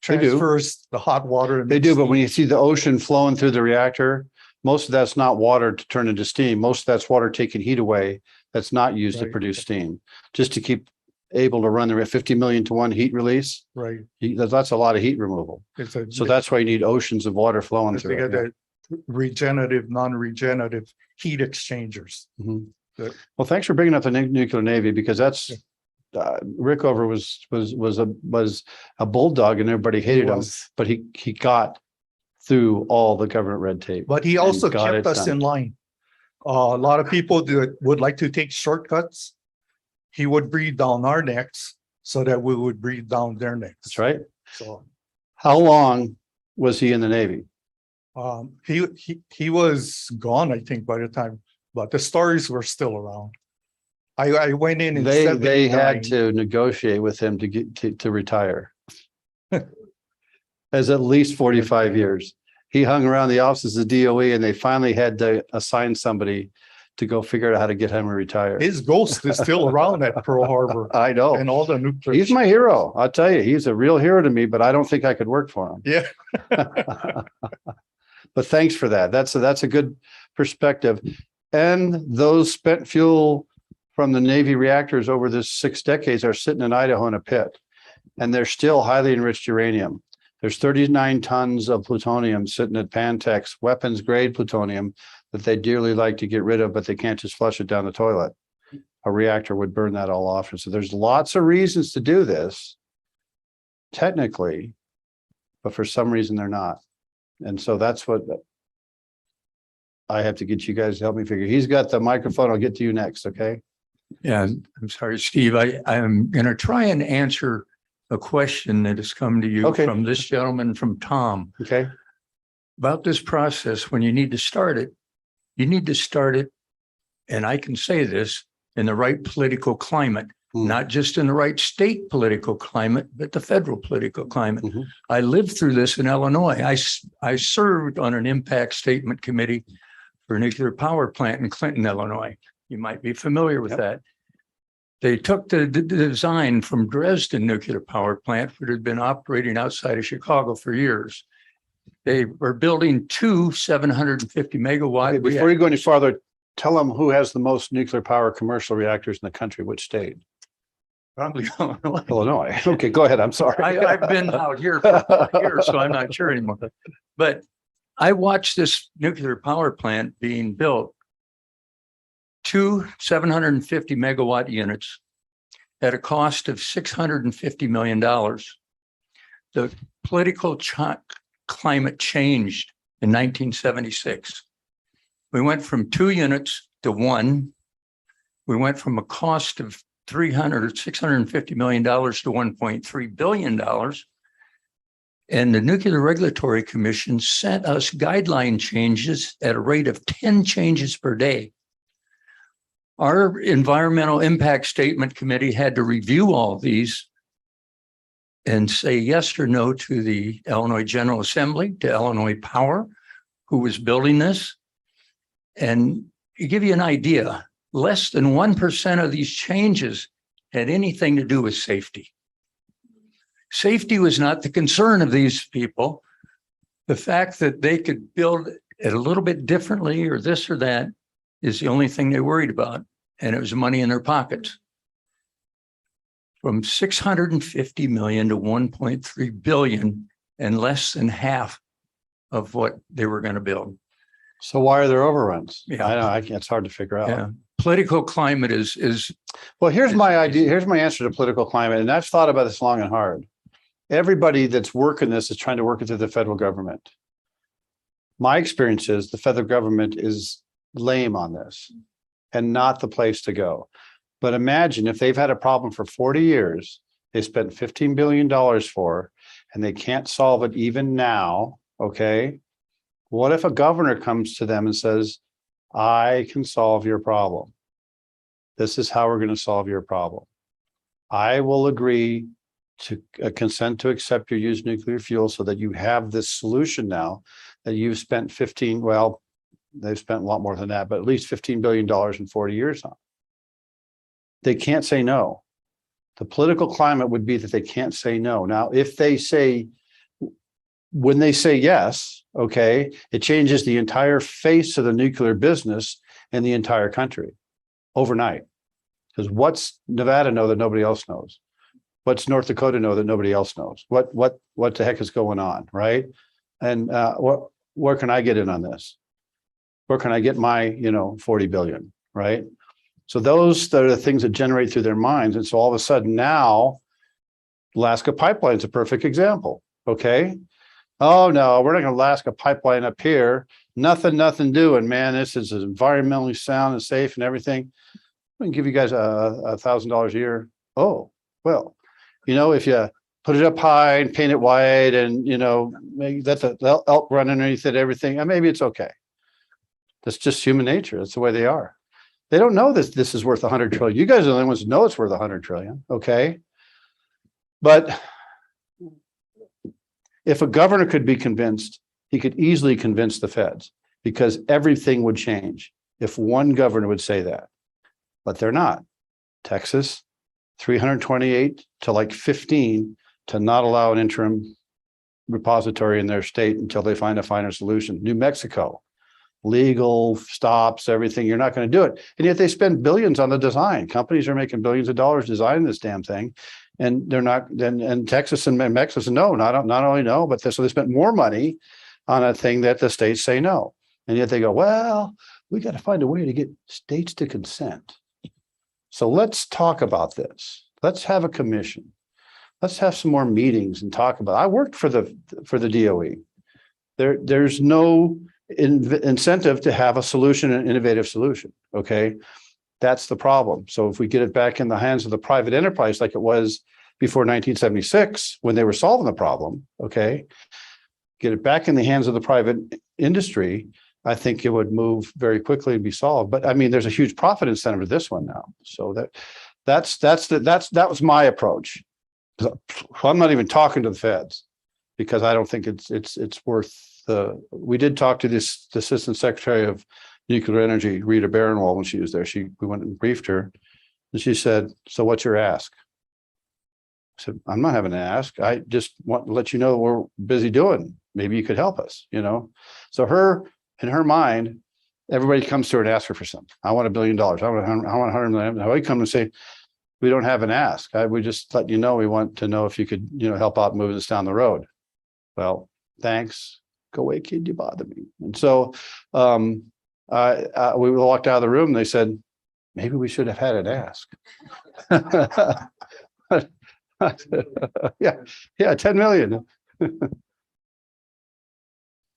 They do. transfers the hot water. and They do, but steam. when you see the ocean flowing through the reactor, most of that's not water to turn into steam. Most of that's water taking heat away. That's not used to Right. produce steam, just to keep able to run the 50 million to 1 heat release. Right. That's a lot of heat removal. So that's why you need oceans of water flowing They through got it. that regenerative, non-regenerative heat exchangers. Mhm. Yeah. Well, thanks for bringing up the nuclear navy, because that's Rickover was a bulldog and everybody hated him, Was. but he got through all the government red tape. But he and also got kept it us done. in line. A lot of people would like to take shortcuts. He would breathe down our necks so that we would breathe down their necks. That's right. So How long was he in the Navy? he was gone, I think, by the time, but the stories were still around. I went in and They had to negotiate with him to get to retire. As at least 45 years. He hung around the offices of DOE and they finally had to assign somebody to go figure out how to get him to retire. His ghost is still around at Pearl Harbor I know. and all the nuclear. He's my hero. I'll tell you, he's a real hero to me, but I don't think I could work for him. Yeah. But thanks for that. That's a good perspective. And those spent fuel from the Navy reactors over this 6 decades are sitting in Idaho in a pit, and they're still highly enriched uranium. There's 39 tons of plutonium sitting at Pantex, weapons grade plutonium that they dearly like to get rid of, but they can't just flush it down the toilet. A reactor would burn that all off. And so there's lots of reasons to do this technically, but for some reason they're not. And so that's what I have to get you guys to help me figure. He's got the microphone. I'll get to you next. Okay. Yeah, I'm sorry, Steve. I'm going to try and answer a question that has come to you Okay. from this gentleman, from Tom, Okay. about this process. When you need to start it, and I can say this, in the right political climate, not just in the right state political climate, but the federal political climate. Mhm. I lived through this in Illinois. I served on an impact statement committee for a nuclear power plant in Clinton, Illinois. You might be familiar with Yep. that. They took the design from Dresden nuclear power plant, which had been operating outside of Chicago for years. They were building 2 750 megawatt. Okay, before you go any farther, tell them who has the most nuclear power commercial reactors in the country, which state? Probably Illinois. Illinois. Okay, go ahead. I'm sorry. I've been out here for years, so I'm not sure anymore. But I watched this nuclear power plant being built. 2 750 megawatt units at a cost of $650 million. the political climate changed in 1976. We went from 2 units to 1. We went from a cost of $650 million to $1.3 billion. And the Nuclear Regulatory Commission sent us guideline changes at a rate of 10 changes per day. Our environmental impact statement committee had to review all these and say yes or no to the Illinois General Assembly, to Illinois Power, who was building this. And to give you an idea, less than 1% of these changes had anything to do with safety. Safety was not the concern of these people. The fact that they could build it a little bit differently or this or that is the only thing they worried about. And it was money in their pockets. From 650 million to 1.3 billion, and less than half of what they were going to build. So why are there overruns? Yeah. I know, it's hard to figure out. Yeah. Political climate is Well, here's my idea. Here's my answer to political climate. And I've thought about this long and hard. Everybody that's working this is trying to work it through the federal government. My experience is the federal government is lame on this and not the place to go. But imagine if they've had a problem for 40 years, they spent $15 billion for, and they can't solve it even now. Okay. What if a governor comes to them and says, I can solve your problem. This is how we're going to solve your problem. I will agree to consent to accept your used nuclear fuel so that you have this solution now that you've spent they've spent a lot more than that, but at least $15 billion in 40 years on. They can't say no. The political climate would be that they can't say no. Now, if they say, when they say yes, okay, it changes the entire face of the nuclear business in the entire country overnight. Because what's Nevada know that nobody else knows? What's North Dakota know that nobody else knows? What the heck is going on, right? And where can I get in on this? Where can I get my 40 billion, right? So those are the things that generate through their minds. And so all of a sudden now, Alaska Pipeline is a perfect example. Okay. Oh no, we're not going to Alaska Pipeline up here. Nothing doing, man. This is environmentally sound and safe and everything. I can give you guys $1,000 a year. Oh, well, if you put it up high and paint it white and, maybe that's a elk run underneath it, everything, maybe it's okay. That's just human nature. That's the way they are. They don't know this is worth 100 trillion. You guys are the only ones who know it's worth 100 trillion. Okay. But if a governor could be convinced, he could easily convince the feds because everything would change if one governor would say that. But they're not. Texas, 328 to like 15 to not allow an interim repository in their state until they find a finer solution. New Mexico, legal stops, everything. You're not going to do it. And yet they spend billions on the design. Companies are making billions of dollars designing this damn thing. And they're not, and Texas and Mexico, no, not only no, but so they spent more money on a thing that the states say no. And yet they go, well, we got to find a way to get states to consent. So let's talk about this. Let's have a commission. Let's have some more meetings and talk about it. I worked for the DOE. There's no incentive to have a solution, an innovative solution. Okay. That's the problem. So if we get it back in the hands of the private enterprise, like it was before 1976, when they were solving the problem, okay, get it back in the hands of the private industry, I think it would move very quickly and be solved. But I mean, there's a huge profit incentive to this one now. So that was my approach. I'm not even talking to the feds because I don't think it's worth we did talk to the Assistant Secretary of Nuclear Energy, Rita Barronwall, when she was there. We went and briefed her, and she said, "So what's your ask?" I said, "I'm not having an ask. I just want to let you know what we're busy doing. Maybe you could help us." So in her mind, everybody comes to her and asks her for something. I want $1 billion. I want $100 million. Now we come and say, "We don't have an ask. We just let you know. We want to know if you could, help out moving us down the road." Well, thanks. Go away, kid. You bother me. And so we walked out of the room. And they said, "Maybe we should have had an ask." Yeah, 10 million.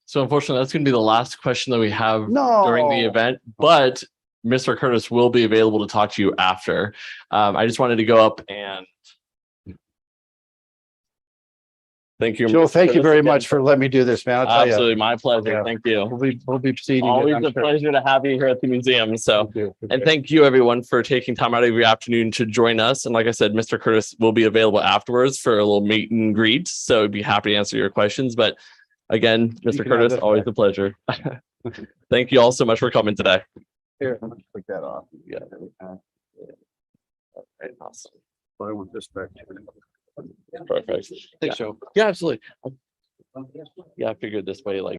So unfortunately, that's going to be the last question that we have No. during the event, but Mr. Curtis will be available to talk to you after. I just wanted to go up and thank you. Joe, Mr. thank you Curtis, very again. much for letting me do this, man. I'll tell you. Absolutely, my pleasure. Yeah. Thank you. We'll be proceeding. it, Always I'm a sure. pleasure to have you here at the museum. So, Thank you. and thank you everyone for taking time out of your afternoon to join us. And like I said, Mr. Curtis will be available afterwards for a little meet and greet. So I'd be happy to answer your questions. But again, You Mr. can have Curtis, this always back. a pleasure. Thank you all so much for coming today. Here, I'm gonna take that off. Yeah. All right, awesome. I want this back. Perfect. Thanks, Joe. Yeah, absolutely. Yeah, I figured this way, like.